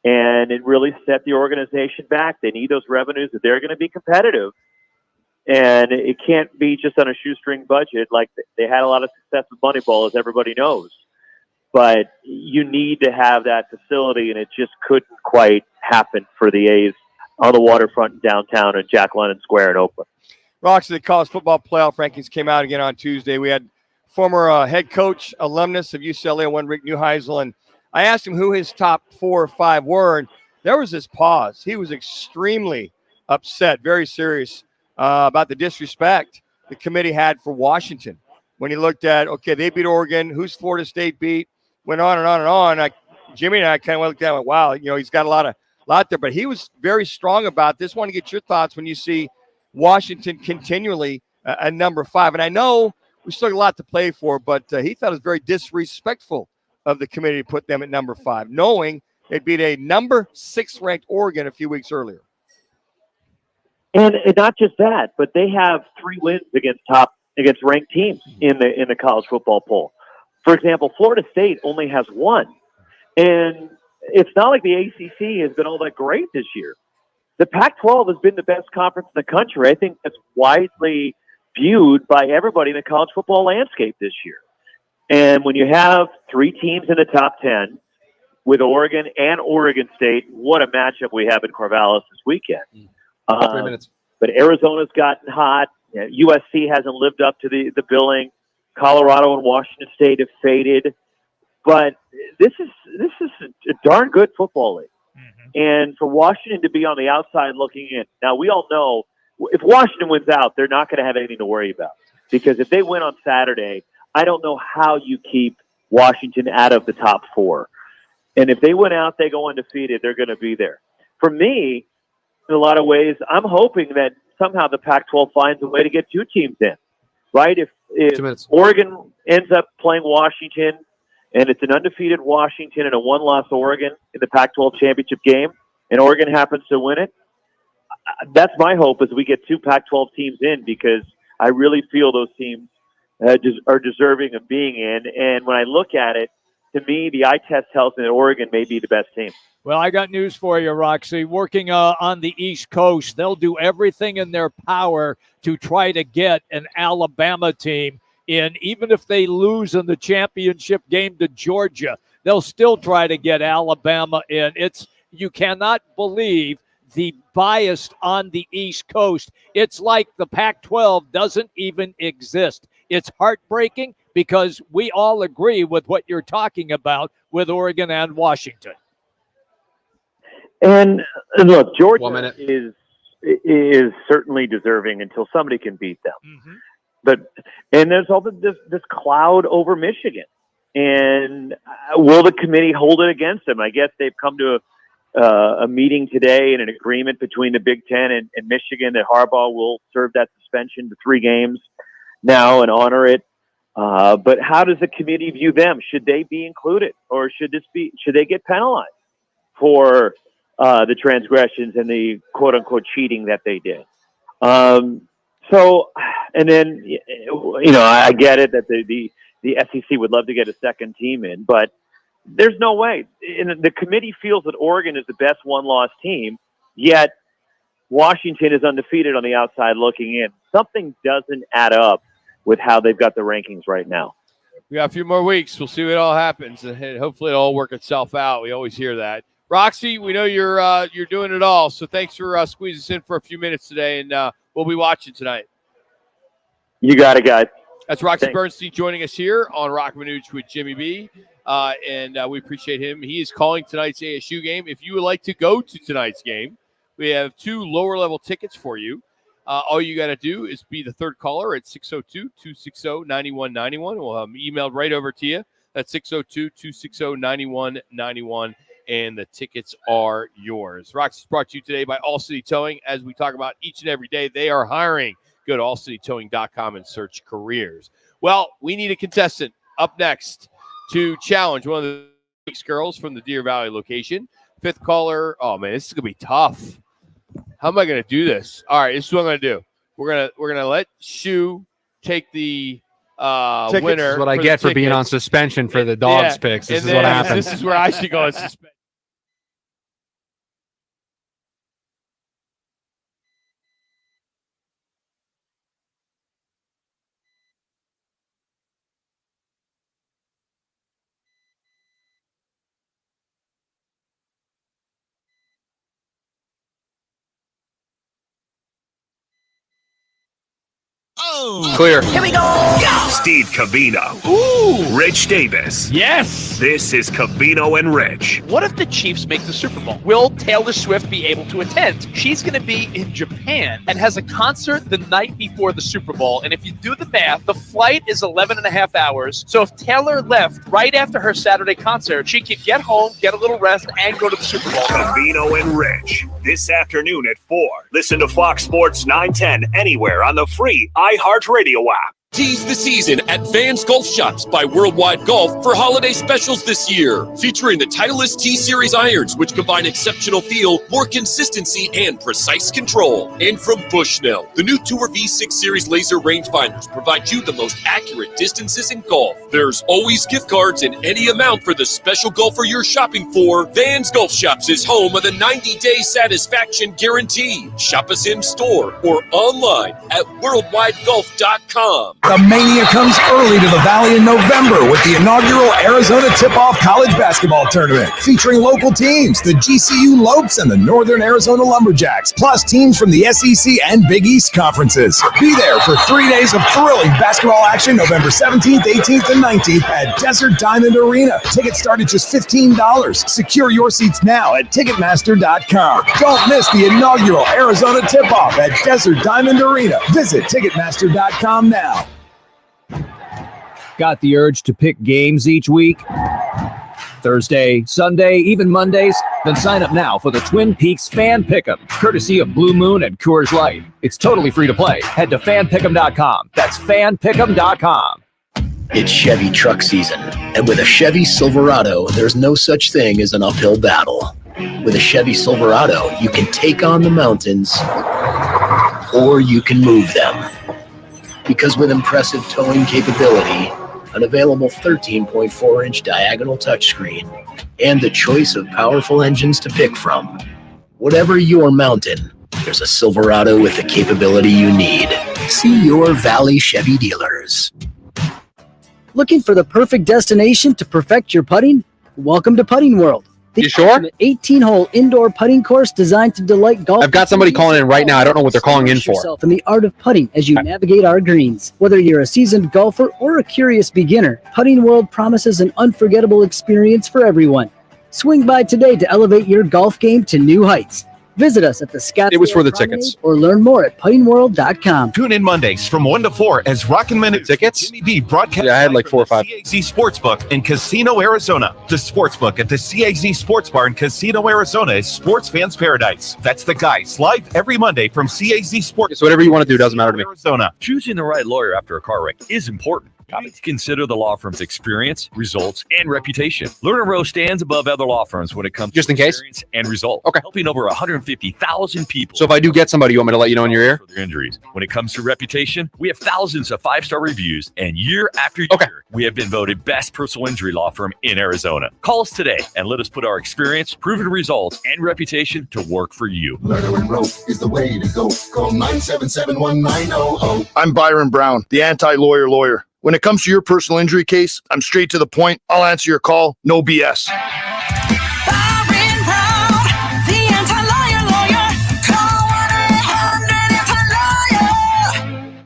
And it really set the organization back. They need those revenues if they're going to be competitive. And it can't be just on a shoestring budget. Like, they had a lot of success with Moneyball, as everybody knows. But you need to have that facility, and it just couldn't quite happen for the A's on the waterfront downtown at Jack London Square in Oakland. Rox, the college football playoff rankings came out again on Tuesday. We had former head coach, alumnus of UCLA, one Rick Neuheisel, and I asked him who his top 4 or 5 were, and there was this pause. He was extremely upset, very serious about the disrespect the committee had for Washington. When he looked at, okay, they beat Oregon, who's Florida State beat, went on and on and on. Jimmy and I kind of looked at it and went, wow, you know, he's got a lot there, but he was very strong about this. Want to get your thoughts when you see Washington continually at number 5. And I know we still got a lot to play for, but he thought it was very disrespectful of the committee to put them at number 5, knowing they beat a number 6 ranked Oregon a few weeks earlier. And not just that, but they have 3 wins against ranked teams in the college football poll. For example, Florida State only has 1. And it's not like the ACC has been all that great this year. The Pac-12 has been the best conference in the country. I think that's widely viewed by everybody in the college football landscape this year. And when you have 3 teams in the top 10 with Oregon and Oregon State, what a matchup we have in Corvallis this weekend. 3 minutes. But Arizona's gotten hot. USC hasn't lived up to the billing. Colorado and Washington State have faded. But this is a darn good football league. Mm-hmm. And for Washington to be on the outside looking in. Now, we all know if Washington wins out, they're not going to have anything to worry about. Because if they win on Saturday, I don't know how you keep Washington out of the top 4. And if they win out, they go undefeated, they're going to be there. For me, in a lot of ways, I'm hoping that somehow the Pac-12 finds a way to get 2 teams in, right? If Oregon ends up playing Washington, and it's an undefeated Washington and a 1-loss Oregon in the Pac-12 championship game, and Oregon happens to win it, that's my hope, is we get 2 Pac-12 teams in, because I really feel those teams are deserving of being in. And when I look at it, to me, the eye test tells me that Oregon may be the best team. Well, I got news for you, Roxy. Working on the East Coast, they'll do everything in their power to try to get an Alabama team in. Even if they lose in the championship game to Georgia, they'll still try to get Alabama in. You cannot believe the bias on the East Coast. It's like the Pac-12 doesn't even exist. It's heartbreaking because we all agree with what you're talking about with Oregon and Washington. And look, Georgia is certainly deserving until somebody can beat them. And there's all this cloud over Michigan. And will the committee hold it against them? I guess they've come to a meeting today and an agreement between the Big Ten and Michigan that Harbaugh will serve that suspension to 3 games now and honor it. But how does the committee view them? Should they be included, or should they get penalized for the transgressions and the quote unquote cheating that they did? So, and then, I get it that the SEC would love to get a second team in, but there's no way. And the committee feels that Oregon is the best one-loss team, yet Washington is undefeated on the outside looking in. Something doesn't add up with how they've got the rankings right now. We got a few more weeks. We'll see what all happens, and hopefully it'll all work itself out. We always hear that. Roxy, we know you're doing it all, so thanks for squeezing us in for a few minutes today, and we'll be watching tonight. You got it, guys. That's Roxy Bernstein joining us here on Roc and Manuch with Jimmy B, and we appreciate him. He is calling tonight's ASU game. If you would like to go to tonight's game, we have 2 lower-level tickets for you. All you got to do is be the third caller at 602-260-9191. We'll have them emailed right over to you. That's 602-260-9191, and the tickets are yours. Roxy's brought to you today by All City Towing. As we talk about each and every day, they are hiring. Go to allcitytowing.com and search careers. Well, we need a contestant up next to challenge one of the girls from the Deer Valley location. 5th caller. Oh, man, this is going to be tough. How am I going to do this? All right, this is what I'm going to do. We're gonna let Shu take the winner. This is what I get for being on suspension for the dogs picks. This is what happens. This is where I should go on suspension. Clear. Here we go. Steve Covino. Ooh. Rich Davis. Yes. This is Covino and Rich. What if the Chiefs make the Super Bowl? Will Taylor Swift be able to attend? She's going to be in Japan and has a concert the night before the Super Bowl. And if you do the math, the flight is 11 and a half hours. So if Taylor left right after her Saturday concert, she could get home, get a little rest, and go to the Super Bowl. Covino and Rich. This afternoon at 4. Listen to Fox Sports 910 anywhere on the free iHeartRadio app. Tease the season at Vans Golf Shops by Worldwide Golf for holiday specials this year. Featuring the Titleist T-Series irons, which combine exceptional feel, more consistency, and precise control. And from Bushnell, the new Tour V6 Series laser rangefinders provide you the most accurate distances in golf. There's always gift cards in any amount for the special golfer you're shopping for. Vans Golf Shops is home of the 90-day satisfaction guarantee. Shop us in store or online at worldwidegolf.com. The mania comes early to the Valley in November with the inaugural Arizona Tip-Off College Basketball Tournament, featuring local teams, the GCU Lopes and the Northern Arizona Lumberjacks, plus teams from the SEC and Big East conferences. Be there for 3 days of thrilling basketball action November 17th, 18th, and 19th at Desert Diamond Arena. Tickets start at just $15. Secure your seats now at Ticketmaster.com. Don't miss the inaugural Arizona Tip-Off at Desert Diamond Arena. Visit Ticketmaster.com now. Got the urge to pick games each week? Thursday, Sunday, even Mondays? Then sign up now for the Twin Peaks Fan Pick'em, courtesy of Blue Moon and Coors Light. It's totally free to play. Head to fanpick'em.com. That's fanpick'em.com. It's Chevy truck season, and with a Chevy Silverado, there's no such thing as an uphill battle. With a Chevy Silverado, you can take on the mountains, or you can move them. Because with impressive towing capability, an available 13.4-inch diagonal touchscreen, and the choice of powerful engines to pick from, whatever your mountain, there's a Silverado with the capability you need. See your Valley Chevy dealers. Looking for the perfect destination to perfect your putting? Welcome to Putting World. You sure? 18-hole indoor putting course designed to delight golf. I've got somebody calling in right now. I don't know what they're calling in for. Yourself in the art of putting as you navigate our greens. Whether you're a seasoned golfer or a curious beginner, Putting World promises an unforgettable experience for everyone. Swing by today to elevate your golf game to new heights. Visit us at the Scottsdale It was for the Promenade tickets. or learn more at puttingworld.com. Tune in Mondays from 1 to 4 as Roc and Manuch tickets. Jimmy B broadcast. Yeah, I had like 4 or 5. CAZ Sportsbook in Casino, Arizona. The Sportsbook at the CAZ Sports Bar in Casino, Arizona is sports fans' paradise. That's the guys live every Monday from CAZ Sports. So whatever you want to do doesn't matter to me. Arizona. Choosing the right lawyer after a car wreck is important. You need to consider the law firm's experience, results, and reputation. Lerner Rowe stands above other law firms when it comes Just to in case? experience and results. Okay. Helping over 150,000 people. So if I do get somebody, you want me to let you know in your ear? For their injuries. When it comes to reputation, we have thousands of 5-star reviews, and year after year, we have been voted best personal injury law firm in Arizona. Call us today and let us put our experience, proven results, and reputation to work for you. Lerner and Rowe is the way to go. Call 977-1900. I'm Byron Brown, the anti-lawyer lawyer. When it comes to your personal injury case, I'm straight to the point. I'll answer your call, no BS.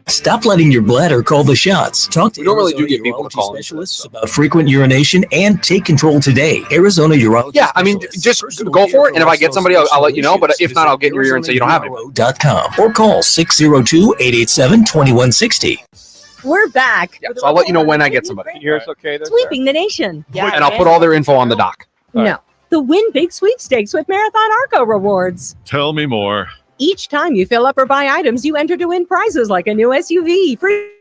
Stop letting your bladder call the shots. Talk to normally Arizona do get people to urology call specialists about frequent urination and take control today. Arizona Urology. Yeah, I mean, just go for it. And if I get somebody, I'll let you know. But if not, I'll get in your ear and say you don't have it. .com or call 602-887-2160. We're back. Yeah, so I'll let you know when I get somebody. Yours okay? Sweeping the nation. And I'll put all their info on the doc. No. The Win Big Sweepstakes with Marathon Arco rewards. Tell me more. Each time you fill up or buy items, you enter to win prizes like a new SUV, free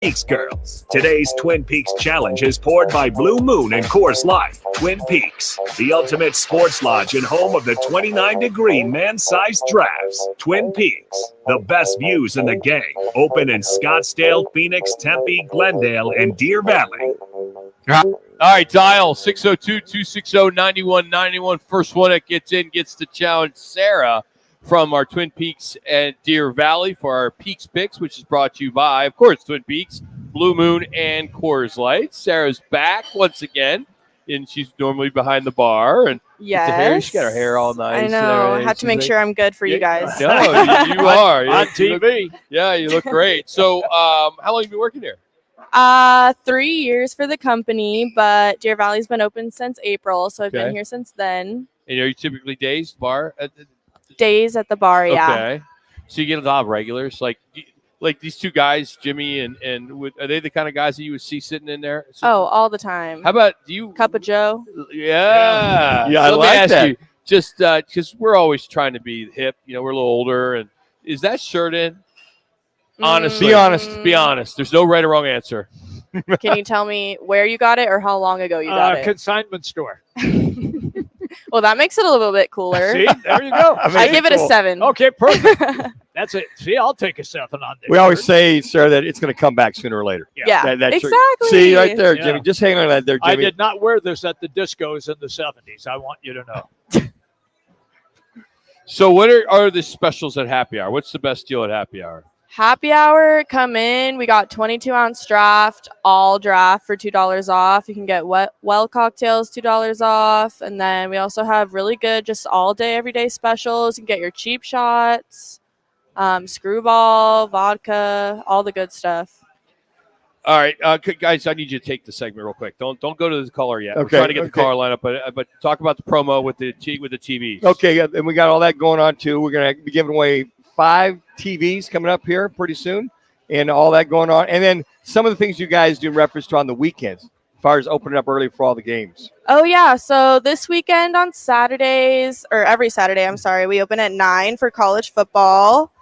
Peaks girls. Today's Twin Peaks challenge is poured by Blue Moon and Coors Light. Twin Peaks, the ultimate sports lodge and home of the 29-degree man-sized drafts. Twin Peaks, the best views in the game. Open in Scottsdale, Phoenix, Tempe, Glendale, and Deer Valley. All right, dial 602-260-9191. First one that gets in gets to challenge Sarah from our Twin Peaks and Deer Valley for our Peaks Picks, which is brought to you by, of course, Twin Peaks, Blue Moon, and Coors Light. Sarah's back once again, and she's normally behind the bar. And Yes. She's got her hair all nice. I know. I have to make sure I'm good for you guys. No, you are. On You look- TV. yeah, you look great. So how long have you been working here? 3 years for the company, but Deer Valley's been open since April, so I've Okay. been here since then. And are you typically days, bar? Days at the bar, yeah. Okay. So you get a lot of regulars, like these two guys, Jimmy and are they the kind of guys that you would see sitting in there? Oh, all the time. How about do you Cup of Joe? Yeah, Yeah, I So let me like ask that. you, just because we're always trying to be hip, we're a little older, and is that shirt in? Honestly, Be honest. Be honest. There's no right or wrong answer. Can you tell me where you got it or how long ago you got it? Consignment store. Well, that makes it a little bit cooler. See, there you go. I give it a 7. Okay, perfect. That's it. See, I'll take a 7 on this. We always say, sir, that it's going to come back sooner or later. Yeah, That's exactly. See, right there, Jimmy. Yeah. Just hang on to that there, Jimmy. I did not wear this at the discos in the 70s. I want you to know. So what are the specials at happy hour? What's the best deal at happy hour? Happy hour, come in. We got 22-ounce draft, all draft for $2 off. You can get well cocktails, $2 off. And then we also have really good just all day, everyday specials. You can get your cheap shots, screwball, vodka, all the good stuff. All right, guys, I need you to take the segment real quick. Don't go to the caller yet. Okay, We're trying to get the okay. caller lineup, but talk about the promo with the TVs. Okay, yeah, and we got all that going on, too. We're going to be giving away 5 TVs coming up here pretty soon and all that going on. And then some of the things you guys do in reference to on the weekends as far as opening up early for all the games. Oh, yeah. So this weekend on Saturdays, or every Saturday, I'm sorry, we open at 9 for college football.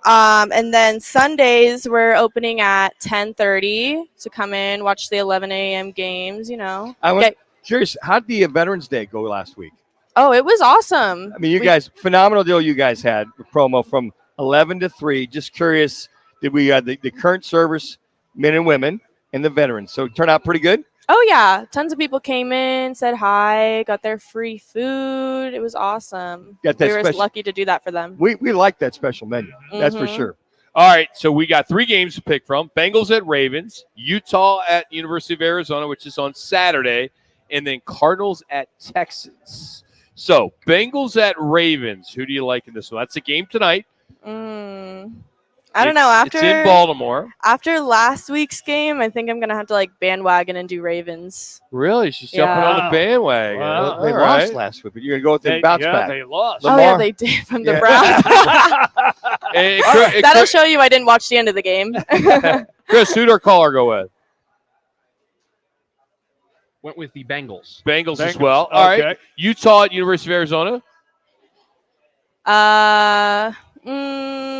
And then Sundays, we're opening at 10:30 to come in, watch the 11 a.m. games, I was curious, how did the Veterans Day go last week? Oh, it was awesome. I mean, you guys, phenomenal deal you guys had with promo from 11 to 3. Just curious, did we the current service men and women and the veterans? So it turned out pretty good? Oh, yeah. Tons of people came in, said hi, got their free food. It was awesome. Got that we were special- lucky to do that for them. We like that special menu. That's for Mhm. sure. All right, so we got 3 games to pick from. Bengals at Ravens, Utah at University of Arizona, which is on Saturday, and then Cardinals at Texans. So Bengals at Ravens. Who do you like in this one? That's a game tonight. I don't know. It's in Baltimore. After last week's game, I think I'm going to have to bandwagon and do Ravens. Really? She's jumping on the bandwagon. Well, they All lost right. last week, but you're going to go with the bounce back. They lost. Oh, yeah, they did from the Browns. That'll show you I didn't watch the end of the game. Chris, who'd our caller go with? Went with the Bengals. Bengals as well. All right. Utah at University of Arizona.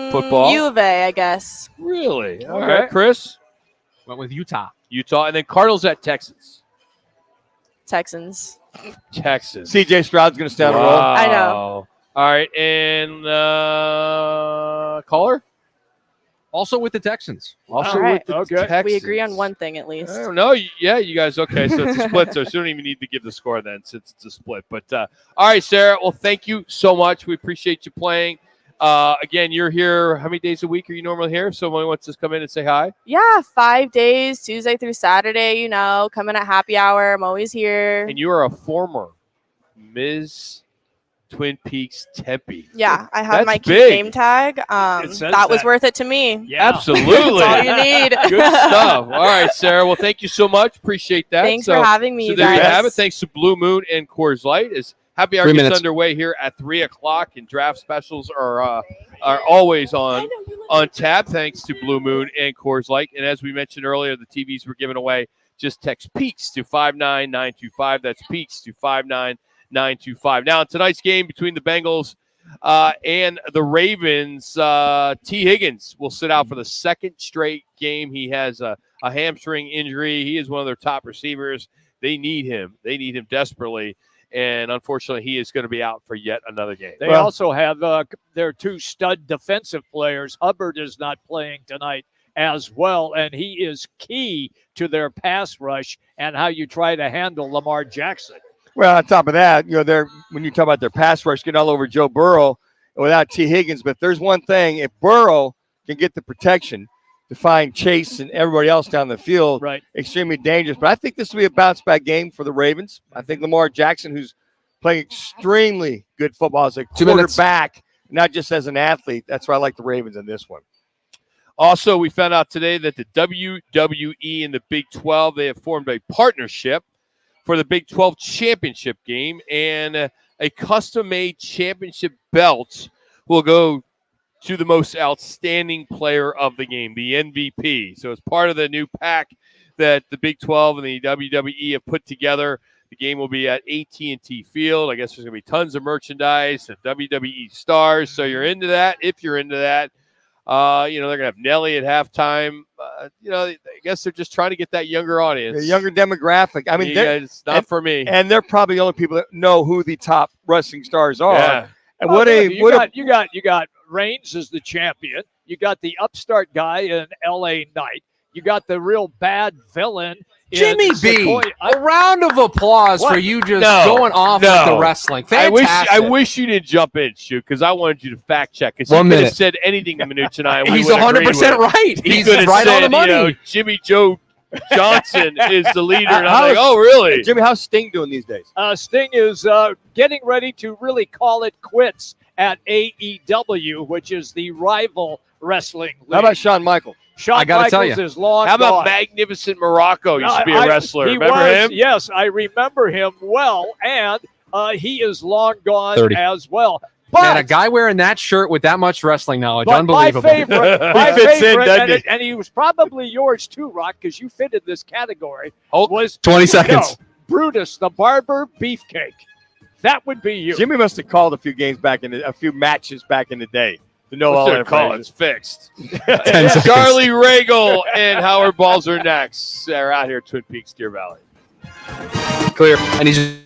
Football? U of A, I guess. Really? All Okay. right. Chris? Went with Utah. Utah. And then Cardinals at Texans. Texans. Texans. CJ Stroud's going to stay on a roll. I know. All right. And caller? Also with the Texans. Also All right. with the Texans. We agree on one thing at least. I don't know. Yeah, you guys. Okay, so it's a split. So you don't even need to give the score then, since it's a split. But all right, Sarah. Well, thank you so much. We appreciate you playing. Again, you're here. How many days a week are you normally here? If someone wants to come in and say hi. Yeah, 5 days, Tuesday through Saturday. Come in at happy hour. I'm always here. And you are a former Ms. Twin Peaks Tempe. Yeah, I have That's my big. name tag. That was worth it to me. Yeah. Absolutely. That's all you need. Good stuff. All right, Sarah. Well, thank you so much. Appreciate that. Thanks for having me, So you there you guys. have it. Thanks to Blue Moon and Coors Light. As happy hour 3 gets minutes. underway here at 3:00, and draft specials are always on tap. Thanks to Blue Moon and Coors Light. And as we mentioned earlier, the TVs were given away. Just text Peaks to 59925. That's Peaks to 59925. Now, in tonight's game between the Bengals and the Ravens, T. Higgins will sit out for the second straight game. He has a hamstring injury. He is one of their top receivers. They need him. They need him desperately. And unfortunately, he is going to be out for yet another game. They also have their 2 stud defensive players. Hubbard is not playing tonight as well, and he is key to their pass rush and how you try to handle Lamar Jackson. Well, on top of that, when you talk about their pass rush getting all over Joe Burrow without T. Higgins, but if there's one thing, if Burrow can get the protection to find Chase and everybody else down the field, right, extremely dangerous. But I think this will be a bounce-back game for the Ravens. I think Lamar Jackson, who's playing extremely good football as a 2 minutes. quarterback, not just as an athlete. That's why I like the Ravens in this one. Also, we found out today that the WWE and the Big 12, they have formed a partnership for the Big 12 championship game, and a custom-made championship belt will go to the most outstanding player of the game, the MVP. So it's part of the new pack that the Big 12 and the WWE have put together. The game will be at AT&T Field. I guess there's going to be tons of merchandise and WWE stars. So you're into that. If you're into that, they're going to have Nelly at halftime. I guess they're just trying to get that younger audience. The younger demographic. I mean, it's not for me. And they're probably the only people that know who the top wrestling stars are. Yeah. And you got Reigns as the champion. You got the upstart guy in LA Knight. You got the real bad villain. Jimmy B. A round of applause for you just going off with the wrestling. Fantastic. I wish you didn't jump in, Shoot, because I wanted you to fact check. Because he 1 could have minute. said anything to Manuch and I. And we He's would agree 100% with. right. He He's could have right said, on the money. Jimmy Joe Johnson is the leader. And I'm like, oh, really? Jimmy, how's Sting doing these days? Sting is getting ready to really call it quits at AEW, which is the rival wrestling league. How about Shawn Michaels? Shawn I gotta Michaels tell you. is long How about gone. Magnificent Morocco? Used to be a wrestler. He Remember was, him? Yes, I remember him well, and he is long gone 30. as well. But Man, a guy wearing that shirt with that much wrestling knowledge, But unbelievable. my favorite, He fits in, doesn't he? and he was probably yours too, Rock, because you fit in this category. Was 20 seconds. Brutus, the Barber Beefcake. That would be you. Jimmy must have called a few matches back in the day to know all What's that their call? information. It's fixed. 10 seconds. Charlie Regal and Howard Balzer next. They're out here at Twin Peaks, Deer Valley. Clear. And he's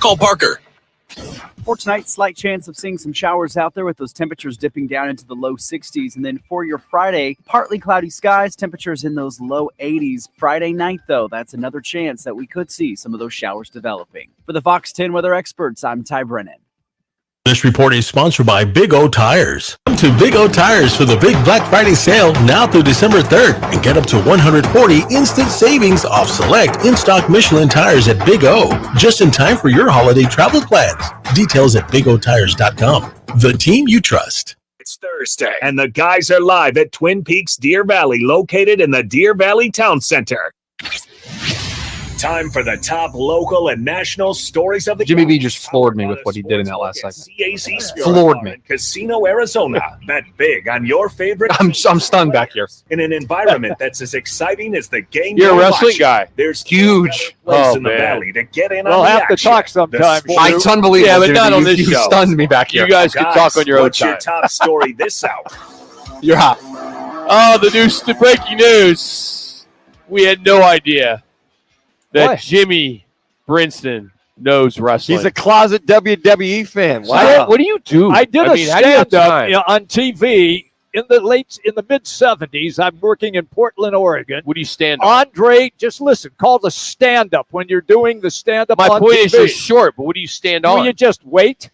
Call Parker. For tonight, slight chance of seeing some showers out there with those temperatures dipping down into the low 60s. And then for your Friday, partly cloudy skies, temperatures in those low 80s. Friday night, though, that's another chance that we could see some of those showers developing. For the Fox 10 weather experts, I'm Ty Brennan. This report is sponsored by Big O Tires. Come to Big O Tires for the big Black Friday sale now through December 3rd and get up to 140 instant savings off select in-stock Michelin tires at Big O, just in time for your holiday travel plans. Details at bigotires.com. The team you trust. It's Thursday, and the guys are live at Twin Peaks Deer Valley, located in the Deer Valley Town Center. Time for the top local and national stories of the Jimmy B just floored me with what he did in that last segment. CAC Sports Floored Bar me. in Casino, Arizona. Bet big on your favorite. I'm stunned back here. In an environment that's as exciting as the game. You're a you're wrestling watching. guy. There's Huge. place in the valley to get in We'll on the have to action. talk sometime. The sport- It's unbelievable. Yeah, but Jimmy. not on this you show. stunned me back here. You guys can talk on your own What's your time. top story this hour? You're hot. Oh, the breaking news. We had no idea that What? Jimmy Brinston knows wrestling. He's a closet WWE fan. So Wow. what do you do? I did a how do you have stand-up time? on TV in the mid 70s. I'm working in Portland, Oregon. What do you stand up? Andre, just listen, called a stand-up when you're doing the stand-up My on point TV. is you're short, but what do you stand Will on? you just wait?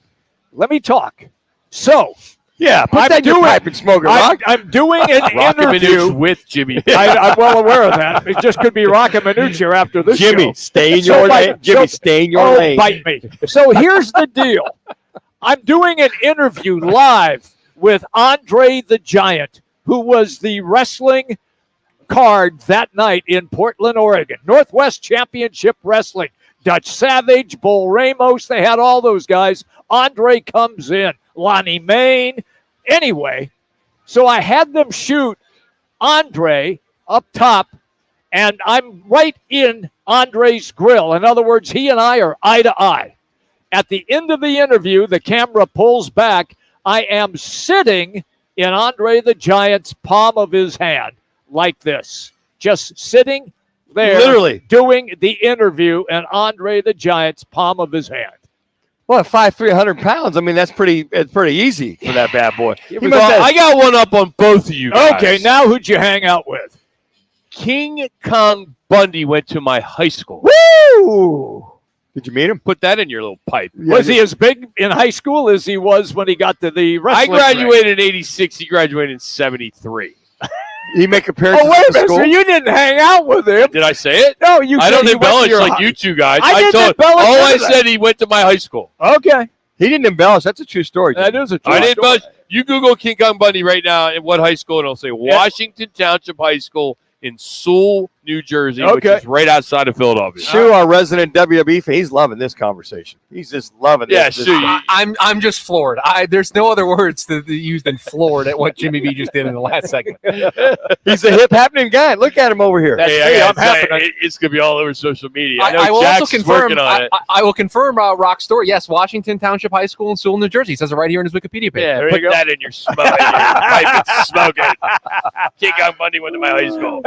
Let me talk. So, Yeah, put that in your pipe and smoke it, Rock. I'm doing an Rock and interview. Manuch with Jimmy. I'm well aware of that. It just could be Roc and Manuch here after this Jimmy, show. stay in So your bite- lane. Jimmy, stay in your lane. Bite me. So here's the deal. I'm doing an interview live with Andre the Giant, who was the wrestling card that night in Portland, Oregon. Northwest Championship Wrestling. Dutch Savage, Bull Ramos, they had all those guys. Andre comes in. Lonnie Main. Anyway, so I had them shoot Andre up top, and I'm right in Andre's grill. In other words, he and I are eye to eye. At the end of the interview, the camera pulls back. I am sitting in Andre the Giant's palm of his hand like this, just sitting there, Literally. doing the interview in Andre the Giant's palm of his hand. Well, at 5'3", 100 pounds, I mean, it's pretty easy for that bad boy. He must Well, have- I got one up on both of you guys. Okay, now who'd you hang out with? King Kong Bundy went to my high school. Woo! Did you meet him? Put that in your little pipe. Was he as big in high school as he was when he got to the I wrestling graduated in 86. He graduated in 73. He make appearances Oh, wait a at minute. school? So you didn't hang out with him. Did I say it? No, you I said don't he went to embellish your like high- you two guys. I didn't told embellish all I any of that. said he went to my high school. Okay. He didn't embellish. That's a true story. That is a true I didn't story. embellish. You Google King Kong Bundy right now in what high school, and it'll say Washington Township High School in Sewell, New Jersey, which Okay. is right outside of Philadelphia. Sue, our resident WWE fan, he's loving this conversation. He's just loving this. Yeah, this Sue, stuff. I'm just floored. There's no other words to use than floored at what Jimmy B just did in the last segment. He's a hip happening guy. Look at him over here. Hey, me. I I'm gotta say, happening. it's going to be all over social media. I know I will Jack's also confirm. working on it. I will confirm Rock's story. Yes, Washington Township High School in Sewell, New Jersey. He says it right here in his Wikipedia page. Yeah, There you put go. that in your smoke. In your pipe and smoke it. King Kong Bundy went to my high school.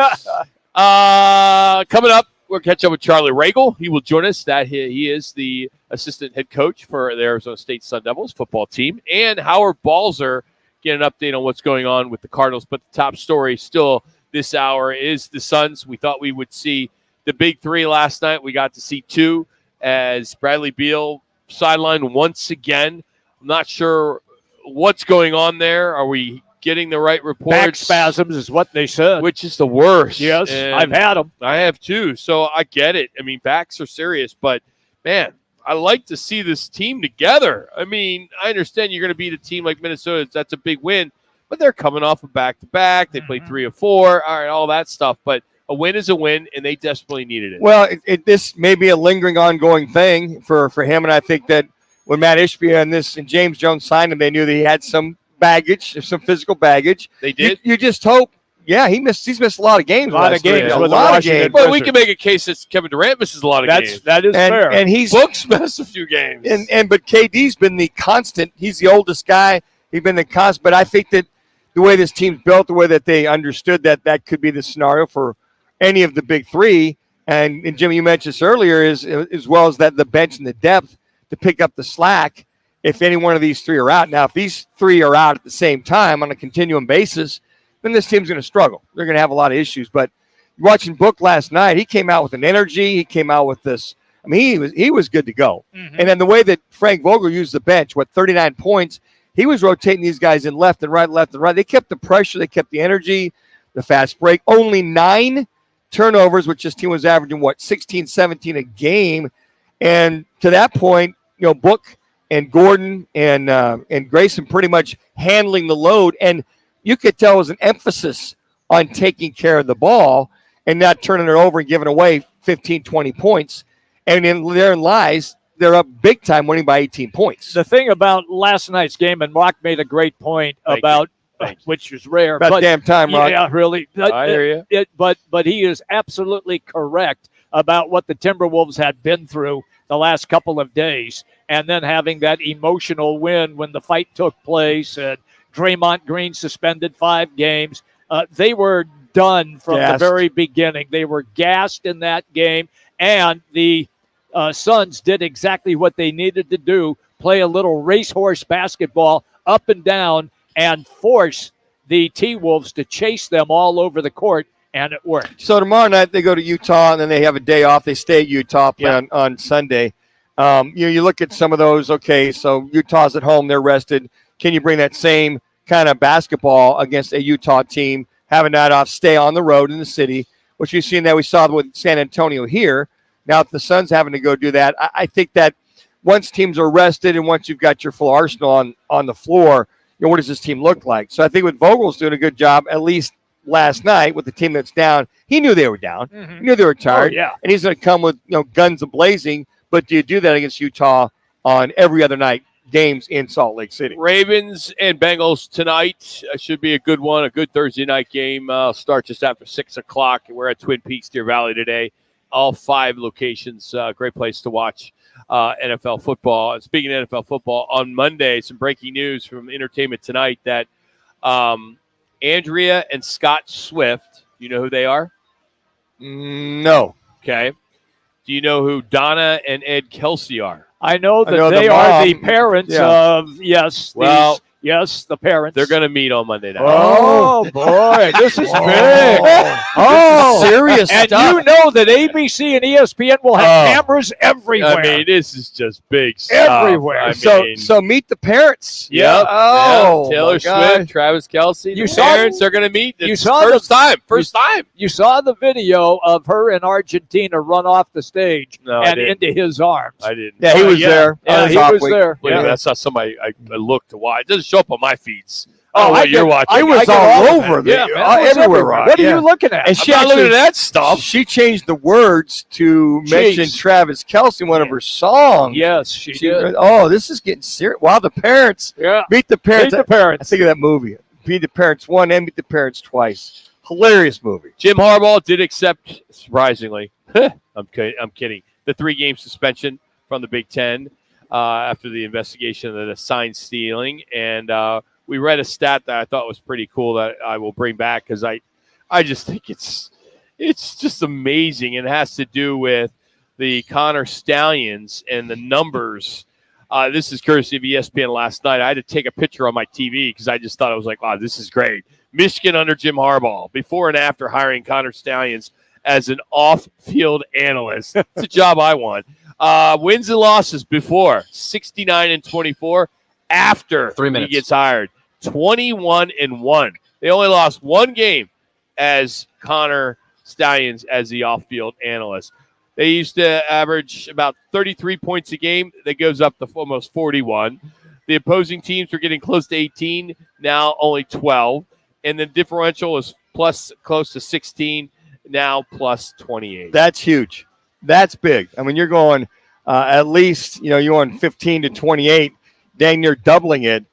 Coming up, we'll catch up with Charlie Ragle. He will join us. He is the assistant head coach for the Arizona State Sun Devils football team. And Howard Balzer get an update on what's going on with the Cardinals. But the top story still this hour is the Suns. We thought we would see the big three last night. We got to see two as Bradley Beal sidelined once again. I'm not sure what's going on there. Are we getting the right reports? Back spasms is what they said. Which is the worst. Yes, And I've had them. I have too. So I get it. I mean, backs are serious, but man, I like to see this team together. I mean, I understand you're going to beat a team like Minnesota. That's a big win, but they're coming off a back-to-back. They played 3 of 4, all right, all that stuff. But a win is a win, and they desperately needed it. Well, this may be a lingering, ongoing thing for him, and I think that when Matt Ishbia and James Jones signed him, they knew that he had some baggage, some physical baggage. They did. You just hope. Yeah, he's missed a lot of games. A lot of last year. games A with the lot of Washington games. But we can make a case that Kevin Durant misses a lot of games. That is fair. And he's Books missed a few games. But KD's been the constant. He's the oldest guy. He's been the constant. But I think that the way this team's built, the way that they understood that could be the scenario for any of the big three. And Jimmy, you mentioned this earlier, is as well as that the bench and the depth. to pick up the slack if any one of these three are out. Now, if these three are out at the same time on a continuum basis, then this team's going to struggle. They're going to have a lot of issues. But watching Book last night, he came out with an energy. He came out with this. I mean, he was good to go. Mm-hmm. And then the way that Frank Vogel used the bench, 39 points, he was rotating these guys in left and right. They kept the pressure. They kept the energy, the fast break. Only 9 turnovers, which this team was averaging, 16, 17 a game. And to that point, Book and Gordon and Grayson pretty much handling the load. And you could tell it was an emphasis on taking care of the ball and not turning it over and giving away 15, 20 points. And then therein lies, they're up big time, winning by 18 points. The thing about last night's game, and Rock made a great point about, which is rare. About damn time, Rock. Yeah, really. I hear you. But he is absolutely correct about what the Timberwolves had been through the last couple of days, and then having that emotional win when the fight took place, and Draymond Green suspended 5 games. They were done from the very beginning. They were gassed in that game, and the Suns did exactly what they needed to do, play a little racehorse basketball up and down and force the T-Wolves to chase them all over the court, and it worked. So tomorrow night they go to Utah, and then they have a day off. They stay at Utah, play on Sunday. You look at some of those, okay, so Utah's at home, they're rested. Can you bring that same kind of basketball against a Utah team, have a night off, stay on the road in the city, which we've seen that we saw with San Antonio here. Now, if the Suns having to go do that, I think that once teams are rested and once you've got your full arsenal on the floor, what does this team look like? So I think with Vogel's doing a good job, at least last night with the team that's down. He knew they were down. Mm-hmm. He knew they were tired. Oh, yeah. And he's going to come with guns a-blazing. But do you do that against Utah on every other night games in Salt Lake City? Ravens and Bengals tonight should be a good one, a good Thursday night game. Start just after 6 o'clock. We're at Twin Peaks, Deer Valley today. All 5 locations. Great place to watch NFL football. And speaking of NFL football, on Monday, some breaking news from Entertainment Tonight that Andrea and Scott Swift, you know who they are? No. Okay. Do you know who Donna and Ed Kelsey are? I know that they are the parents of, the parents. They're going to meet on Monday night. Oh, boy. This is big. Oh, serious and stuff. you know that ABC and ESPN will have cameras everywhere. I mean, this is just big stuff. Everywhere. So meet the parents. Yep. Oh, Taylor Swift, Travis Kelsey. The parents are going to meet. It's first time. You saw the video of her in Argentina run off the stage and into his arms. I didn't. Yeah, he was there. Yeah, he was there. Wait a minute, that's not somebody I look to watch. It doesn't show up on my feeds. You're watching. I was all over there. Everywhere. What are you looking at? And I'm not looking at that stuff. She changed the words to mention Travis Kelsey in one of her songs. Yes, she did. Oh, this is getting serious. Wow, the parents. Yeah. Meet the Parents. Meet the Parents. I think of that movie. Meet the Parents 1 and Meet the Parents twice. Hilarious movie. Jim Harbaugh did accept, surprisingly, I'm kidding, the 3-game suspension from the Big Ten after the investigation of the sign stealing. And we read a stat that I thought was pretty cool that I will bring back because I just think it's just amazing. It has to do with the Connor Stallions and the numbers. This is courtesy of ESPN last night. I had to take a picture on my TV because I just thought I was like, wow, this is great. Michigan under Jim Harbaugh, before and after hiring Connor Stallions as an off-field analyst. It's a job I want. Wins and losses before, 69-24. After 3 minutes. he gets hired, 21-1. They only lost 1 game as Connor Stallions as the off-field analyst. They used to average about 33 points a game. That goes up to almost 41. The opposing teams were getting close to 18, now only 12. And the differential is plus close to 16, now plus 28. That's huge. That's big. I mean, you're going at least, you're on 15 to 28, dang near doubling it.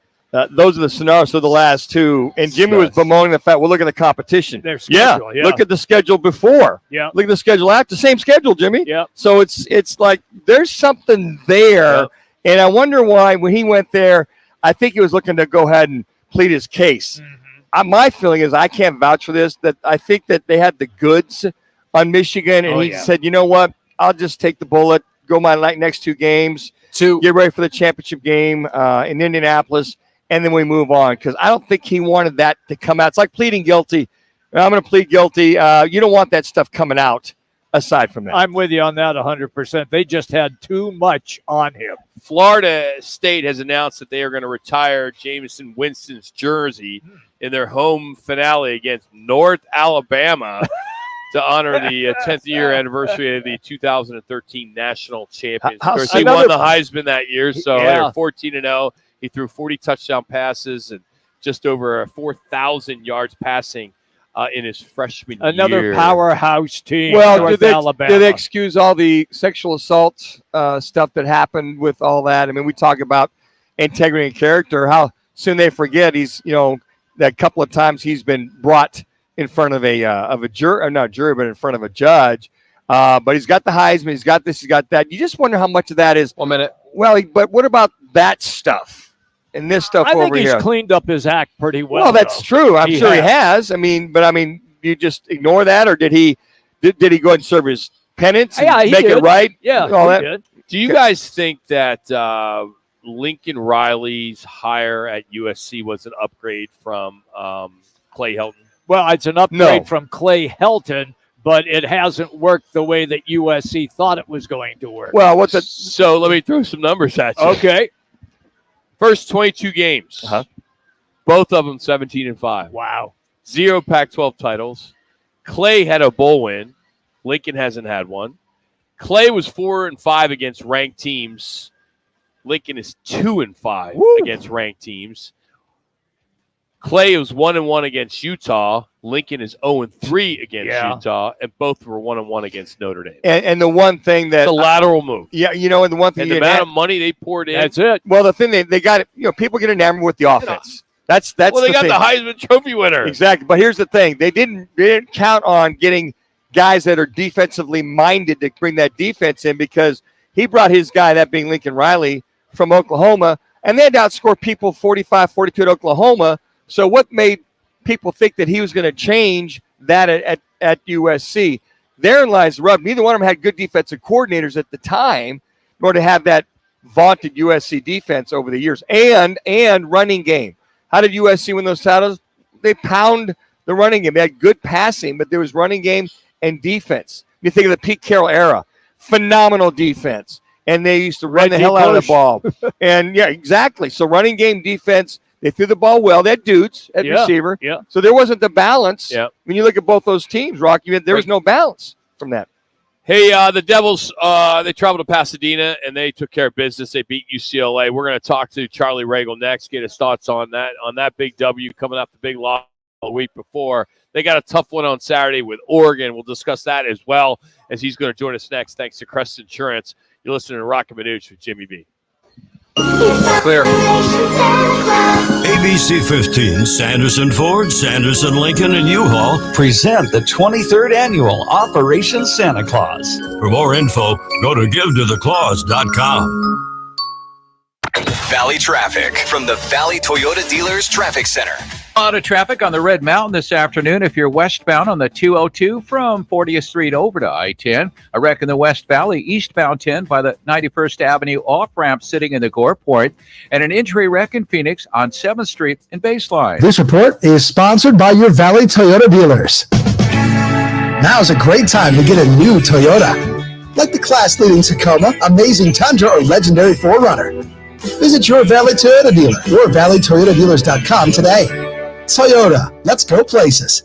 Those are the scenarios for the last 2. And Jimmy was bemoaning the fact, well, look at the competition. Their schedule, Look at the schedule before. Yeah. Look at the schedule after. Same schedule, Jimmy. Yeah. So it's like there's something there. Yeah. And I wonder why when he went there, I think he was looking to go ahead and plead his case. Mm-hmm. My feeling is, I can't vouch for this, that I think that they had the goods on Michigan. And he said, you know what? I'll just take the bullet, go my next 2 games. get ready for the championship game in Indianapolis, and then we move on. Because I don't think he wanted that to come out. It's like pleading guilty. I'm going to plead guilty. You don't want that stuff coming out aside from that. I'm with you on that 100%. They just had too much on him. Florida State has announced that they are going to retire Jameson Winston's jersey in their home finale against North Alabama to honor the 10th year anniversary of the 2013 national champions. Of course, he won the Heisman that year, so they're 14-0. He threw 40 touchdown passes and just over 4,000 yards passing in his freshman year. Another powerhouse team. Well, North Alabama. did they excuse all the sexual assault stuff that happened with all that? I mean, we talk about integrity and character. How soon they forget he's, that couple of times he's been brought in front of a jury, or not jury, but in front of a judge. But he's got the Heisman, he's got this, he's got that. You just wonder how much of that is. 1 minute. Well, but what about that stuff and this stuff I over think here? He's cleaned up his act pretty well. Well, that's true. I'm sure he has. I mean, you just ignore that, or did he go ahead and serve his penance and make it right? Yeah, all that. did. Do you guys think that Lincoln Riley's hire at USC was an upgrade from Clay Helton? Well, it's an upgrade from Clay Helton, but it hasn't worked the way that USC thought it was going to work. Well, so let me throw some numbers at you. Okay. First 22 games, both of them 17-5. Wow. 0 Pac-12 titles. Clay had a bowl win. Lincoln hasn't had one. Clay was 4-5 against ranked teams. Lincoln is 2-5 against ranked teams. Clay was 1-1 against Utah. Lincoln is 0-3 against Utah, and both were 1-1 against Notre Dame. And the one thing that the lateral move. Yeah, and the one thing and the amount of money they poured in. That's it. Well, the thing they got it. People get enamored with the offense. That's well, they got thing. the Heisman Trophy winner. Exactly. But here's the thing: they didn't count on getting guys that are defensively minded to bring that defense in, because he brought his guy, that being Lincoln Riley, from Oklahoma, and they had to outscore people 45-42 at Oklahoma. So what made people think that he was going to change that at USC? Therein lies the rub. Neither one of them had good defensive coordinators at the time, nor to have that vaunted USC defense over the years, and running game. How did USC win those titles? They pound the running game. They had good passing, but there was running game and defense. You think of the Pete Carroll era, phenomenal defense, and they used to run the hell out of the ball. And yeah, exactly. So running game, defense. They threw the ball well. They had dudes at receiver. Yeah. So there wasn't the balance. Yeah. When you look at both those teams, Rock, there was no balance from that. Hey, the Devils, they traveled to Pasadena, and they took care of business. They beat UCLA. We're going to talk to Charlie Ragle next, get his thoughts on that big W coming up the big loss the week before. They got a tough one on Saturday with Oregon. We'll discuss that as well, as he's going to join us next. Thanks to Crest Insurance. You're listening to Roc and Manuch with Jimmy B. Clear. ABC 15, Sanderson Ford, Sanderson Lincoln, and U-Haul present the 23rd annual Operation Santa Claus. For more info, go to givetotheclaus.com. Valley traffic from the Valley Toyota Dealers Traffic Center. A lot of traffic on the Red Mountain this afternoon if you're westbound on the 202 from 40th Street over to I-10. A wreck in the West Valley, eastbound 10 by the 91st Avenue off-ramp sitting in the Gore Point. And an injury wreck in Phoenix on 7th Street in Baseline. This report is sponsored by your Valley Toyota dealers. Now's a great time to get a new Toyota, like the class-leading Tacoma, amazing Tundra, or legendary 4Runner. Visit your Valley Toyota dealer or valleytoyotadealers.com today. Toyota, let's go places.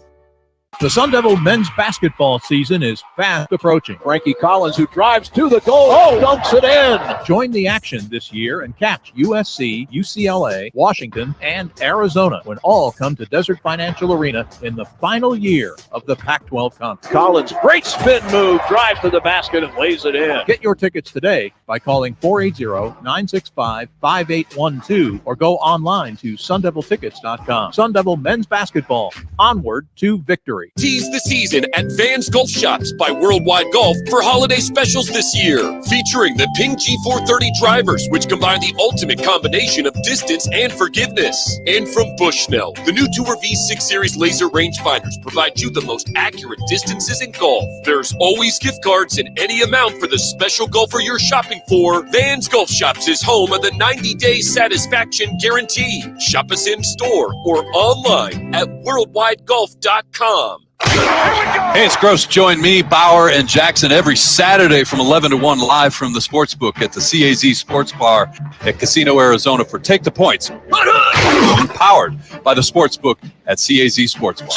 The Sun Devil men's basketball season is fast approaching. Frankie Collins, who drives to the goal, dunks it in. Join the action this year and catch USC, UCLA, Washington, and Arizona when all come to Desert Financial Arena in the final year of the Pac-12 Conference. Collins, great spin move, drives to the basket and lays it in. Get your tickets today by calling 480-965-5812 or go online to sundeviltickets.com. Sun Devil men's basketball, onward to victory. victory. Tease the season at Vans Golf Shops by Worldwide Golf for holiday specials this year. Featuring the Ping G430 drivers, which combine the ultimate combination of distance and forgiveness. And from Bushnell, the new Tour V6 Series laser rangefinders provide you the most accurate distances in golf. There's always gift cards in any amount for the special golfer you're shopping for. Vans Golf Shops is home of the 90-day satisfaction guarantee. Shop us in store or online at worldwidegolf.com. Hey, it's Gross. Join me, Bauer, and Jackson every Saturday from 11 to 1 live from the Sportsbook at the CAZ Sports Bar at Casino, Arizona for Take the Points. Powered by the Sportsbook at CAZ Sports Bar.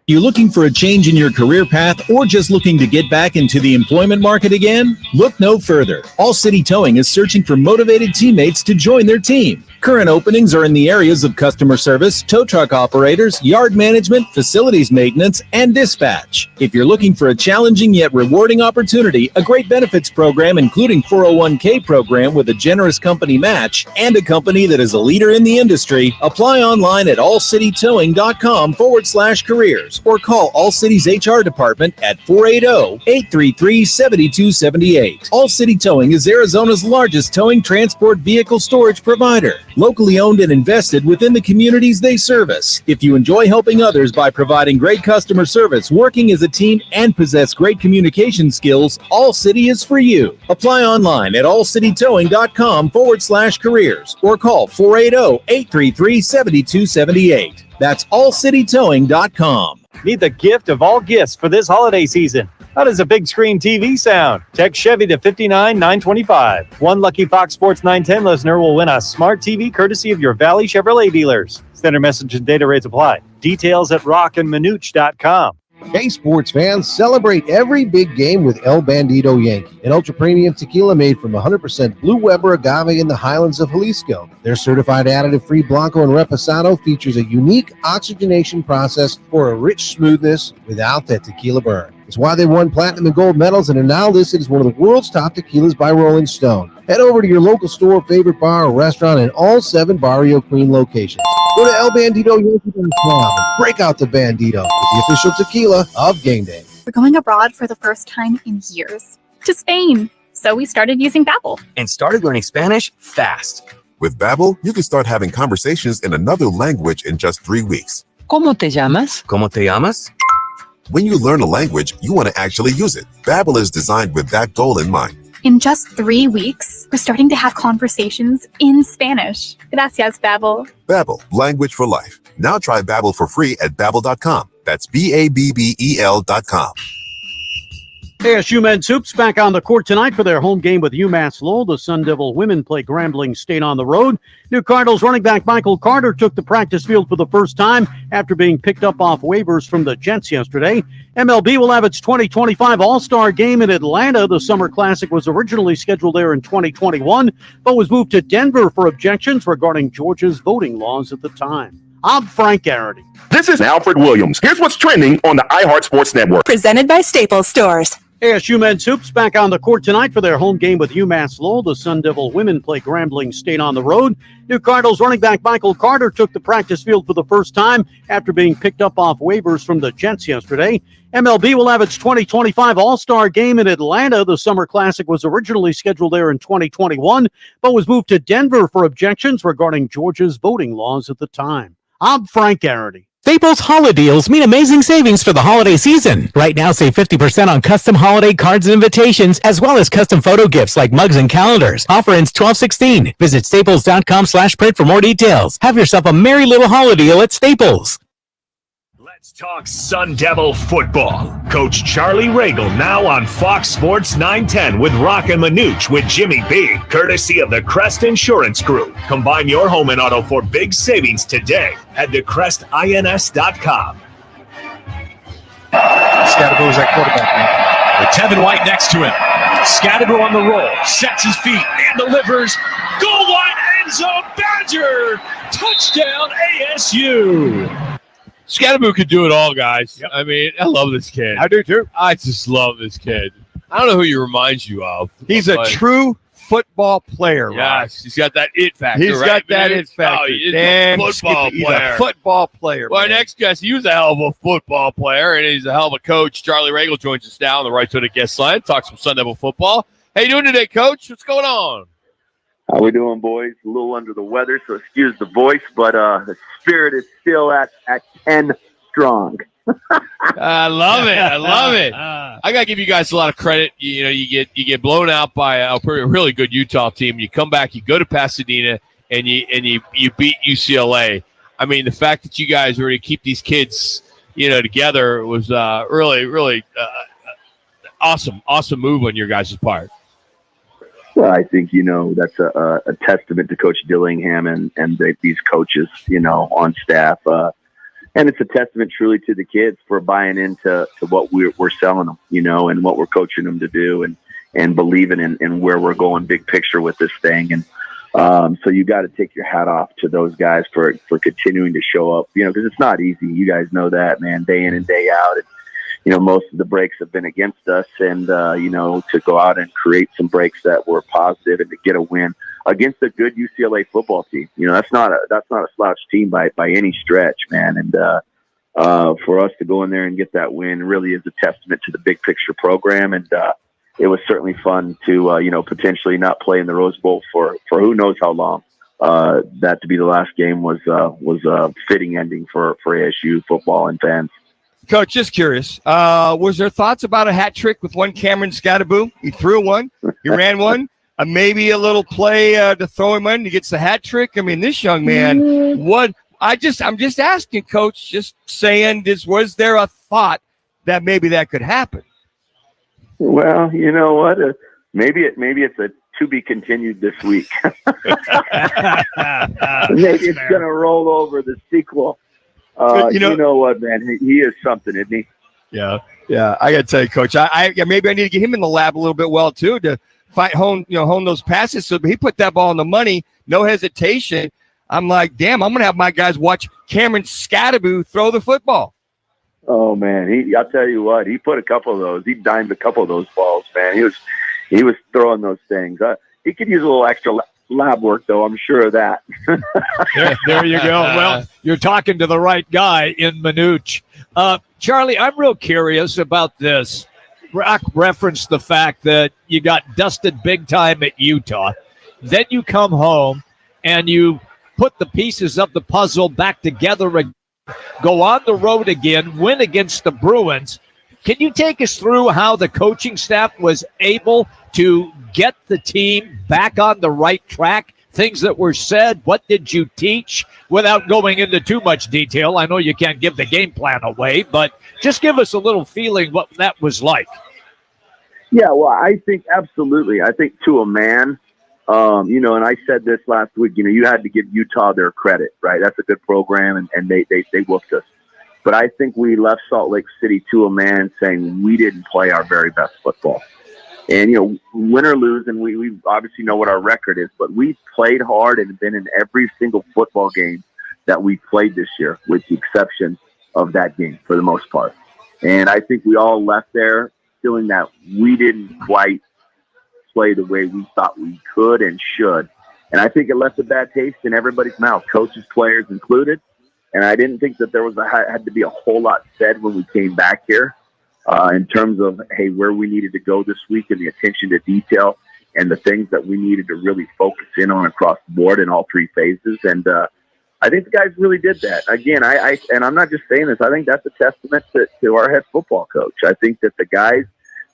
You looking for a change in your career path or just looking to get back into the employment market again? Look no further. All City Towing is searching for motivated teammates to join their team. Current openings are in the areas of customer service, tow truck operators, yard management, facilities maintenance, and dispatch. If you're looking for a challenging yet rewarding opportunity, a great benefits program including 401k program with a generous company match, and a company that is a leader in the industry, apply online at allcitytowing.com/careers or call All City's HR department at 480-833-7278. All City Towing is Arizona's largest towing transport vehicle storage provider. Locally owned and invested within the communities they service. If you enjoy helping others by providing great customer service, working as a team, and possess great communication skills, All City is for you. Apply online at allcitytowing.com/careers or call 480-833-7278. That's allcitytowing.com. Need the gift of all gifts for this holiday season. How does a big screen TV sound? Text Chevy to 59925. One lucky Fox Sports 910 listener will win a smart TV courtesy of your Valley Chevrolet dealers. Standard message and data rates apply. Details at rockandmanuch.com. Hey, sports fans, celebrate every big game with El Bandito Yankee, an ultra-premium tequila made from 100% Blue Weber agave in the highlands of Jalisco. Their certified additive-free Blanco and Reposado features a unique oxygenation process for a rich smoothness without that tequila burn. It's why they won platinum and gold medals and are now listed as one of the world's top tequilas by Rolling Stone. Head over to your local store, favorite bar, or restaurant in all 7 Barrio Queen locations. Go to elbanditoyankee.com and break out the Bandito, the official tequila of game day. We're going abroad for the first time in years, to Spain. So we started using Babbel. And started learning Spanish fast. With Babbel, you can start having conversations in another language in just 3 weeks. ¿Cómo te llamas? ¿Cómo te llamas? When you learn a language, you want to actually use it. Babbel is designed with that goal in mind. In just 3 weeks, we're starting to have conversations in Spanish. Gracias, Babbel. Babbel, language for life. Now try Babbel for free at Babbel.com. That's Babbel.com. ASU men's hoops back on the court tonight for their home game with UMass Lowell. The Sun Devil women play Grambling State on the road. New Cardinals running back Michael Carter took the practice field for the first time after being picked up off waivers from the Jets yesterday. MLB will have its 2025 All-Star Game in Atlanta. The Summer Classic was originally scheduled there in 2021, but was moved to Denver for objections regarding Georgia's voting laws at the time. I'm Frank Garrity. This is Alfred Williams. Here's what's trending on the iHeart Sports Network. Presented by Staples Stores. ASU men's hoops back on the court tonight for their home game with UMass Lowell. The Sun Devil women play Grambling State on the road. New Cardinals running back Michael Carter took the practice field for the first time after being picked up off waivers from the Jets yesterday. MLB will have its 2025 All-Star Game in Atlanta. The Summer Classic was originally scheduled there in 2021, but was moved to Denver for objections regarding Georgia's voting laws at the time. I'm Frank Garrity. Staples Holiday Deals mean amazing savings for the holiday season. Right now, save 50% on custom holiday cards and invitations, as well as custom photo gifts like mugs and calendars. Offer ends 12/16. Visit staples.com/print for more details. Have yourself a merry little holiday deal at Staples. Let's talk Sun Devil football. Coach Charlie Ragle now on Fox Sports 910 with Roc and Manuch with Jimmy B, courtesy of the Crest Insurance Group. Combine your home and auto for big savings today. Head to crestins.com. Scatterbo is at quarterback now. With Tevin White next to him. Scatterbo on the roll, sets his feet and delivers. Goal line, end zone, Badger! Touchdown ASU! Scatterbo could do it all, guys. Yep. I mean, I love this kid. I do too. I just love this kid. I don't know who he reminds you of. He's a true football player. Yes, he's got that it factor. He's got that it factor. Oh, he's Damn, a football He's player. a football player. Well, our man. next guest, he was a hell of a football player, and he's a hell of a coach. Charlie Regal joins us now on the Right Foot Guest line. Talks some Sun Devil football. How you doing today, Coach? What's going on? How we doing, boys? A little under the weather, so excuse the voice, but the spirit is still at 10 strong. I love it. I love it. I gotta give you guys a lot of credit. You know, you get blown out by a really good Utah team. You come back, you go to Pasadena, and you beat UCLA. I mean, the fact that you guys were to keep these kids, together was really awesome move on your guys' part. Well, I think that's a testament to Coach Dillingham and these coaches, on staff. And it's a testament truly to the kids for buying into what we're selling them, and what we're coaching them to do and believing in where we're going big picture with this thing. And so you got to take your hat off to those guys for continuing to show up, because it's not easy. You guys know that, man, day in and day out. And, most of the breaks have been against us, and, to go out and create some breaks that were positive and to get a win against a good UCLA football team. That's not a slouch team by any stretch, man. And for us to go in there and get that win really is a testament to the big picture program. And it was certainly fun to, potentially not play in the Rose Bowl for who knows how long. That to be the last game was a fitting ending for ASU football and fans. Coach, just curious, was there thoughts about a hat trick with one Cameron Scadaboo? He threw one, he ran one, maybe a little play to throw him in. He gets the hat trick. I mean, this young man, I'm just asking, Coach, just saying, was there a thought that maybe that could happen? Well, you know what? Maybe it's a to be continued this week. Maybe it's going to roll over the sequel. You know what, man? He is something, isn't he? Yeah. I got to tell you, Coach. I maybe I need to get him in the lab a little bit well too to hone those passes. So he put that ball on the money, no hesitation. I'm like, damn, I'm gonna have my guys watch Cameron Scadaboo throw the football. Oh man, I'll tell you what, he put a couple of those. He dimed a couple of those balls, man. He was throwing those things. He could use a little extra lab work, though. I'm sure of that. There you go. Well, you're talking to the right guy in Manuch. Charlie, I'm real curious about this. Rock referenced the fact that you got dusted big time at Utah. Then you come home and you put the pieces of the puzzle back together again, go on the road again, win against the Bruins. Can you take us through how the coaching staff was able to get the team back on the right track? Things that were said, what did you teach, without going into too much detail? I know you can't give the game plan away, but just give us a little feeling what that was like. Yeah, well, I think absolutely. I think to a man, and I said this last week, you had to give Utah their credit, right? That's a good program, and they whooped us. But I think we left Salt Lake City to a man saying we didn't play our very best football. And, win or lose, and we obviously know what our record is, but we played hard and been in every single football game that we played this year, with the exception of that game for the most part. And I think we all left there feeling that we didn't quite play the way we thought we could and should. And I think it left a bad taste in everybody's mouth, coaches, players included. And I didn't think that there had to be a whole lot said when we came back here in terms of, hey, where we needed to go this week and the attention to detail and the things that we needed to really focus in on across the board in all three phases. And I think the guys really did that. Again, and I'm not just saying this, I think that's a testament to our head football coach. I think that the guys,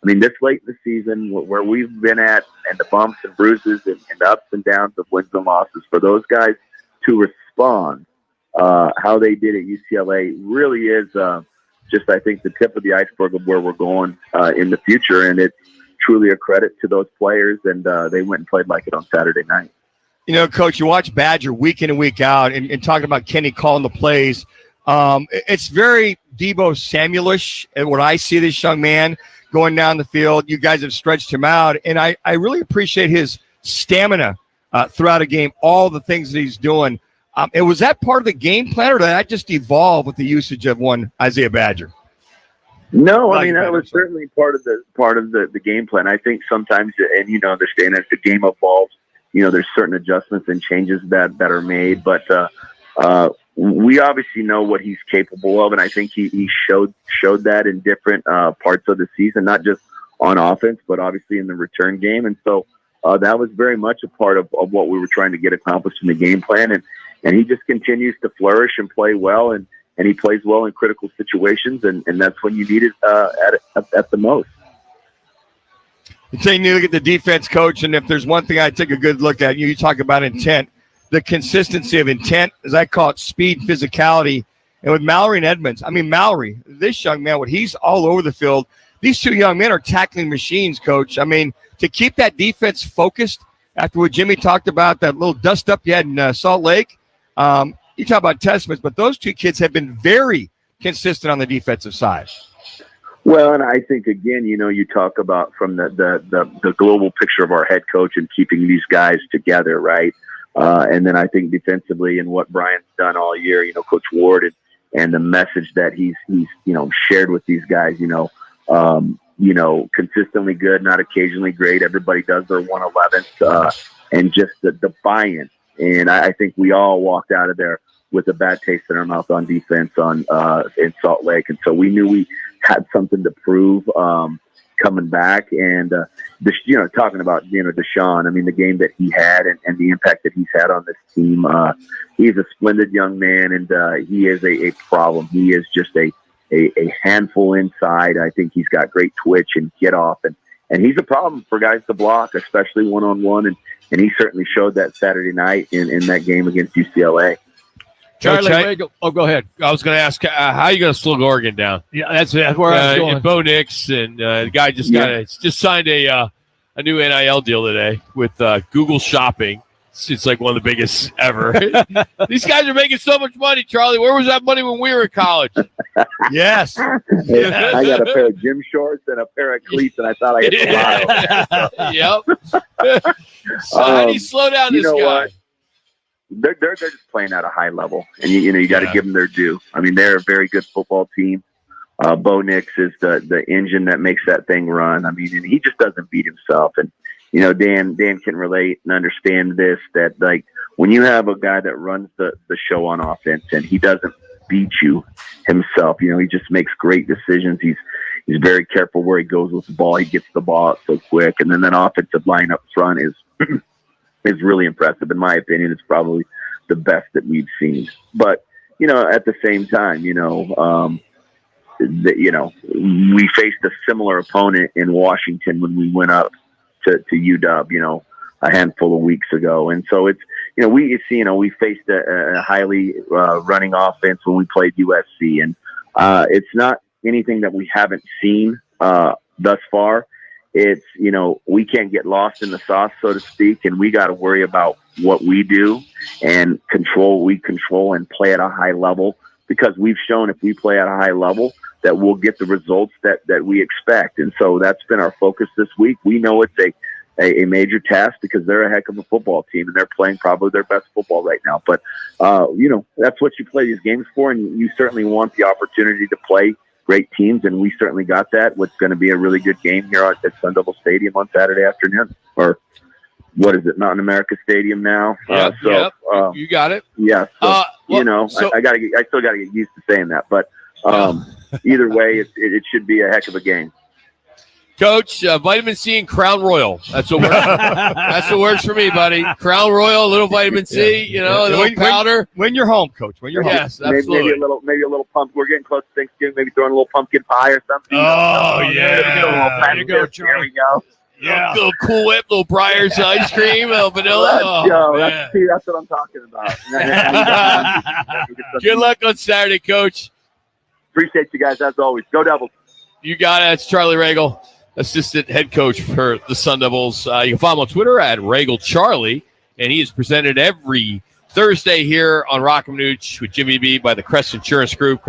this late in the season, where we've been at, and the bumps and bruises and the ups and downs of wins and losses, for those guys to respond how they did at UCLA really is just, I think, the tip of the iceberg of where we're going in the future. And it's truly a credit to those players, and they went and played like it on Saturday night. Coach, you watch Badger week in and week out, and talking about Kenny calling the plays. It's very Deebo Samuel-ish, and what I see this young man going down the field. You guys have stretched him out, and I really appreciate his stamina throughout a game, all the things that he's doing. And was that part of the game plan, or did that just evolve with the usage of one Isaiah Badger? No, I mean that was certainly part of the game plan. I think sometimes, and understand as the game evolves, there's certain adjustments and changes that are made. But we obviously know what he's capable of, and I think he showed that in different parts of the season, not just on offense, but obviously in the return game. And so that was very much a part of what we were trying to get accomplished in the game plan. And he just continues to flourish and play well, and he plays well in critical situations, and that's when you need it at the most. You take a look at the defense, Coach, and if there's one thing I take a good look at, you talk about intent, the consistency of intent, as I call it, speed, physicality. And with Mallory and Edmonds, I mean, Mallory, this young man, when he's all over the field, these two young men are tackling machines, Coach. I mean, to keep that defense focused after what Jimmy talked about, that little dust-up you had in Salt Lake, you talk about testaments, but those two kids have been very consistent on the defensive side. Well, and I think, again, you talk about from the global picture of our head coach and keeping these guys together, right? And then I think defensively and what Brian's done all year, Coach Ward and the message that he's shared with these guys, consistently good, not occasionally great. Everybody does their 111th, and just the buy-in. And I think we all walked out of there with a bad taste in our mouth on defense in Salt Lake. And so we knew we had something to prove coming back. And, talking about, Deshaun, I mean, the game that he had and the impact that he's had on this team, he's a splendid young man, and he is a problem. He is just a handful inside. I think he's got great twitch and get off, and he's a problem for guys to block, especially one-on-one. And he certainly showed that Saturday night in that game against UCLA. Charlie Regal. Oh, go ahead. I was going to ask, how are you going to slow Oregon down? Yeah, that's where I was going. And Bo Nix, and the guy just signed a new NIL deal today with Google Shopping. It's like one of the biggest ever. These guys are making so much money, Charlie. Where was that money when we were in college? Yes. I got a pair of gym shorts and a pair of cleats, and I thought I hit the lotto. Yep. So how do you slow down this guy? What? They're just playing at a high level, and you got to give them their due. I mean, they're a very good football team. Bo Nix is the engine that makes that thing run. I mean, and he just doesn't beat himself. And Dan can relate and understand this, that like when you have a guy that runs the show on offense and he doesn't beat you himself, he just makes great decisions. He's very careful where he goes with the ball. He gets the ball out so quick, and then that offensive line up front is really impressive. In my opinion, it's probably the best that we've seen. But at the same time, we faced a similar opponent in Washington when we went up to UW, a handful of weeks ago. And so it's, we faced a highly running offense when we played USC, and it's not anything that we haven't seen thus far. It's, we can't get lost in the sauce, so to speak, and we got to worry about what we do and control and play at a high level, because we've shown if we play at a high level that we'll get the results that we expect. And so that's been our focus this week. We know it's a major task because they're a heck of a football team and they're playing probably their best football right now. But, that's what you play these games for, and you certainly want the opportunity to play great teams, and we certainly got that. What's going to be a really good game here at Sun Devil Stadium on Saturday afternoon, or what is it, Mountain America Stadium now? You got it. Yeah. So, I still got to get used to saying that, but either way, it should be a heck of a game. Coach, vitamin C and Crown Royal. That's what works. That's what works for me, buddy. Crown Royal, a little vitamin C, a little powder. When you're home, Coach. When you're home. Yes, absolutely. Maybe a little pump. We're getting close to Thanksgiving. Maybe throwing a little pumpkin pie or something. Oh, yeah. There you go, Charlie. There we go. Yeah. Little Cool Whip, little Breyers ice cream, little vanilla. That's what I'm talking about. Good luck on Saturday, Coach. Appreciate you guys as always. Go Devils. You got it. It's Charlie Regal, assistant head coach for the Sun Devils. You can follow him on Twitter at RegalCharlie, and he is presented every Thursday here on Roc and Manuch with Jimmy B by the Crest Insurance Group.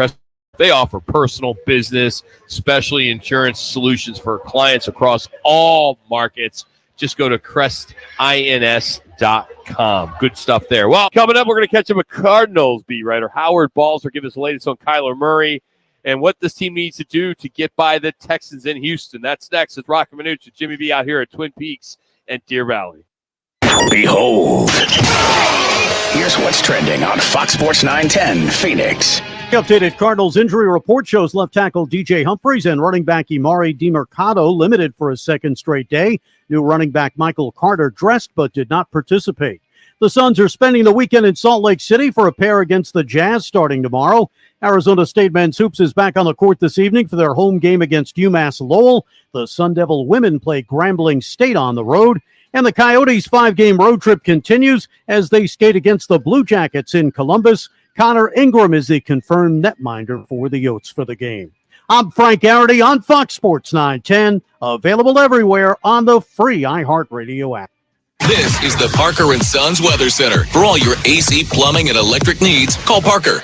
They offer personal, business, specialty insurance solutions for clients across all markets. Just go to crestins.com. Good stuff there. Well, coming up, we're going to catch up with Cardinals beat writer Howard Balzer. Give us the latest on Kyler Murray and what this team needs to do to get by the Texans in Houston. That's next with Roc and Manuch with Jimmy B out here at Twin Peaks and Deer Valley. Behold, here's what's trending on Fox Sports 910 Phoenix. The updated Cardinals injury report shows left tackle DJ Humphries and running back Imari DiMercado limited for a second straight day. New running back Michael Carter dressed but did not participate. The Suns are spending the weekend in Salt Lake City for a pair against the Jazz starting tomorrow. Arizona State men's hoops is back on the court this evening for their home game against UMass Lowell. The Sun Devil women play Grambling State on the road. And the Coyotes' 5-game road trip continues as they skate against the Blue Jackets in Columbus. Connor Ingram is the confirmed netminder for the Yotes for the game. I'm Frank Garrity on Fox Sports 910, available everywhere on the free iHeartRadio app. This is the Parker & Sons Weather Center. For all your AC, plumbing, and electric needs, call Parker.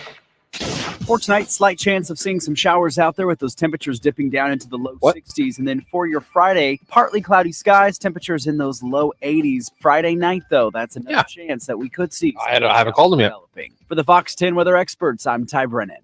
For tonight, slight chance of seeing some showers out there with those temperatures dipping down into the low 60s. And then for your Friday, partly cloudy skies, temperatures in those low 80s. Friday night, though, that's another chance that we could see. I haven't called them yet. For the Fox 10 weather experts, I'm Ty Brennan.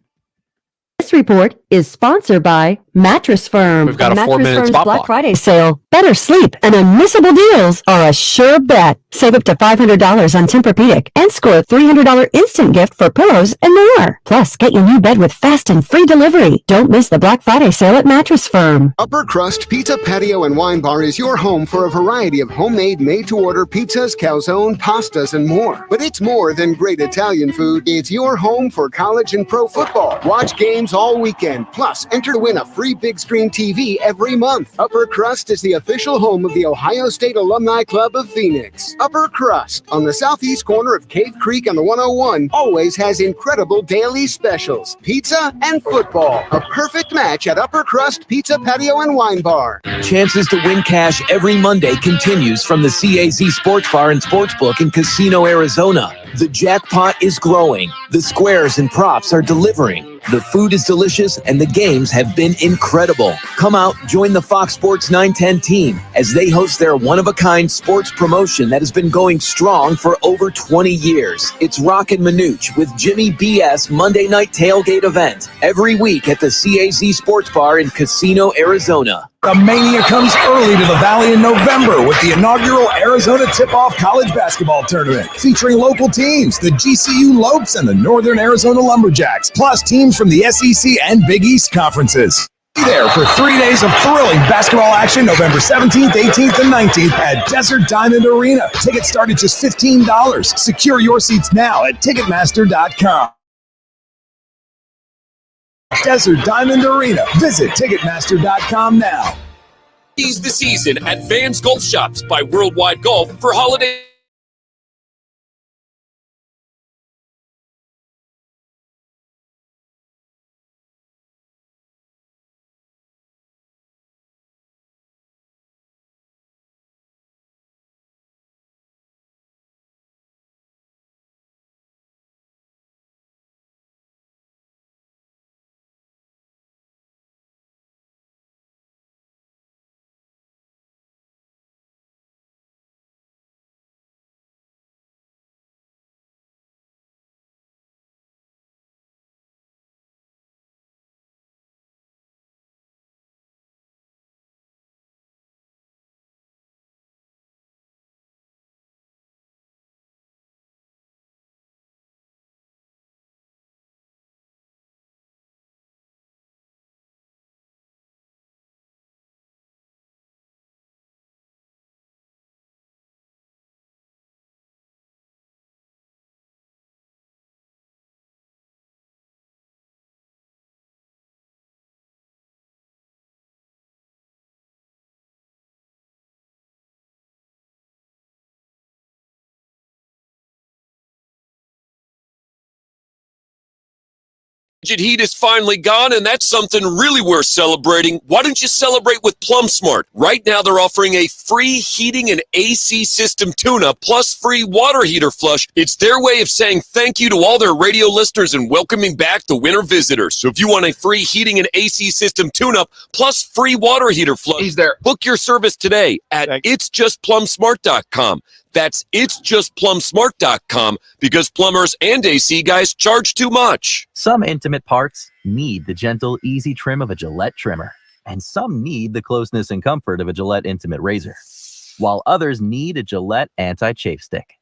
This report is sponsored by Mattress Firm. We've got a Mattress 4-minute Firm's spot Black block. Friday sale. Better sleep and unmissable deals are a sure bet. Save up to $500 on Tempur-Pedic and score a $300 instant gift for pillows and more. Plus, get your new bed with fast and free delivery. Don't miss the Black Friday sale at Mattress Firm. Upper Crust Pizza, Patio, and Wine Bar is your home for a variety of homemade, made-to-order pizzas, calzone, pastas, and more. But it's more than great Italian food. It's your home for college and pro football. Watch games all weekend. Plus, enter to win a free big screen TV every month. Upper Crust is the official home of the Ohio State Alumni Club of Phoenix. Upper Crust, on the southeast corner of Cave Creek on the 101, always has incredible daily specials. Pizza and football. A perfect match at Upper Crust Pizza, Patio, and Wine Bar. Chances to win cash every Monday continues from the CAZ Sports Bar and Sportsbook in Casino, Arizona. The jackpot is growing. The squares and props are delivering. The food is delicious and the games have been incredible. Come out, join the Fox Sports 910 team as they host their one-of-a-kind sports promotion that has been going strong for over 20 years. It's Roc and Manuch with Jimmy BS Monday night tailgate event every week at the CAZ Sports Bar in Casino, Arizona. The mania comes early to the Valley in November with the inaugural Arizona Tip-Off College Basketball Tournament featuring local teams, the GCU Lopes and the Northern Arizona Lumberjacks, plus teams from the SEC and Big East conferences. Be there for 3 days of thrilling basketball action November 17th, 18th, and 19th at Desert Diamond Arena. Tickets start at just $15. Secure your seats now at Ticketmaster.com. Desert Diamond Arena. Visit Ticketmaster.com now. Seize the season at Vans Golf Shops by Worldwide Golf for holiday. Heat is finally gone, and that's something really worth celebrating. Why don't you celebrate with PlumSmart? Right now, they're offering a free heating and AC system tune-up plus free water heater flush. It's their way of saying thank you to all their radio listeners and welcoming back the winter visitors. So if you want a free heating and AC system tune-up plus free water heater flush, book your service today at itsjustplumsmart.com. That's itsjustplumsmart.com because plumbers and AC guys charge too much. Some intimate parts need the gentle, easy trim of a Gillette trimmer, and some need the closeness and comfort of a Gillette Intimate razor, while others need a Gillette anti-chafe stick.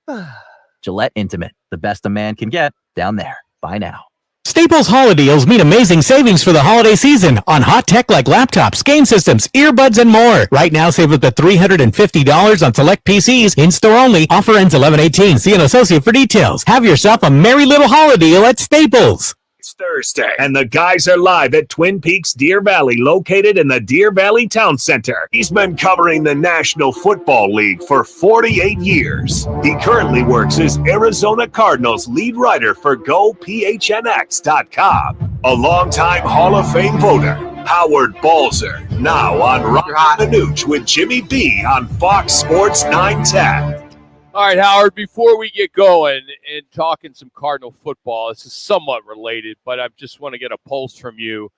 Gillette Intimate, the best a man can get down there. Buy now. Staples Holiday Deals mean amazing savings for the holiday season on hot tech like laptops, game systems, earbuds, and more. Right now, save up to $350 on select PCs. In-store only. Offer ends 11/18. See an associate for details. Have yourself a merry little holiday deal at Staples. It's Thursday, and the guys are live at Twin Peaks Deer Valley, located in the Deer Valley Town Center. He's been covering the National Football League for 48 years. He currently works as Arizona Cardinals lead writer for GoPHNX.com. A longtime Hall of Fame voter, Howard Balzer, now on Roc and Manuch with Jimmy B on Fox Sports 910. All right, Howard, before we get going and talking some Cardinal football, this is somewhat related, but I just want to get a pulse from you.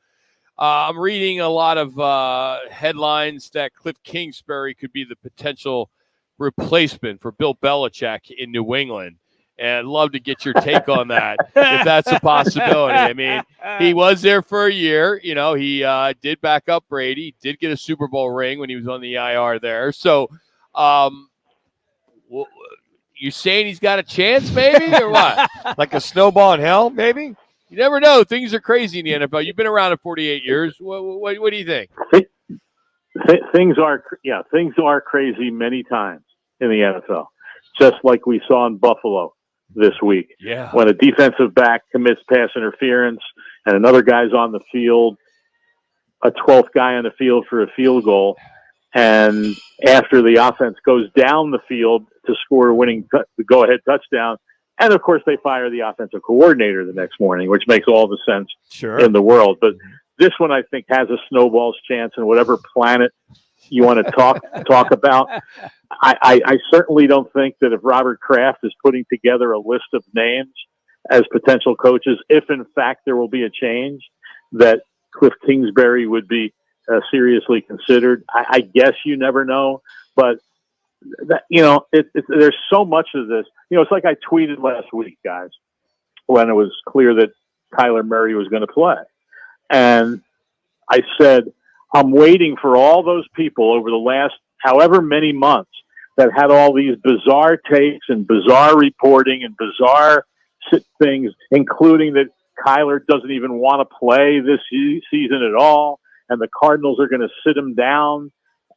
I'm reading a lot of headlines that Cliff Kingsbury could be the potential replacement for Bill Belichick in New England. And I'd love to get your take on that, if that's a possibility. I mean, he was there for a year. You know, he did back up Brady, did get a Super Bowl ring when he was on the IR there. So, well, you saying he's got a chance, maybe, or what? Like a snowball in hell, maybe? You never know. Things are crazy in the NFL. You've been around it 48 years. What do you think? Things are crazy many times in the NFL, just like we saw in Buffalo this week. Yeah. When a defensive back commits pass interference and another guy's on the field, a 12th guy on the field for a field goal, and after the offense goes down the field to score a winning go-ahead touchdown, and of course they fire the offensive coordinator the next morning, which makes all the sense in the world. But this one, I think, has a snowball's chance, and whatever planet you want to talk about. I certainly don't think that if Robert Kraft is putting together a list of names as potential coaches, if in fact there will be a change, that Cliff Kingsbury would be seriously considered. I guess you never know, but that, there's so much of this. It's like I tweeted last week, guys, when it was clear that Kyler Murray was going to play, and I said, I'm waiting for all those people over the last however many months that had all these bizarre takes and bizarre reporting and bizarre things, including that Kyler doesn't even want to play this season at all, and the Cardinals are going to sit him down,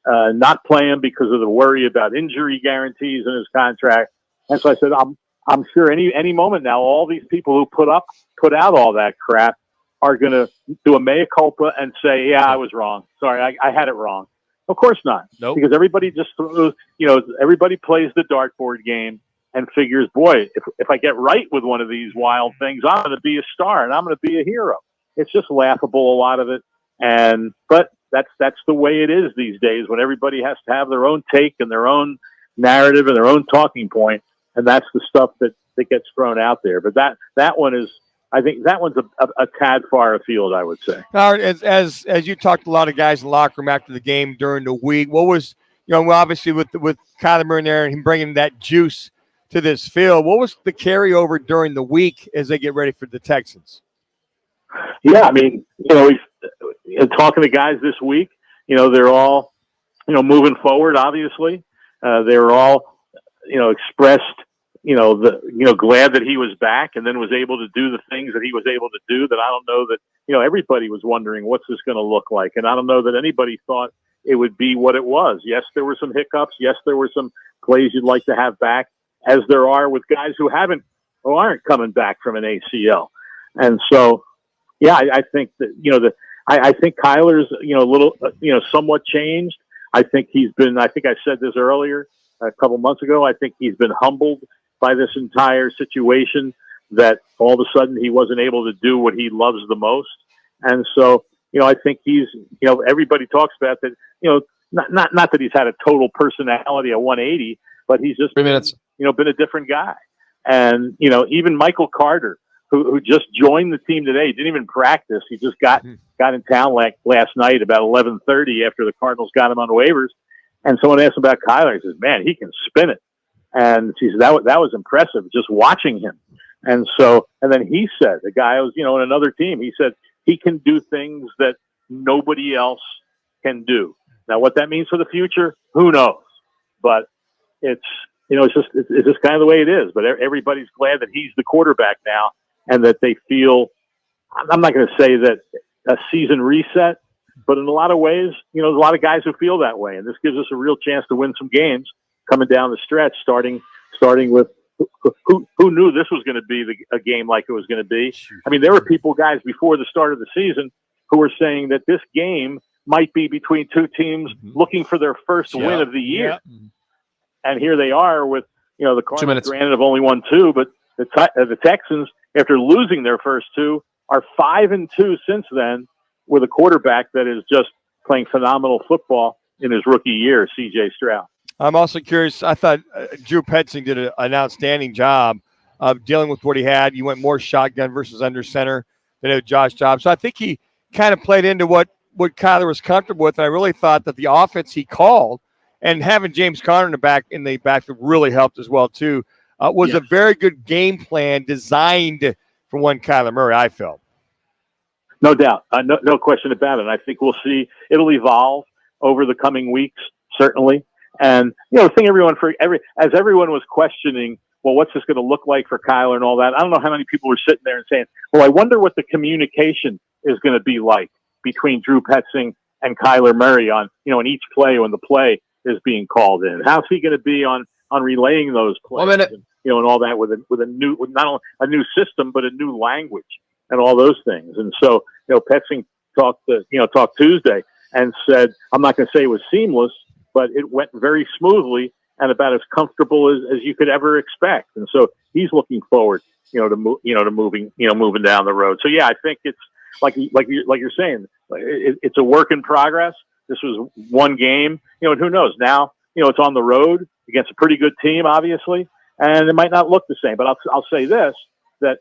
not play him because of the worry about injury guarantees in his contract. And so I said, I'm sure any moment now, all these people who put out all that crap are going to do a mea culpa and say, yeah, I was wrong. Sorry, I had it wrong. Of course not. Nope. Because everybody just throws, everybody plays the dartboard game and figures, boy, if I get right with one of these wild things, I'm going to be a star and I'm going to be a hero. It's just laughable, a lot of it. But that's the way it is these days, when everybody has to have their own take and their own narrative and their own talking point. And that's the stuff that gets thrown out there. But that one is, I think that one's a tad far afield, I would say. Howard, as you talked to a lot of guys in the locker room after the game during the week, what was, obviously with Kyler Murray there and him bringing that juice to this field, what was the carryover during the week as they get ready for the Texans? Yeah, I mean, talking to guys this week, they're all, moving forward, obviously. They're all, expressed, glad that he was back and then was able to do the things that he was able to do, that I don't know that, everybody was wondering what's this going to look like. And I don't know that anybody thought it would be what it was. Yes, there were some hiccups. Yes, there were some plays you'd like to have back, as there are with guys who aren't coming back from an ACL. And so, yeah, I think that, I think Kyler's, a little, somewhat changed. I think I said this earlier, a couple months ago. I think he's been humbled by this entire situation, that all of a sudden he wasn't able to do what he loves the most. And so, I think he's, everybody talks about that, not that he's had a total personality at 180, but he's just, 3 minutes, been a different guy. And, even Michael Carter, who just joined the team today, didn't even practice. He just got in town last night about 11:30 after the Cardinals got him on waivers. And someone asked him about Kyler. He says, man, he can spin it. And she said that was impressive, just watching him. And then he said, the guy was, in another team, he said he can do things that nobody else can do. Now, what that means for the future, who knows? But it's just kind of the way it is. But everybody's glad that he's the quarterback now, and that they feel, I'm not going to say that a season reset, but in a lot of ways, there's a lot of guys who feel that way. And this gives us a real chance to win some games coming down the stretch, starting with who knew this was going to be a game like it was going to be. I mean, there were guys before the start of the season who were saying that this game might be between two teams looking for their first win of the year. And here they are with, the Cardinals, granted, have only won 2, but the Texans, after losing their first 2, are 5-2 since then, with a quarterback that is just playing phenomenal football in his rookie year, C.J. Stroud. I'm also curious. I thought Drew Petzing did an outstanding job of dealing with what he had. You went more shotgun versus under center than did Josh Dobbs. So I think he kind of played into what Kyler was comfortable with. And I really thought that the offense he called and having James Conner in the backfield really helped as well too. Was a very good game plan designed for one Kyler Murray, I felt. No doubt. No question about it. And I think we'll see it'll evolve over the coming weeks, certainly. And, the thing as everyone was questioning, well, what's this going to look like for Kyler and all that? I don't know how many people were sitting there and saying, well, I wonder what the communication is going to be like between Drew Petzing and Kyler Murray on, in each play when the play is being called in. How's he going to be on relaying those plays? And all that with not only a new system, but a new language and all those things. And so, Petzing talked Tuesday and said, I'm not going to say it was seamless, but it went very smoothly and about as comfortable as you could ever expect. And so he's looking forward, to moving down the road. So yeah, I think it's like you're saying, it's a work in progress. This was one game, and who knows now, it's on the road against a pretty good team, obviously, and it might not look the same, but I'll say this, that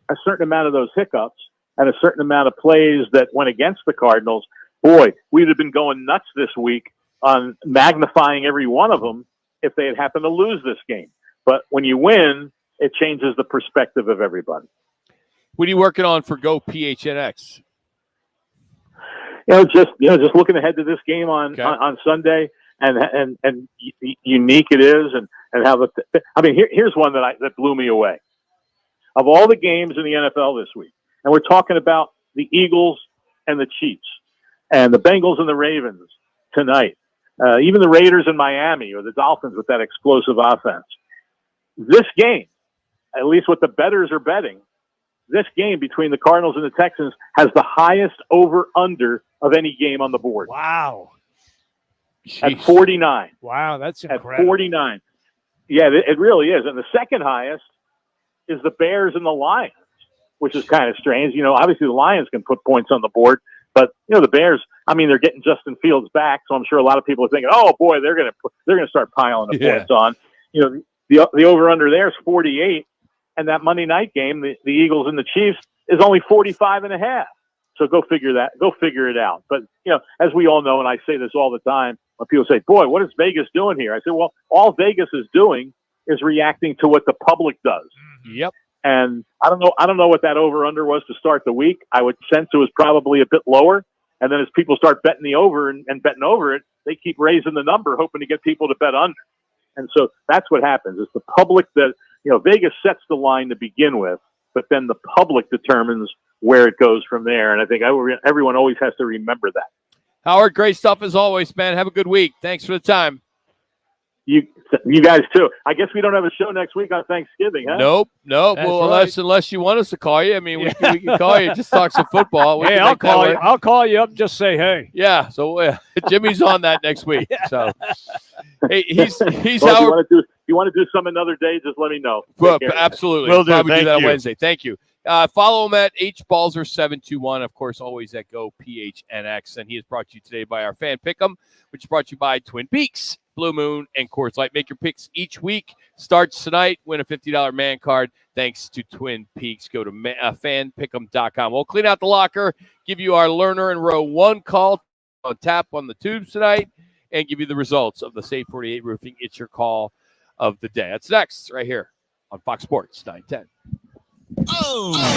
a certain amount of those hiccups and a certain amount of plays that went against the Cardinals, boy, we'd have been going nuts this week on magnifying every one of them if they had happened to lose this game. But when you win, it changes the perspective of everybody. What are you working on for Go PHNX? Just looking ahead to this game on Sunday and unique it is and how here's one that blew me away. Of all the games in the NFL this week, and we're talking about the Eagles and the Chiefs and the Bengals and the Ravens tonight, even the Raiders in Miami or the Dolphins with that explosive offense. This game, at least what the bettors are betting, this game between the Cardinals and the Texans has the highest over-under of any game on the board. Wow. At 49. Wow, that's incredible. At 49. Yeah, it really is. And the second highest is the Bears and the Lions, which is kind of strange. Obviously the Lions can put points on the board, but the Bears, they're getting Justin Fields back, so I'm sure a lot of people are thinking, "Oh boy, they're going to start piling the points on." The over/under there is 48, and that Monday night game, the Eagles and the Chiefs, is only 45.5. So go figure it out. But as we all know, and I say this all the time, when people say, "Boy, what is Vegas doing here?" I say, "Well, all Vegas is doing is reacting to what the public does." Yep. And I don't know what that over/under was to start the week. I would sense it was probably a bit lower. And then as people start betting the over and betting over it, they keep raising the number, hoping to get people to bet under. And so that's what happens. It's the public that, Vegas sets the line to begin with, but then the public determines where it goes from there. And I think everyone always has to remember that. Howard, great stuff as always, man. Have a good week. Thanks for the time. You guys too. I guess we don't have a show next week on Thanksgiving, huh? Nope. Well, unless you want us to call you. We can call you. Just talk some football. Hey, I'll call you. I'll call you up and just say hey. Yeah. So Jimmy's on that next week. So hey, he's well, Howard. If you want to do some another day, just let me know. Well, absolutely. We'll do. Probably do that you. on Wednesday. Thank you. Follow him at hbalzer721. Of course, always at Go PHNX. And he is brought to you today by our fan pick'em, which is brought to you by Twin Peaks, Blue Moon, and Coors Light. Make your picks each week. Starts tonight. Win a $50 man card thanks to Twin Peaks. Go to fanpick'em.com. We'll clean out the locker, give you our learner in row 1 call on tap on the tubes tonight, and give you the results of the Save 48 Roofing It's Your Call of the day. That's next right here on Fox Sports 910.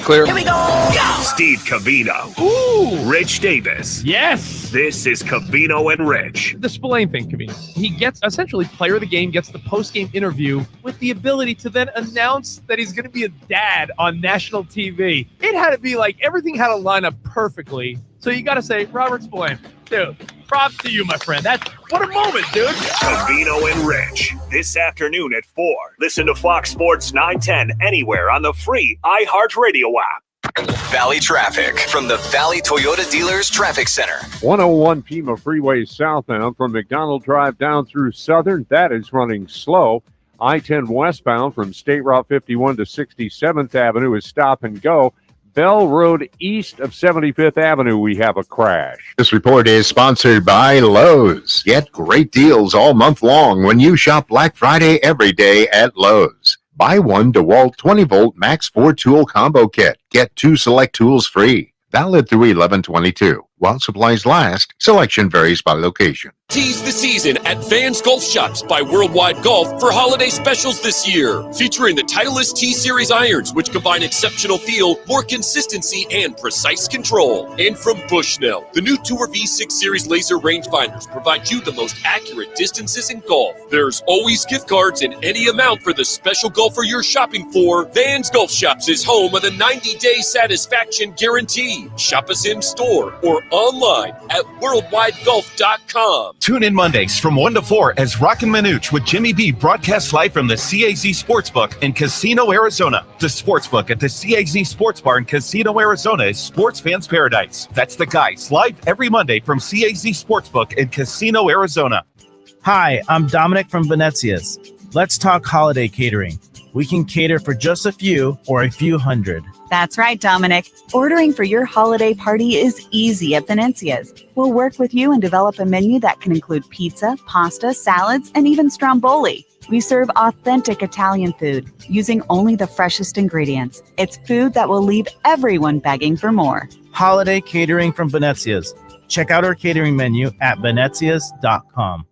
Clear. Here we go. Steve Covino. Ooh. Rich Davis. Yes. This is Covino and Rich. The Spillane thing, Covino. He gets essentially player of the game, gets the post-game interview with the ability to then announce that he's going to be a dad on national TV. It had to be like everything had to line up perfectly. So you got to say, Robert Spillane, dude, props to you, my friend. What a moment, dude. Covino and Rich. This afternoon at 4. Listen to Fox Sports 910 anywhere on the free iHeartRadio app. Valley traffic from the Valley Toyota Dealers Traffic Center. 101 Pima Freeway southbound from McDonald Drive down through Southern. That is running slow. I-10 westbound from State Route 51 to 67th Avenue is stop and go. Bell Road east of 75th Avenue, we have a crash. This report is sponsored by Lowe's. Get great deals all month long when you shop Black Friday every day at Lowe's. Buy one DeWalt 20-volt Max 4-tool combo kit. Get 2 select tools free. Valid through 11/22. While supplies last, selection varies by location. Tease the season at Vans Golf Shops by Worldwide Golf for holiday specials this year. Featuring the Titleist T-Series irons, which combine exceptional feel, more consistency, and precise control. And from Bushnell, the new Tour V6 Series laser rangefinders provide you the most accurate distances in golf. There's always gift cards in any amount for the special golfer you're shopping for. Vans Golf Shops is home of the 90-day satisfaction guarantee. Shop us in store or online at worldwidegolf.com. Tune in Mondays from 1 to 4 as Roc and Manuch with Jimmy B broadcasts live from the CAZ Sportsbook in Casino, Arizona. The Sportsbook at the CAZ Sports Bar in Casino, Arizona is sports fans' paradise. That's the guys live every Monday from CAZ Sportsbook in Casino, Arizona. Hi, I'm Dominic from Venezia's. Let's talk holiday catering. We can cater for just a few or a few hundred. That's right, Dominic. Ordering for your holiday party is easy at Venezia's. We'll work with you and develop a menu that can include pizza, pasta, salads, and even stromboli. We serve authentic Italian food using only the freshest ingredients. It's food that will leave everyone begging for more. Holiday catering from Venezia's. Check out our catering menu at venezias.com.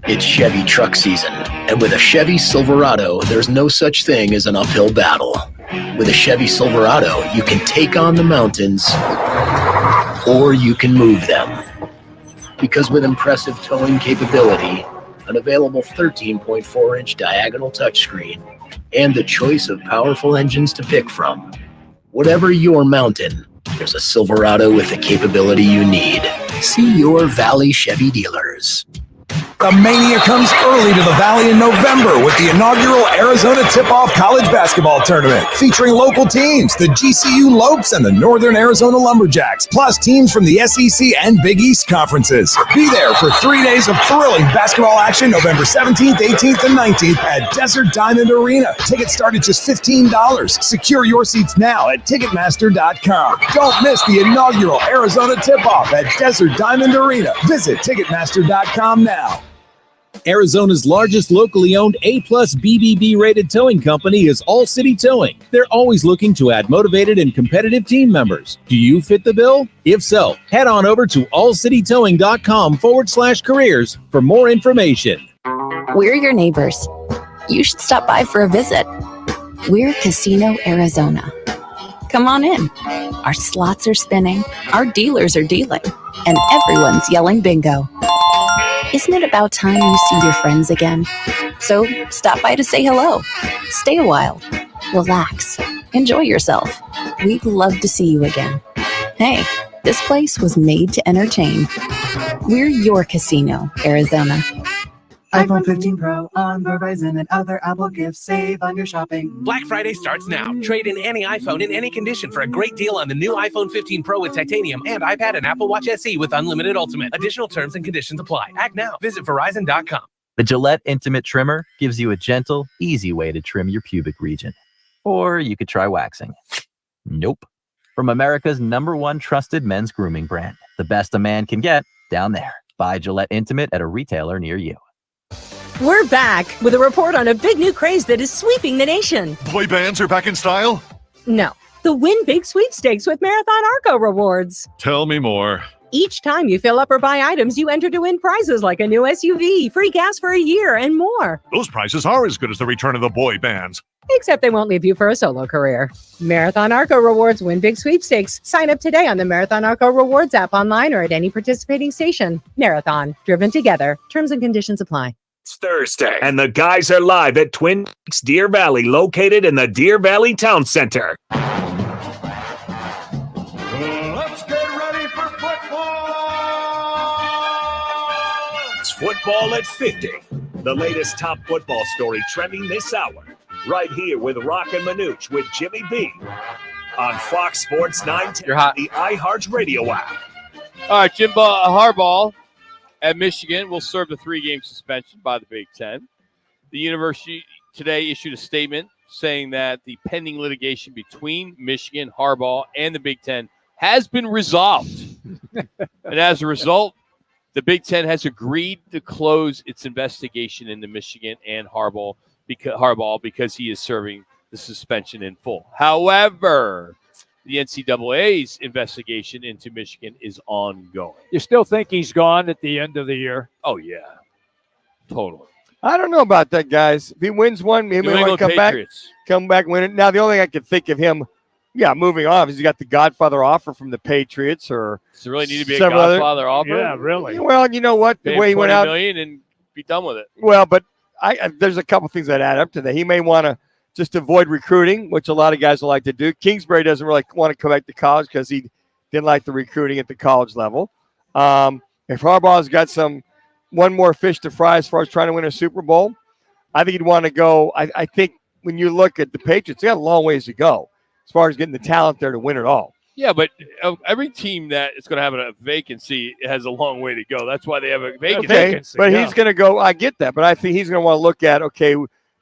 It's Chevy truck season, and with a Chevy Silverado, there's no such thing as an uphill battle. With a Chevy Silverado, you can take on the mountains, or you can move them. Because with impressive towing capability, an available 13.4-inch diagonal touchscreen, and the choice of powerful engines to pick from, whatever your mountain, there's a Silverado with the capability you need. See your Valley Chevy dealers. The mania comes early to the Valley in November with the inaugural Arizona Tip-Off College Basketball Tournament, featuring local teams, the GCU Lopes and the Northern Arizona Lumberjacks, plus teams from the SEC and Big East conferences. Be there for 3 days of thrilling basketball action November 17th, 18th, and 19th at Desert Diamond Arena. Tickets start at just $15. Secure your seats now at Ticketmaster.com. Don't miss the inaugural Arizona Tip-Off at Desert Diamond Arena. Visit Ticketmaster.com now. Arizona's largest locally owned A-plus BBB rated towing company is All City Towing. They're always looking to add motivated and competitive team members. Do you fit the bill? If so, head on over to allcitytowing.com/careers for more information. We're your neighbors. You should stop by for a visit. We're Casino, Arizona. Come on in. Our slots are spinning, our dealers are dealing, and everyone's yelling bingo. Isn't it about time you see your friends again? So stop by to say hello. Stay a while. Relax. Enjoy yourself. We'd love to see you again. Hey, this place was made to entertain. We're your Casino, Arizona. iPhone 15 Pro on Verizon and other Apple gifts. Save on your shopping. Black Friday starts now. Trade in any iPhone in any condition for a great deal on the new iPhone 15 Pro with titanium and iPad and Apple Watch SE with unlimited Ultimate. Additional terms and conditions apply. Act now. Visit Verizon.com. The Gillette Intimate Trimmer gives you a gentle, easy way to trim your pubic region. Or you could try waxing. Nope. From America's #1 trusted men's grooming brand. The best a man can get, down there. Buy Gillette Intimate at a retailer near you. We're back with a report on a big new craze that is sweeping the nation. Boy bands are back in style? No, the Win Big Sweepstakes with Marathon Arco rewards. Tell me more. Each time you fill up or buy items, you enter to win prizes like a new SUV, free gas for a year, and more. Those prizes are as good as the return of the boy bands. Except they won't leave you for a solo career. Marathon Arco Rewards Win Big Sweepstakes. Sign up today on the Marathon Arco Rewards app online or at any participating station. Marathon, driven together. Terms and conditions apply. It's Thursday, and the guys are live at Twin Peaks Deer Valley, located in the Deer Valley Town Center. Let's get ready for football! It's Football at 50, the latest top football story trending this hour. Right here with Roc and Manuch with Jimmy B on Fox Sports 910, the iHeart Radio app. All right, Jim Harbaugh at Michigan will serve the 3-game suspension by the Big Ten. The university today issued a statement saying that the pending litigation between Michigan, Harbaugh, and the Big Ten has been resolved. And as a result, the Big Ten has agreed to close its investigation into Michigan and Harbaugh because he is serving the suspension in full. However, the NCAA's investigation into Michigan is ongoing. You still think he's gone at the end of the year? Oh, yeah. Totally. I don't know about that, guys. If he wins one, he may want to come back, win it. Now, the only thing I could think of him, moving on, is he got the Godfather offer from the Patriots, or does it really need to be a Godfather offer? Yeah, really. Well, you know what? The way he went out, $20 million and be done with it. Well, but there's a couple things that add up to that. He may want to just avoid recruiting, which a lot of guys will like to do. Kingsbury doesn't really want to come back to college because he didn't like the recruiting at the college level. If Harbaugh's got one more fish to fry as far as trying to win a Super Bowl, I think he'd want to go. I think when you look at the Patriots, they got a long ways to go as far as getting the talent there to win it all. Yeah, but every team that is going to have a vacancy has a long way to go. That's why they have a vacancy. But he's going to go. I get that, but I think he's going to want to look at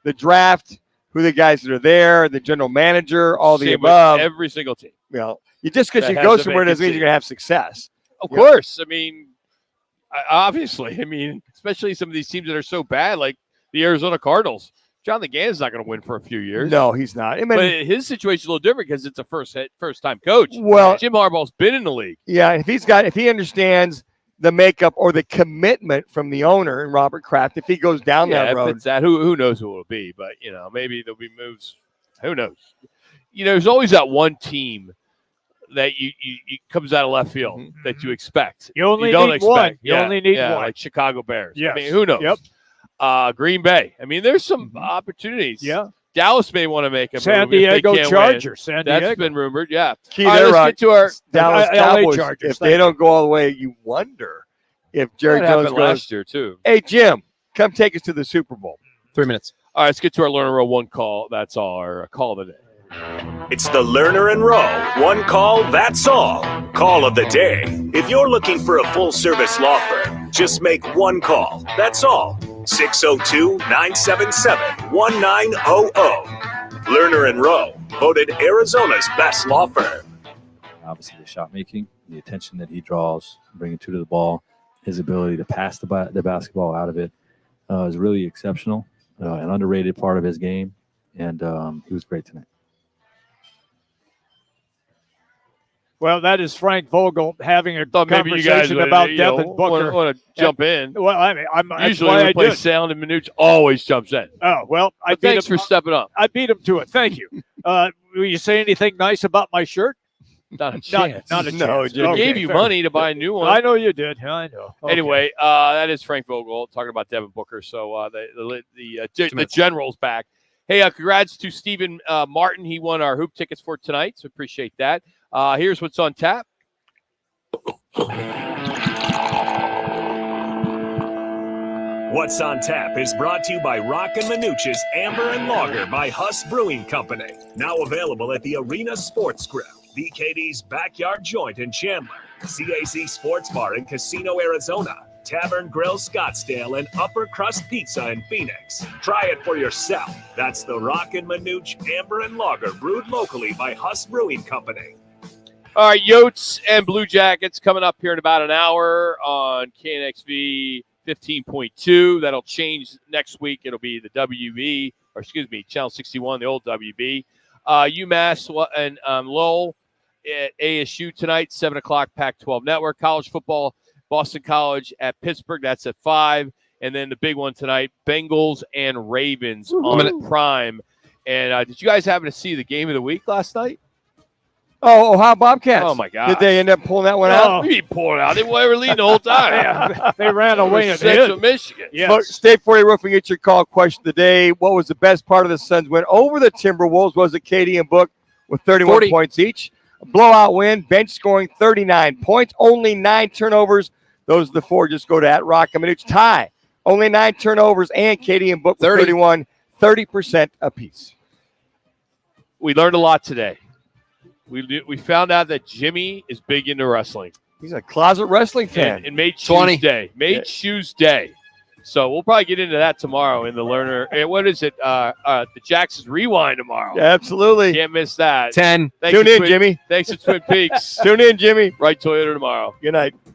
the draft, who the guys that are there, the general manager, all the above. Every single team. Just because you go somewhere doesn't mean you're going to have success. Of course. I mean, obviously. I mean, especially some of these teams that are so bad, like the Arizona Cardinals. John Gan's not going to win for a few years. No, he's not. But his situation is a little different because it's a first-time coach. Well, Jim Harbaugh's been in the league. Yeah, if he understands the makeup or the commitment from the owner and Robert Kraft, if he goes down that road. If it's that, who knows who it will be? But, maybe there'll be moves. Who knows? There's always that one team that you comes out of left field that you expect. You only don't need expect. one. You only need one. Like Chicago Bears. Yes. I mean, who knows? Yep. Green Bay. I mean, there's some opportunities. Yeah. Dallas may want to make a San move if they Diego can't Chargers. win. San Diego. That's been rumored. Yeah. Let's get to our Dallas LA Cowboys. Chargers. If they don't go all the way, you wonder if Jerry That Jones happened goes last year too. Hey, Jim, come take us to the Super Bowl. 3 minutes. All right, let's get to our Learner Row 1 call. That's our call of the day. It's the Lerner and Rowe. One call, that's all. Call of the day. If you're looking for a full-service law firm, just make one call. That's all. 602-977-1900. Lerner and Rowe, voted Arizona's best law firm. Obviously, the shot making, the attention that he draws, bringing two to the ball, his ability to pass the basketball out of it is really exceptional, an underrated part of his game, and he was great tonight. Well, that is Frank Vogel having a Maybe you guys conversation about Devin Booker. Want to jump in. Well, I mean, Usually when we play sound and Manuch always jumps in. Oh, well, thanks for stepping up. I beat him to it. Thank you. Will you say anything nice about my shirt? Not a chance. Not a No, chance. I gave you money to buy a new one. I know you did. I know. Okay. Anyway, that is Frank Vogel talking about Devin Booker. So the general's back. Hey, congrats to Stephen Martin. He won our hoop tickets for tonight, so appreciate that. Here's what's on tap. What's on Tap is brought to you by Roc and Manuch's Amber and Lager by Huss Brewing Company. Now available at the Arena Sports Grill, BKD's Backyard Joint in Chandler, CAC Sports Bar in Casino, Arizona, Tavern Grill Scottsdale, and Upper Crust Pizza in Phoenix. Try it for yourself. That's the Roc and Manuch Amber and Lager, brewed locally by Huss Brewing Company. All right, Yotes and Blue Jackets coming up here in about an hour on KNXV 15.2. That'll change next week. It'll be the WB, or excuse me, Channel 61, the old WB. UMass and Lowell at ASU tonight, 7 o'clock, Pac-12 Network. College football, Boston College at Pittsburgh. That's at 5. And then the big one tonight, Bengals and Ravens on Prime. And did you guys happen to see the game of the week last night? Oh, Ohio Bobcats. Oh, my God. Did they end up pulling that one out? We didn't pull it out. They were leading the whole time. They ran away in Central Michigan. Yes. Look, State 40 Roofing, it's your call question today. What was the best part of the Suns' win over the Timberwolves? Was it Katie and Book with 31 40. points each? A blowout win, bench scoring 39 points, only 9 turnovers. Those are the 4. Just go to @Roc and Manuch. Tie. Only 9 turnovers, and Katie and Book with 31, 30% apiece. We learned a lot today. We found out that Jimmy is big into wrestling. He's a closet wrestling fan. And made shoes day. Made shoes day. So we'll probably get into that tomorrow in the Learner. What is it? The Jackson's Rewind tomorrow. Yeah, absolutely. Can't miss that. 10. Thanks Tune in, Jimmy. Thanks to Twin Peaks. Tune in, Jimmy. Right Toyota tomorrow. Good night.